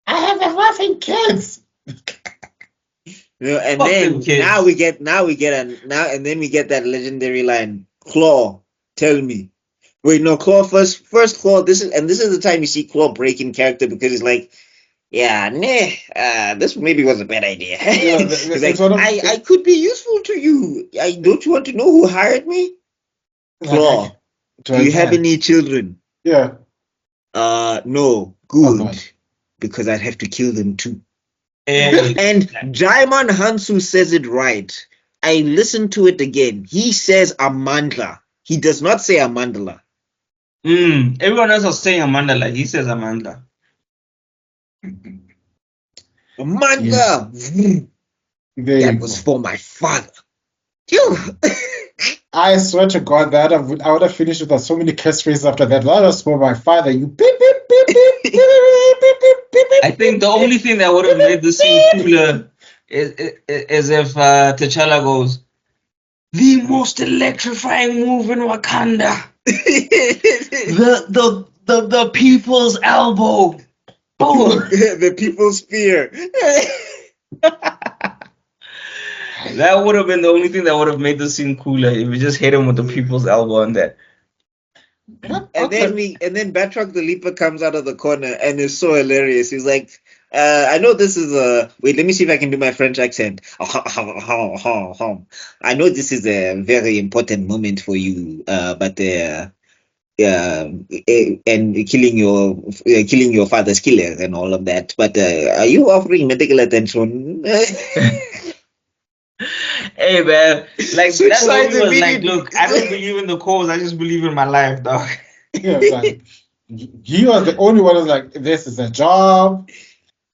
I have a wife and kids. And Fuck then them kids. now we get that legendary line. Claw, tell me. Wait, no, Claw first Claw. This is the time you see Claw break in character because he's like, yeah, nah, this maybe was a bad idea. Yeah, He's like, it's one of I could be useful to you. Don't you want to know who hired me? Claw, do you have any children? Yeah. No. Oh, Good. God. Because I'd have to kill them too. Hey, And Jaimon Hansu says it right. I listened to it again. He says Amandla. He does not say Amandla. everyone else was saying Amanda. Like he says Amanda. Amandla. There you That go. was for my father. Phew. I swear to God that I would have finished with so many catchphrases after that. That was for my father. You beep beep beep beep beep beep beep beep beep. I think the only thing that would have made the scene cooler is if T'Challa goes, the most electrifying move in Wakanda. The people's elbow. Boom. The people's spear. That would have been the only thing that would have made the scene cooler if we just hit him with the people's elbow on that. And then Batroc the Leaper comes out of the corner and is so hilarious. He's like, I know this is wait, let me see if I can do my French accent. I know this is a very important moment for you, but and killing your father's killer and all of that. But are you offering medical attention? Hey man, like Switch that sides movie was like, immediately. look, I don't believe in the cause, I just believe in my life, dog. Yeah, like he was the only one who's like, this is a job.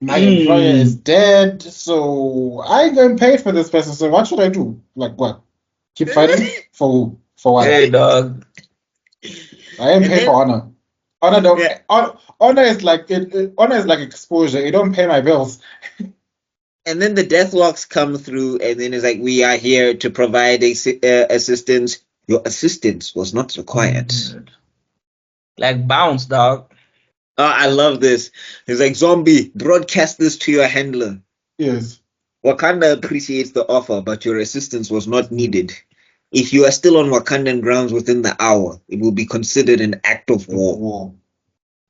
My employer is dead, so I ain't getting paid for this person. So what should I do? Like what? Keep fighting for who? For what? Hey dog. I ain't And paid then- for honor. Honor don't. Yeah. Honor is like honor is like exposure. It don't pay my bills. And then the Deathwalks come through, and then it's like, we are here to provide assistance. Your assistance was not required. Like bounce, dog. Oh, I love this. It's like, zombie, broadcast this to your handler. Yes. Wakanda appreciates the offer, but your assistance was not needed. If you are still on Wakandan grounds within the hour, it will be considered an act of war. War.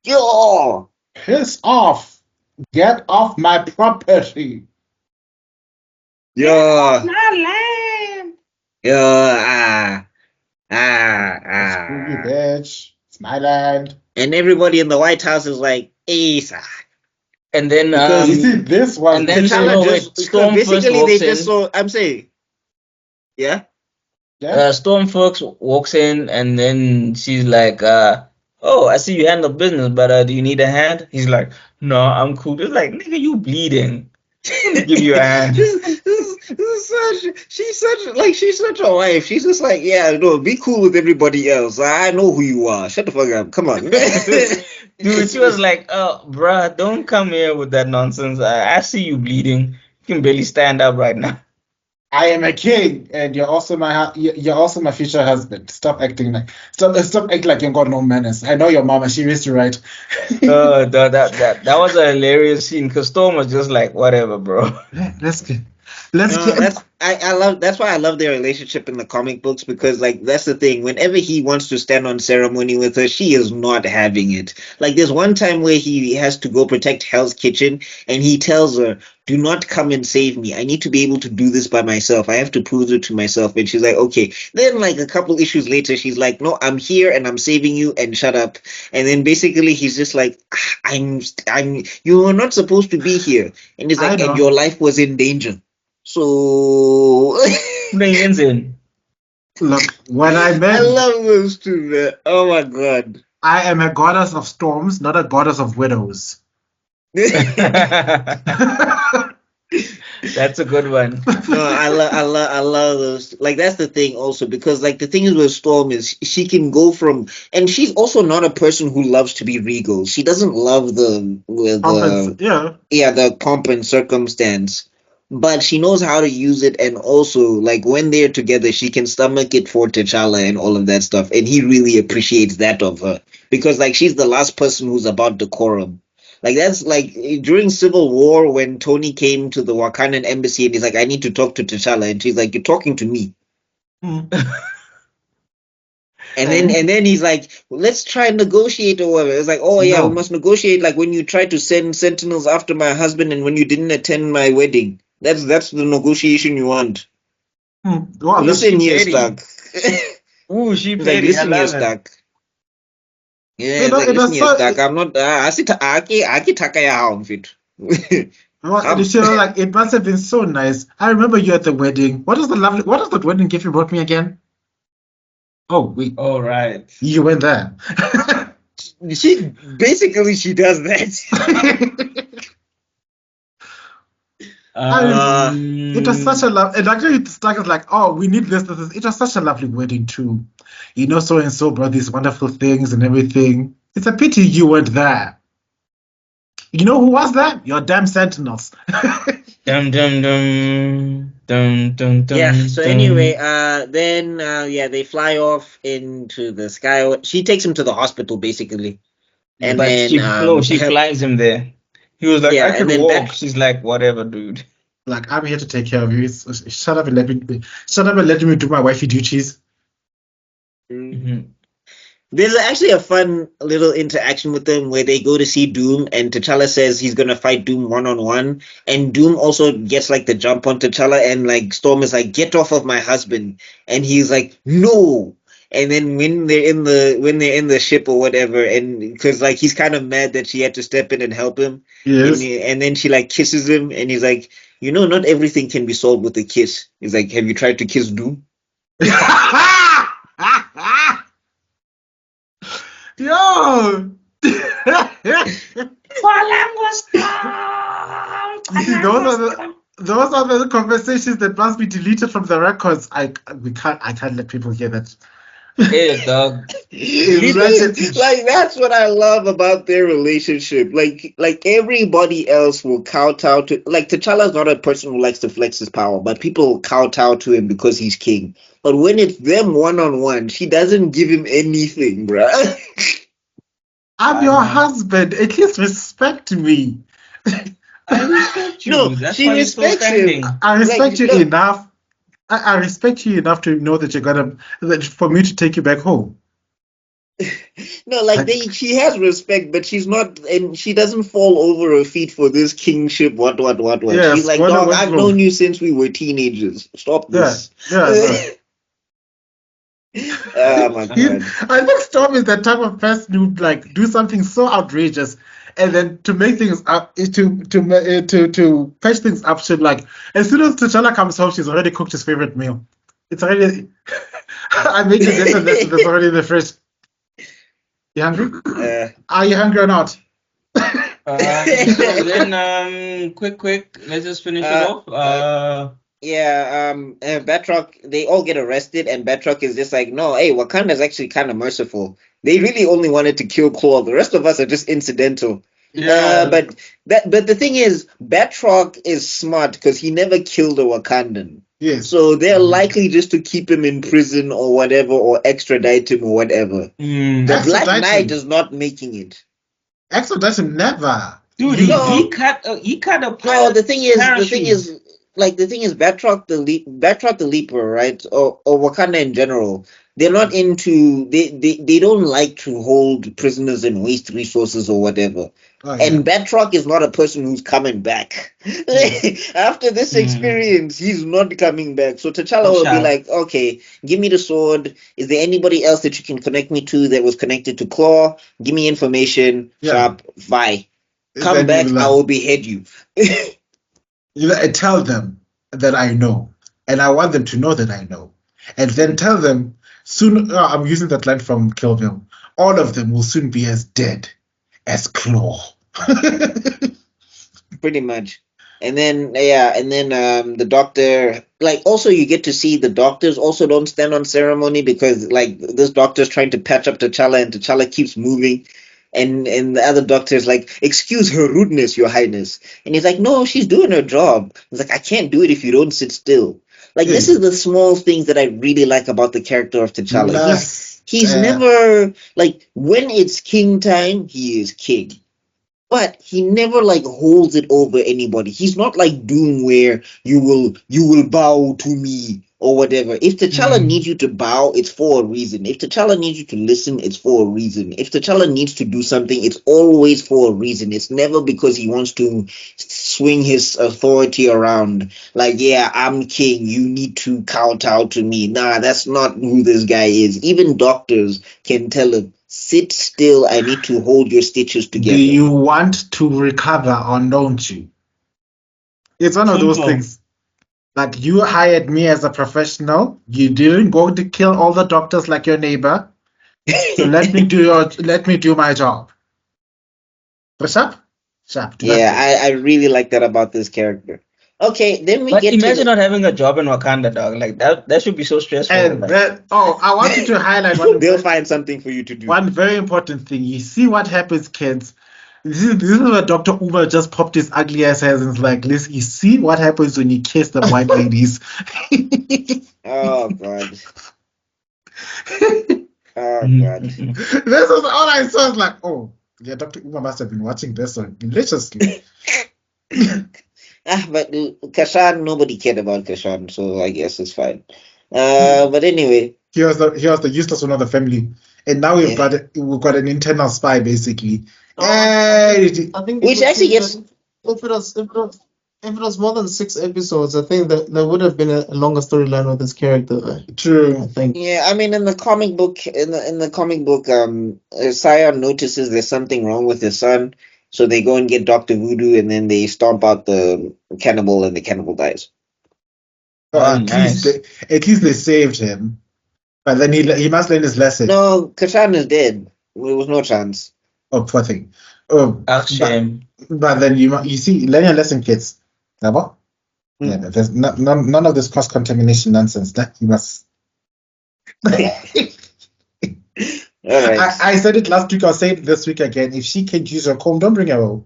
Yo! Piss off. Get off my property. Yeah. My land. Yeah. Screw you, bitch. It's my land. And everybody in the White House is like, Asa. And then Because You see, this was and then T'Challa no, just, wait, Storm because first basically walks they just in. saw, I'm saying, yeah? Storm first walks in and then she's like, oh, I see you handle business, but do you need a hand? He's like, no, I'm cool. It's like, nigga, you bleeding. Let me give you a hand. She's such a wife. She's just like, yeah, no, be cool with everybody else. I know who you are. Shut the fuck up. Come on. Dude, she was like, oh, bruh, don't come here with that nonsense. I see you bleeding. You can barely stand up right now. I am a king, and you're also you're also my future husband. Stop acting like stop acting like you got no manners. I know your mama. She raised you right. That was a hilarious scene because Storm was just like, whatever, bro. Let's get. That's why I love their relationship in the comic books, because like that's the thing. Whenever he wants to stand on ceremony with her, she is not having it. Like there's one time where he has to go protect Hell's Kitchen, and he tells her, "Do not come and save me. I need to be able to do this by myself. I have to prove it to myself." And she's like, "Okay." Then like a couple issues later, she's like, "No, I'm here and I'm saving you, and shut up." And then basically he's just like, I'm. You were not supposed to be here." And he's I like, know. "And your life was in danger." So Look, when I I met, love those two, man. Oh my god. I am a goddess of storms, not a goddess of widows. That's a good one. No, I love those. Like that's the thing also, because like the thing is with Storm is she can go from, and she's also not a person who loves to be regal. She doesn't love the pomp and circumstance, but she knows how to use it, and also like when they're together, she can stomach it for T'Challa and all of that stuff, and he really appreciates that of her, because like she's the last person who's about decorum. Like that's like during Civil War when Tony came to the Wakandan embassy and he's like, "I need to talk to T'Challa," and she's like, "You're talking to me." Hmm. And then he's like, "Let's try and negotiate or whatever." It's like, "Oh yeah, No. we must negotiate." Like when you tried to send sentinels after my husband and when you didn't attend my wedding. That's the negotiation you want. Well, Listen here, petty. Stark. Ooh, she He's like, petty. I listen here, love it. Stark. Yeah, You it's know, like, it listen was here, so- Stark. I'm not. Aki takaya outfit. well, and you know, like it must have been so nice. I remember you at the wedding. What is that wedding gift you brought me again? Oh, wait, All right. you went there. She does that. It was such a love, and actually, Stark was like, "Oh, we need this. It was such a lovely wedding too. You know, so and so brought these wonderful things and everything. It's a pity you weren't there. You know who was there? Your damn Sentinels." Dum dum dum dum dum dum. Yeah. So dum. anyway, then they fly off into the sky. She takes him to the hospital basically, and but then she flies him there. He was like, Yeah, I could and then walk. back- She's like, whatever, dude. Like, I'm here to take care of you. Shut up and let me do my wifey duties. Mhm. There's actually a fun little interaction with them where they go to see Doom, and T'Challa says he's gonna fight Doom 1-on-1, and Doom also gets like the jump on T'Challa, and like Storm is like, "Get off of my husband," and he's like, "No." And then when they're in the ship or whatever, and because like he's kind of mad that she had to step in and help him, Yes. and then she like kisses him, and he's like, you know, not everything can be solved with a kiss. He's like, have you tried to kiss Doom? Yo! You see, those are the conversations that must be deleted from the records. I can't let people hear that. Hey, dog. Like that's what I love about their relationship. Like everybody else will kowtow to. Like T'Challa's not a person who likes to flex his power, but people kowtow to him because he's king. But when it's them one on one, she doesn't give him anything, bruh. I'm your husband. At least respect me. I respect you. No, That's she why you're still respects him. standing. I respect Like, you look. enough. I respect you enough to know that for me to take you back home. No, like she has respect, but she's not, and she doesn't fall over her feet for this kingship. What? Yes, She's like, what dog, was I've wrong? known you since we were teenagers. Stop this. Yeah. Oh my god. I think Storm is the type of person who like do something so outrageous, and then to make things up, to patch things up, should like as soon as T'Challa comes home, she's already cooked his favorite meal. It's already. I made you this and this, and that's already in the fridge. You hungry? Are you hungry or not? So then, quick, let's just finish it off. Batroc, they all get arrested, and Batroc is just like, no, hey, Wakanda's actually kind of merciful. They really only wanted to kill Claw. The rest of us are just incidental. Yeah. But the thing is, Batroc is smart because he never killed a Wakandan. Yes. So they're likely just to keep him in prison or whatever, or extradite him or whatever. The Black Extradite Knight him. is not making it. Extradite him never. Dude, No. he cut a No, pilot the thing is, parachute. Batroc the Leaper, right, or Wakanda in general, they're not into, they don't like to hold prisoners and waste resources or whatever. Oh, And Batroc is not a person who's coming back. After this experience, he's not coming back. So T'Challa will be like, okay, give me the sword. Is there anybody else that you can connect me to that was connected to Claw? Give me information. Sharp. Bye. Come back, I will behead you. I tell them that I know, and I want them to know that I know, and then tell them soon. I'm using that line from Kill Bill. All of them will soon be as dead as Claw. Pretty much. And then the doctor, like, also you get to see the doctors also don't stand on ceremony, because like this doctor's trying to patch up T'Challa, and T'Challa keeps moving. And the other doctor is like, excuse her rudeness, your highness. And he's like, no, she's doing her job. He's like, I can't do it if you don't sit still. Like, this is the small things that I really like about the character of T'Challa. He's never, like, when it's king time, he is king. But he never like holds it over anybody. He's not like Doom, where you will bow to me or whatever. If T'Challa needs you to bow, it's for a reason. If T'Challa needs you to listen, it's for a reason. If T'Challa needs to do something, it's always for a reason. It's never because he wants to swing his authority around. Like, yeah, I'm king, you need to kowtow to me. Nah, that's not who this guy is. Even doctors can tell him, sit still, I need to hold your stitches together. Do you want to recover or don't you? It's one of those things. Like, you hired me as a professional. You didn't go to kill all the doctors like your neighbor. So let me do my job. Sharp. Yeah, I really like that about this character. Okay, then we get imagine not having a job in Wakanda, dog. Like that should be so stressful. And I want you to highlight one. They'll find something for you to do. One very important thing. You see what happens, kids. This is where Dr. Uma just popped his ugly ass head and is like, listen, you see what happens when you kiss the white ladies. Oh god. Oh god. This is all I saw. I was like, oh yeah, Dr. Uma must have been watching this one religiously. But Kashan, nobody cared about Kashan, so I guess it's fine. But anyway, he was the useless one of the family, and now we've got an internal spy basically. I think which actually gets. If it was more than 6 episodes, I think that there would have been a longer storyline with this character. True. I think. Yeah, I mean, in the comic book, Scion notices there's something wrong with his son, So they go and get Dr. Voodoo, and then they stomp out the cannibal, and the cannibal dies. Oh, at least nice. they saved him. But then he must learn his lesson. No, Kashan is dead. There was no chance. Oh, poor thing. Oh, Shame. but then you see, learn your lesson, kids. Yabo? Yeah, there's none of this cross contamination nonsense. That you must. All right. I said it last week. I'll say it this week again. If she can't use her comb, don't bring her home.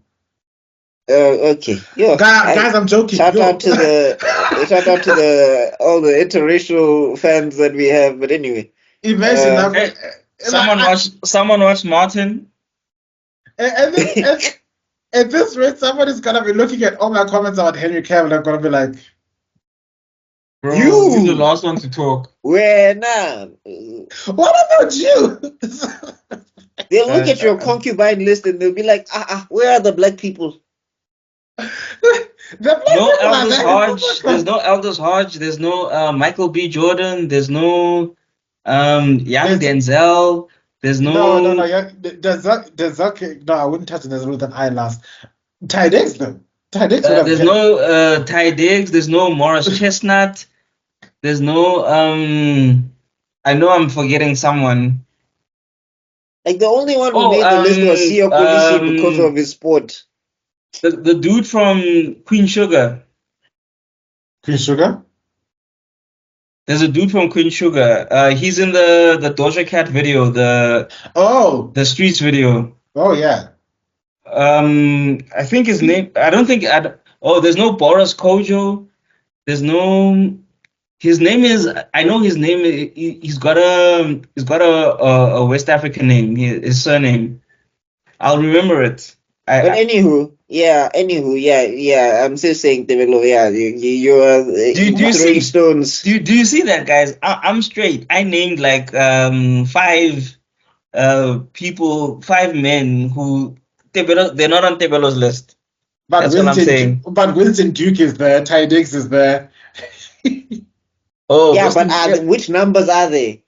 Okay. Yo, guys, I'm joking. Shout out to all the interracial fans that we have. But anyway, Imagine Hey, someone watched Martin. and at this rate, somebody's gonna be looking at all my comments about Henry Cavill. I'm gonna be like, Bro, You! you're the last one to talk. where now? what about you? They'll look at your concubine list and they'll be like, where are the black people? The black No people are Aldous there. Hodge. There's no Aldous Hodge. There's no Michael B. Jordan. There's no young Denzel. There's no. No. Yeah, there's Zuko. No, I wouldn't touch this with an eye last. Ty Diggs though. Ty Diggs. There's no Ty Diggs. There's no Morris Chestnut. There's no I know I'm forgetting someone. Like the only one who made the list was Siya Kolisi because of his sport. The dude from Queen Sugar. Queen Sugar. There's a dude from Queen Sugar. He's in the Doja Cat video, the Streets video. Oh yeah. I think his name. There's no Boris Kojo. There's no. His name is. I know his name. He's got a West African name. His surname. I'll remember it. Anywho, I'm still saying Tebello. Yeah, you are throwing stones. Do you see that, guys? I'm straight. I named like 5 people, 5 men who they're not on Tebello's list. But that's what I'm saying. But Winston Duke is there. Ty Diggs is there. Yeah, but which numbers are they?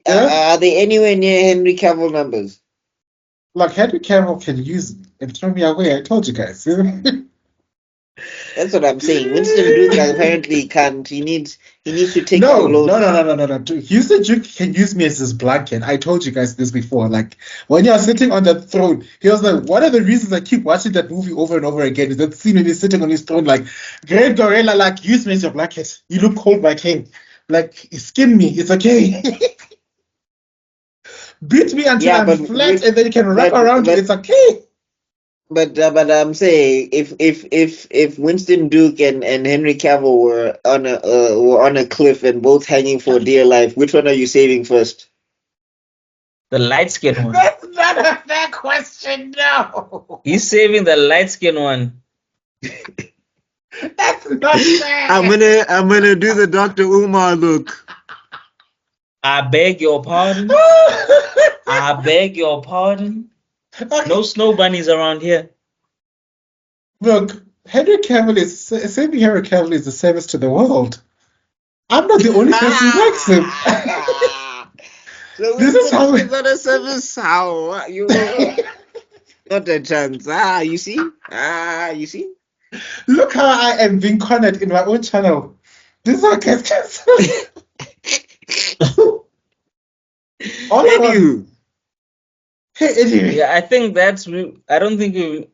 Are they anywhere near Henry Cavill numbers? Look, Henry Cavill can use and throw me away. I told you guys. That's what I'm saying. Winston Duke apparently can't. He needs to take No. Houston Duke can use me as his blanket. I told you guys this before. Like when you're sitting on that throne, he was like, one of the reasons I keep watching that movie over and over again is that scene when he's sitting on his throne, like, Great Gorilla, like, use me as your blanket. You look cold, my king. Like, skin me. It's okay. Beat me until I'm flat, and then you can wrap around it. It's okay. But I'm saying if Winston Duke and Henry Cavill were on a cliff and both hanging for dear life, which one are you saving first? The light skinned one. That's not a fair question. No. He's saving the light skinned one. That's not fair. I'm gonna do the Dr. Umar look. I beg your pardon. I beg your pardon. Okay. No snow bunnies around here. Look, saving Henry Cavill is a service to the world. I'm not the only person who likes him. So this is how he's on a service. How you not a chance. You see? You see? Look how I am being cornered in my own channel. This is how gets cancelled. Anywho. Anyway. Yeah, I think I don't think we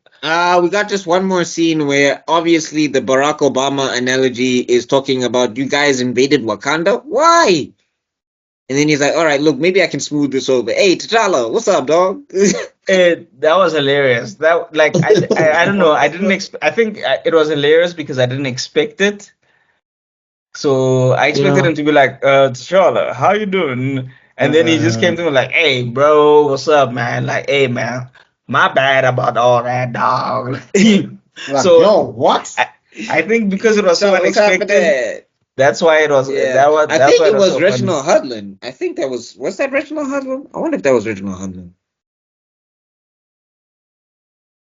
got just one more scene where obviously the Barack Obama analogy is talking about you guys invaded Wakanda. Why? And then he's like, all right, look, maybe I can smooth this over. Hey, T'Challa, what's up, dog? that was hilarious. That I don't know. I didn't I think it was hilarious because I didn't expect it. So I expected him to be like, T'Challa, how you doing? And then he just came to me like, hey, bro, what's up, man? Like, hey, man, my bad about all that, dog. So, yo, what? I think because it was so unexpected, that's why it was. Yeah. I think it was Reginald Hudlin. I think that was that Reginald Hudlin? I wonder if that was Reginald Hudlin.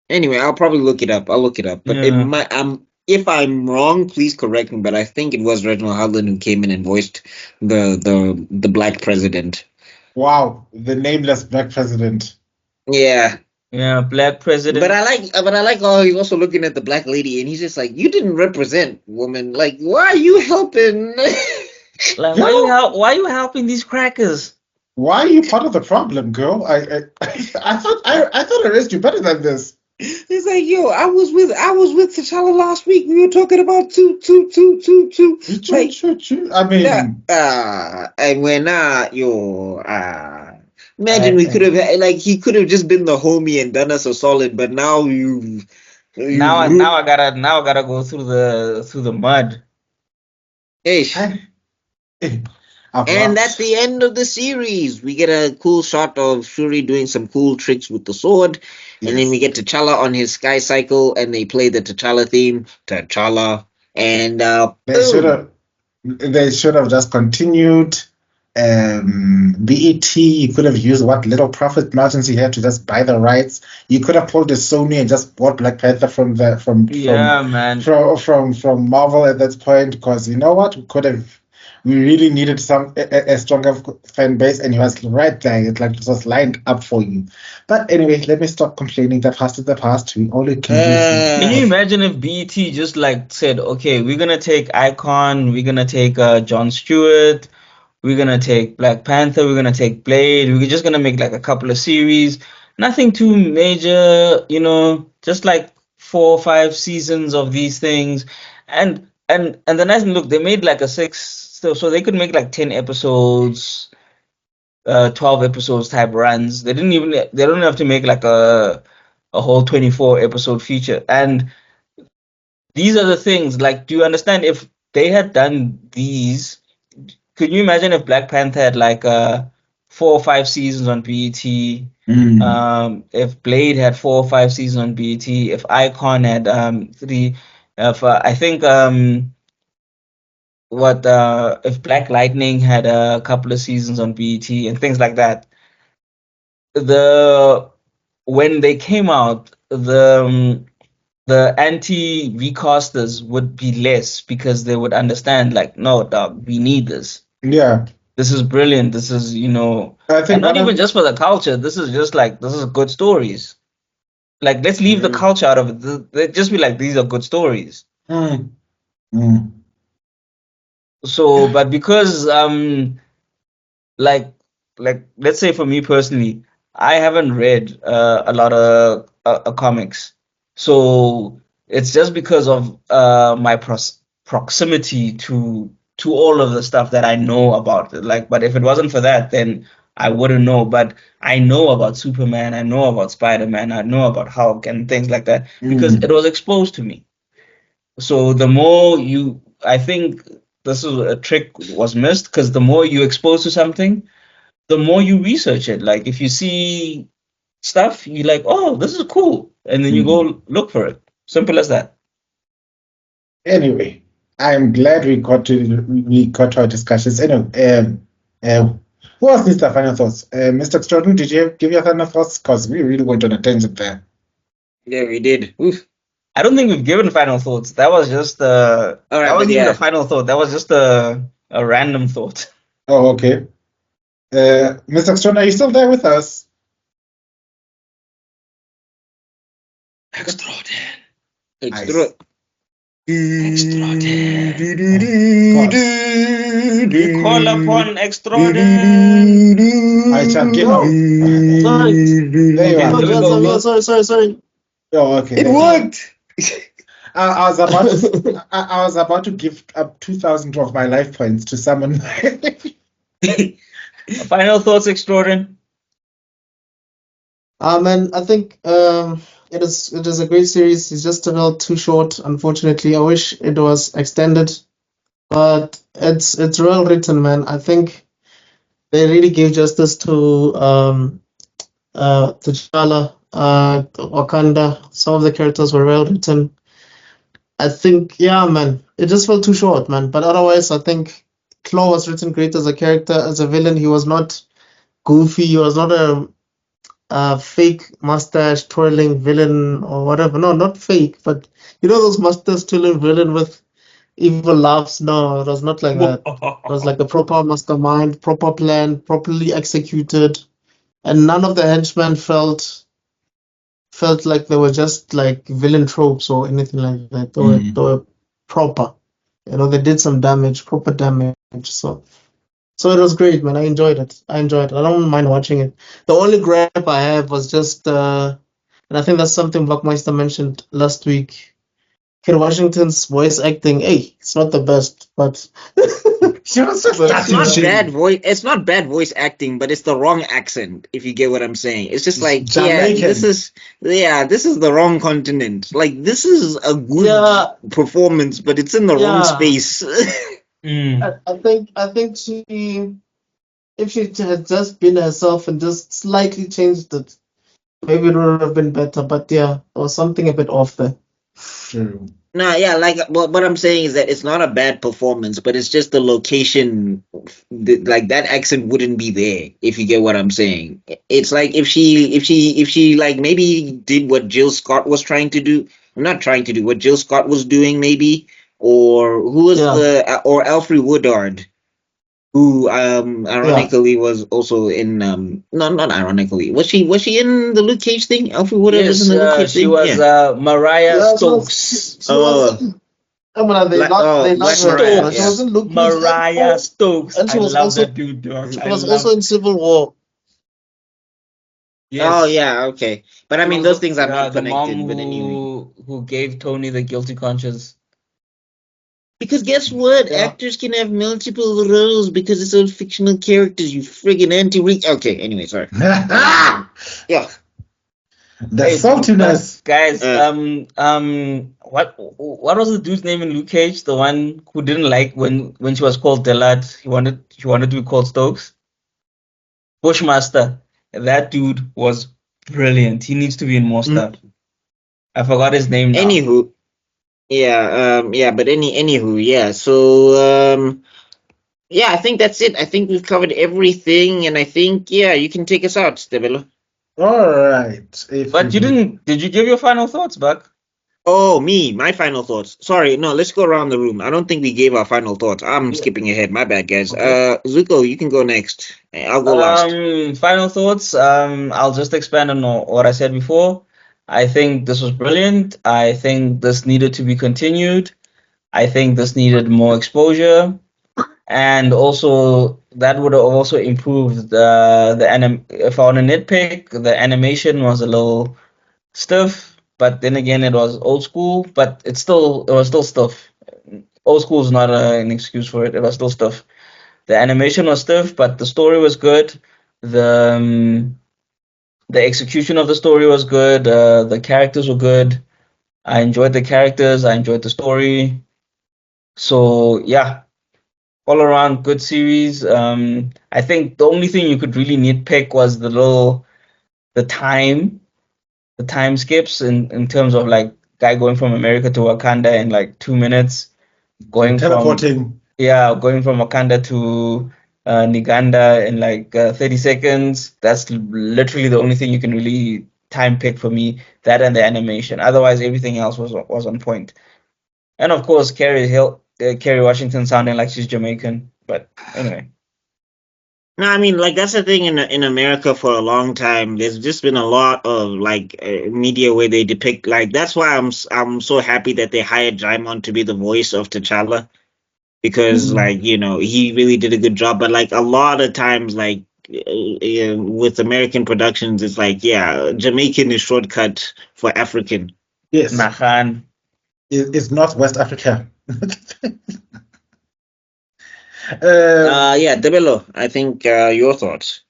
Anyway, I'll probably look it up. But it might, if I'm wrong, please correct me. But I think it was Reginald Hudlin who came in and voiced the black president. Wow, the nameless black president. Yeah. Yeah, black president. But I like how he's also looking at the black lady, and he's just like, "You didn't represent, woman. Like, why are you helping?" Like, Yeah. why are you helping these crackers? Why are you part of the problem, girl? I thought I raised you better than this. He's like, "Yo, I was with T'Challa last week. We were talking about two. Like, I mean, and when imagine we could have like he could have just been the homie and done us a solid, but now you Now ruined. I gotta go through the mud. Ish. And that's the end of the series. We get a cool shot of Shuri doing some cool tricks with the sword, and then we get T'Challa on his sky cycle, and they play the T'Challa theme, T'Challa, and they should have just continued. BET, you could have used what little profit margins you had to just buy the rights. You could have pulled a Sony and just bought Black Panther from man. from Marvel at that point, because you know what, we really needed a stronger fan base, and he was right there. It was lined up for you. But anyway, let me stop complaining. The past is the past. We only Can you imagine if BET just like said, okay, we're gonna take Icon, we're gonna take Jon Stewart, we're gonna take Black Panther, we're gonna take Blade, we're just gonna make like a couple of series, nothing too major, just like 4 or 5 seasons of these things, and the nice thing, look, they made like a 6, so they could make like 10 episodes, 12 episodes type runs. They don't have to make like a whole 24 episode feature. And these are the things, like, do you understand if they had done these? Could you imagine if Black Panther had like 4 or 5 seasons on BET? If Blade had 4 or 5 seasons on BET, if Icon had 3, if I think if Black Lightning had a couple of seasons on BET and things like that. When they came out, the anti-recasters would be less, because they would understand, like, no, dog, we need this. Yeah. This is brilliant. This is, I think and not even just for the culture. This is just like, this is good stories. Like, let's leave the culture out of it. They'd just be like, these are good stories. So, but because like let's say for me personally, I haven't read a lot of comics, so it's just because of my proximity to all of the stuff that I know about it. Like, but if it wasn't for that, then I wouldn't know. But I know about Superman, I know about Spider-Man, I know about Hulk and things like that, because it was exposed to me. So the more I think this is a trick was missed, because the more you expose to something, the more you research it. Like, if you see stuff, you're like, oh, this is cool, and then you go look for it. Simple as that. Anyway, I'm glad we got to our discussions. Anyway, who else needs their final thoughts? Mr. Extrodin, did you give your final thoughts? Because we really went on a tangent there. Yeah, we did. Oof. I don't think we've given final thoughts. That was just that wasn't even a final thought. That was just a random thought. Oh, okay. Mr. Extrodin, are you still there with us? Extrodin. We call upon Extrodin. I shall give Sorry. Oh, okay. It worked. I was about to give up 2,000 of my life points to someone. Final thoughts, Extrodin. Man, I think it is a great series. It's just a little too short, unfortunately. I wish it was extended, but it's well written, man. I think they really gave justice to T'Challa, Wakanda. Some of the characters were well written. I think, yeah, man, it just felt too short, man. But otherwise, I think Claw was written great as a character, as a villain. He was not goofy. He was not a fake mustache twirling villain or whatever. No, not fake, but you know those mustache twirling villain with evil laughs? No, it was not like that. It was like a proper mastermind, proper plan, properly executed, and none of the henchmen felt felt like they were just like villain tropes or anything like that. They were proper. You know, they did some damage, proper damage. So it was great, man. I enjoyed it. I don't mind watching it. The only gripe I have was just, and I think that's something BuckMeister mentioned last week. Kid Washington's voice acting, hey, it's not the best, but She was just But It's starting not shit. bad voice. It's not bad voice acting, but it's the wrong accent. If you get what I'm saying, it's just like Jamaican. this is the wrong continent. Like this is a good Yeah. performance, but it's in the wrong Yeah. space. I think if she had just been herself and just slightly changed it, maybe it would have been better. But yeah, there was something a bit off there. True. No, yeah, like what I'm saying is that it's not a bad performance, but it's just the location. Like that accent wouldn't be there if you get what I'm saying. It's like if she like maybe did what Jill Scott was trying to do, not trying to do what Jill Scott was doing, maybe, or who was Yeah. or Alfred Woodard, who ironically was also in not ironically, was she in the Luke Cage thing? Alfred Woodard was Yes, in the Luke Cage she thing. was Yeah. Mariah Yeah, Stokes. she was. I mean, they love Black her. Mariah, But she yeah. was in Luke Cage Mariah Stokes. and I love that dude, dog. she I was love. also in Civil War. Yes. Oh yeah, okay. But I She mean, was those things are not the mom connected. But anyway, who gave Tony the guilty conscience. because guess what? Yeah. Actors can have multiple roles because it's all fictional characters. You friggin' anti-reach. Okay. Anyway, sorry. Yeah. The Hey, saltiness. guys. Uh. What was the dude's name in Luke Cage? The one who didn't like when she was called Delat. He wanted to be called Stokes. Bushmaster. That dude was brilliant. He needs to be in more stuff. I forgot his name now. Anywho, yeah. But anywho, yeah. So, yeah. I think that's it. I think we've covered everything, and I think you can take us out, Tebello. All right. But you didn't. Did you give your final thoughts, Buck? Oh, my final thoughts. Sorry, no, let's go around the room. I don't think we gave our final thoughts. I'm skipping ahead. My bad, guys. Okay. Zuko, you can go next. I'll go last. Final thoughts. I'll just expand on what I said before. I think this was brilliant. I think this needed to be continued. I think this needed more exposure, and also that would have also improved the anim. If I want to nitpick, the animation was a little stiff. But then again, it was old school. But it was still stuff. Old school is not an excuse for it. It was still stuff. The animation was stiff, but the story was good. The execution of the story was good. The characters were good. I enjoyed the characters. I enjoyed the story. So yeah, all around good series. I think the only thing you could really nitpick was the time skips in terms of like guy going from America to Wakanda in like 2 minutes, going from Teleporting. going from Wakanda to Niganda in like 30 seconds. That's literally the only thing you can really time pick for me. That and the animation. Otherwise, everything else was on point. And of course, Kerry Washington sounding like she's Jamaican. But anyway. No, I mean, like that's the thing in America for a long time. There's just been a lot of like media where they depict like that's why I'm so happy that they hired Jaimon to be the voice of T'Challa because like he really did a good job. But like a lot of times, like with American productions, it's like Jamaican is shortcut for African. Yes. Nahan. It's not West Africa. Tebello, I think your thoughts.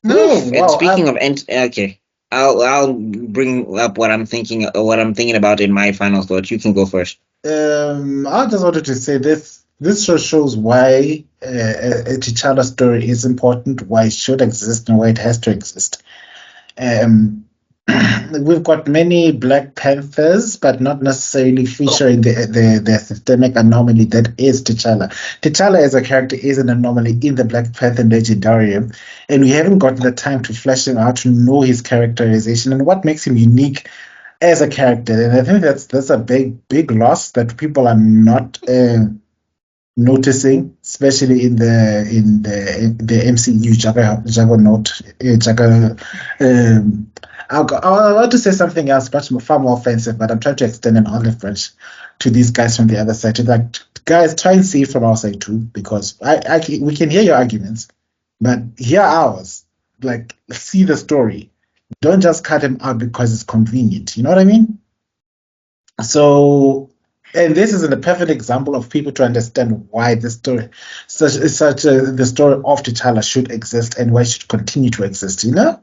No, And wow. speaking of okay, I'll bring up what I'm thinking about in my final thoughts. You can go first. I just wanted to say this show shows why a T'Challa story is important, why it should exist, and why it has to exist. We've got many Black Panthers, but not necessarily featuring the systemic anomaly that is T'Challa. T'Challa as a character is an anomaly in the Black Panther legendarium, and we haven't gotten the time to flesh him out, to know his characterization and what makes him unique as a character. And I think that's a big loss that people are not noticing, especially in the MCU juggernaut. I want to say something else, but far more offensive, but I'm trying to extend an olive branch to these guys from the other side. To like, guys, try and see it from our side too, because we can hear your arguments, but hear ours. Like, see the story. Don't just cut him out because it's convenient. You know what I mean? So, and this is a perfect example of people to understand why the story, the story of T'Challa should exist and why it should continue to exist. You know,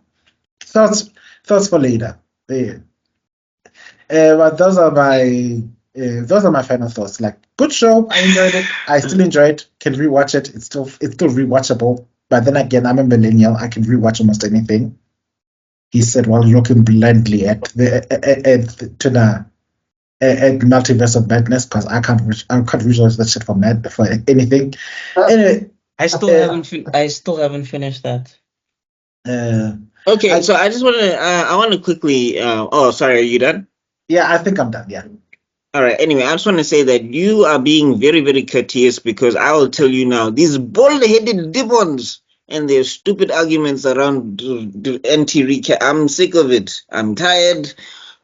thoughts for later. There. But those are my final thoughts. Like, good show. I enjoyed it. I still enjoy it. Can rewatch it. It's still rewatchable. But then again, I'm a millennial. I can rewatch almost anything. He said while looking blindly at the Multiverse of Madness, because I can't visualize that shit for anything. Anyway, I still haven't finished that. Okay, so I just want to I want to quickly oh, sorry, are you done? Yeah, I think I'm done. Yeah. All right. Anyway, I just want to say that you are being very, very courteous, because I will tell you now, these bald-headed demons and their stupid arguments around the anti-recap, I'm sick of it. I'm tired.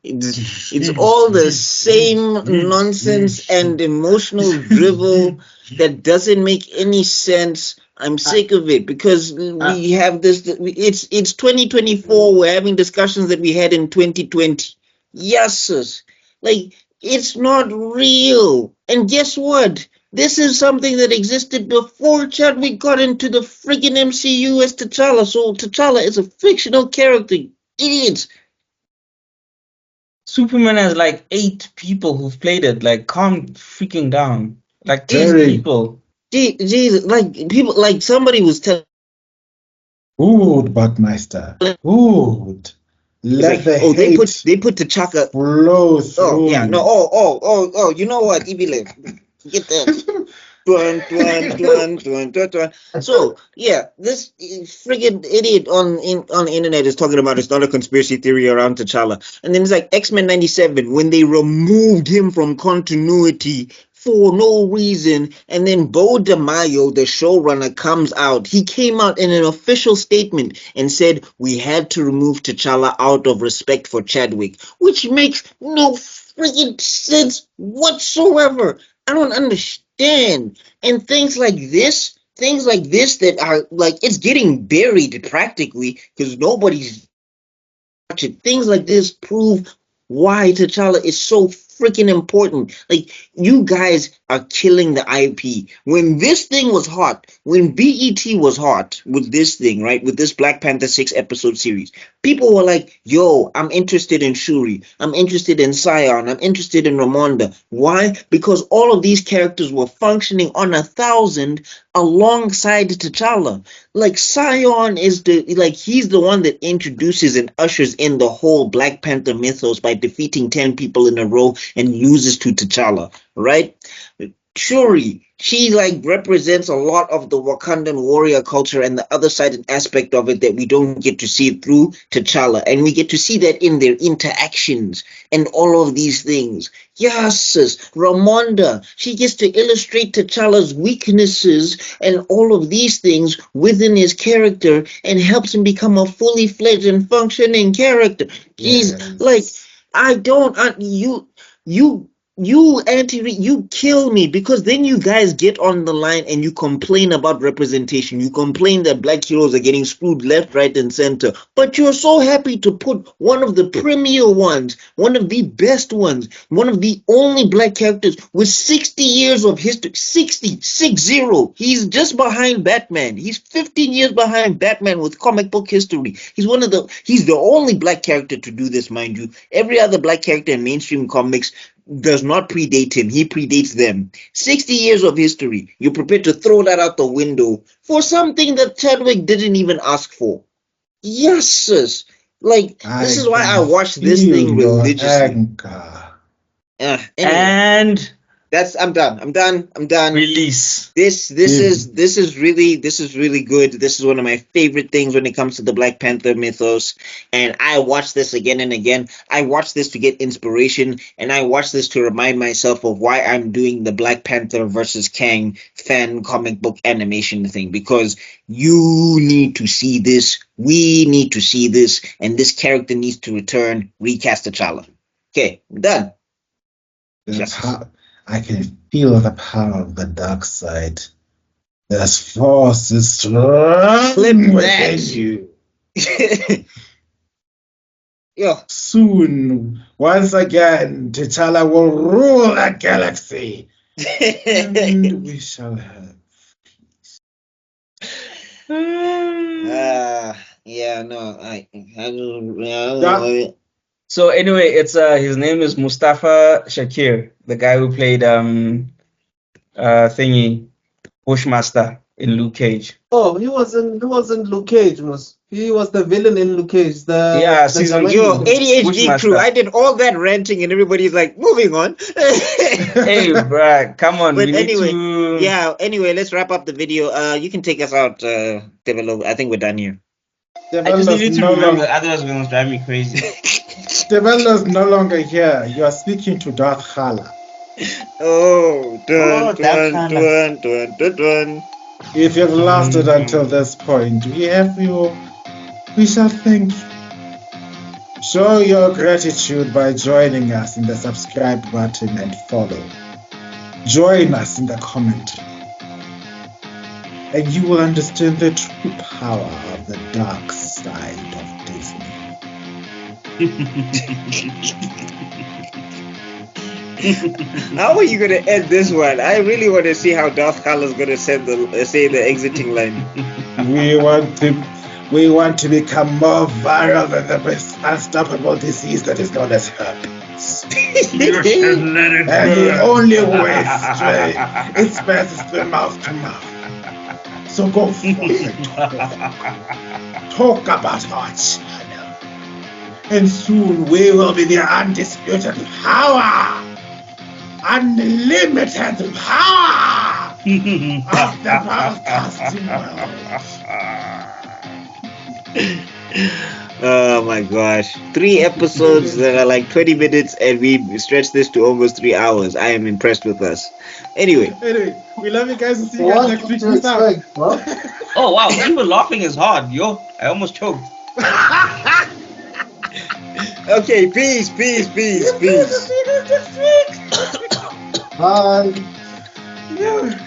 It's all the same nonsense and emotional drivel that doesn't make any sense. I'm sick of it, because we have this. It's 2024. We're having discussions that we had in 2020. Yes, like, it's not real. And guess what? This is something that existed before Chadwick got into the friggin' MCU as T'Challa. So T'Challa is a fictional character. Idiots. Superman has like 8 people who've played it. Like, calm freaking down. Like 8 Jerry. people. Jesus, like, people, like, somebody was telling. Good, BuckMeister. Good. Let Like, the oh, hate they put T'Chaka. flow through. Oh yeah, no. Oh. You know what? Ibile, get that. So yeah, this friggin' idiot on the internet is talking about it's not a conspiracy theory around T'Challa, and then it's like X-Men '97 when they removed him from continuity for no reason, and then Bo DeMaio, the showrunner, comes out. He came out in an official statement and said we had to remove T'Challa out of respect for Chadwick, which makes no friggin' sense whatsoever. I don't understand. And things like this that are like, it's getting buried practically because nobody's watching. Things like this prove why T'Challa is so freaking important. Like, you guys are killing the IP. When this thing was hot, when BET was hot with this thing, right, with this Black Panther 6 episode series, people were like, yo, I'm interested in Shuri, I'm interested in Sion, I'm interested in Ramonda. Why? Because all of these characters were functioning on 1,000 alongside T'Challa. Like, Sion is he's the one that introduces and ushers in the whole Black Panther mythos by defeating 10 people in a row and loses to T'Challa, right? Shuri, she like represents a lot of the Wakandan warrior culture and the other side and aspect of it that we don't get to see through T'Challa, and we get to see that in their interactions and all of these things. Yes, sis. Ramonda, she gets to illustrate T'Challa's weaknesses and all of these things within his character and helps him become a fully fledged and functioning character. He's like, you kill me, because then you guys get on the line and you complain about representation. You complain that black heroes are getting screwed left, right, and center. But you're so happy to put one of the premier ones, one of the best ones, one of the only black characters with 60 years of history. 60. He's just behind Batman. He's 15 years behind Batman with comic book history. He's the only black character to do this, mind you. Every other black character in mainstream comics does not predate him. He predates them. 60 years of history. You're prepared to throw that out the window for something that Chadwick didn't even ask for. Yes, sis. Like, this is why I watch this thing religiously. And I'm done. Release. This is really good. This is one of my favorite things when it comes to the Black Panther mythos. And I watch this again and again. I watch this to get inspiration, and I watch this to remind myself of why I'm doing the Black Panther versus Kang fan comic book animation thing. Because you need to see this, we need to see this, and this character needs to return. Recast T'Challa. Okay, I'm done. I can feel the power of the dark side. This force is strong within you. Yo. Soon, once again, T'Challa will rule the galaxy. And we shall have peace. Yeah, no, So anyway, it's his name is Mustafa Shakir, the guy who played thingy Bushmaster in Luke Cage. Oh, he wasn't Luke Cage, he was the villain in Luke Cage. Season Yo, ADHD Bushmaster. crew. I did all that ranting and everybody's like, moving on. Hey, bruh, come on. But we anyway, need to... yeah. Anyway, let's wrap up the video. You can take us out, Tebello. I think we're done here. I just needed to remember, otherwise it's gonna drive me crazy. Tebello's no longer here. You are speaking to Darth Khala. Oh, dun. If you've lasted until this point, we shall thank you. Show your gratitude by joining us in the subscribe button and follow. Join us in the comment. And you will understand the true power of the dark side of Disney. How are you gonna end this one? I really want to see how Darth Khala is gonna say the exiting line. We want to become more viral than the most unstoppable disease that is known as herpes. You should let it And go. the only way it spreads is through mouth to mouth. So go forth and talk about our channel. And soon we will be the undisputed power, unlimited power of the broadcasting world. Oh my gosh. 3 episodes that are like 20 minutes and we stretched this to almost 3 hours. I am impressed with us. Anyway, we love you guys and see you guys next week. Peace out. Oh wow, even laughing is hard, yo. I almost choked. okay, peace. Bye. Yeah.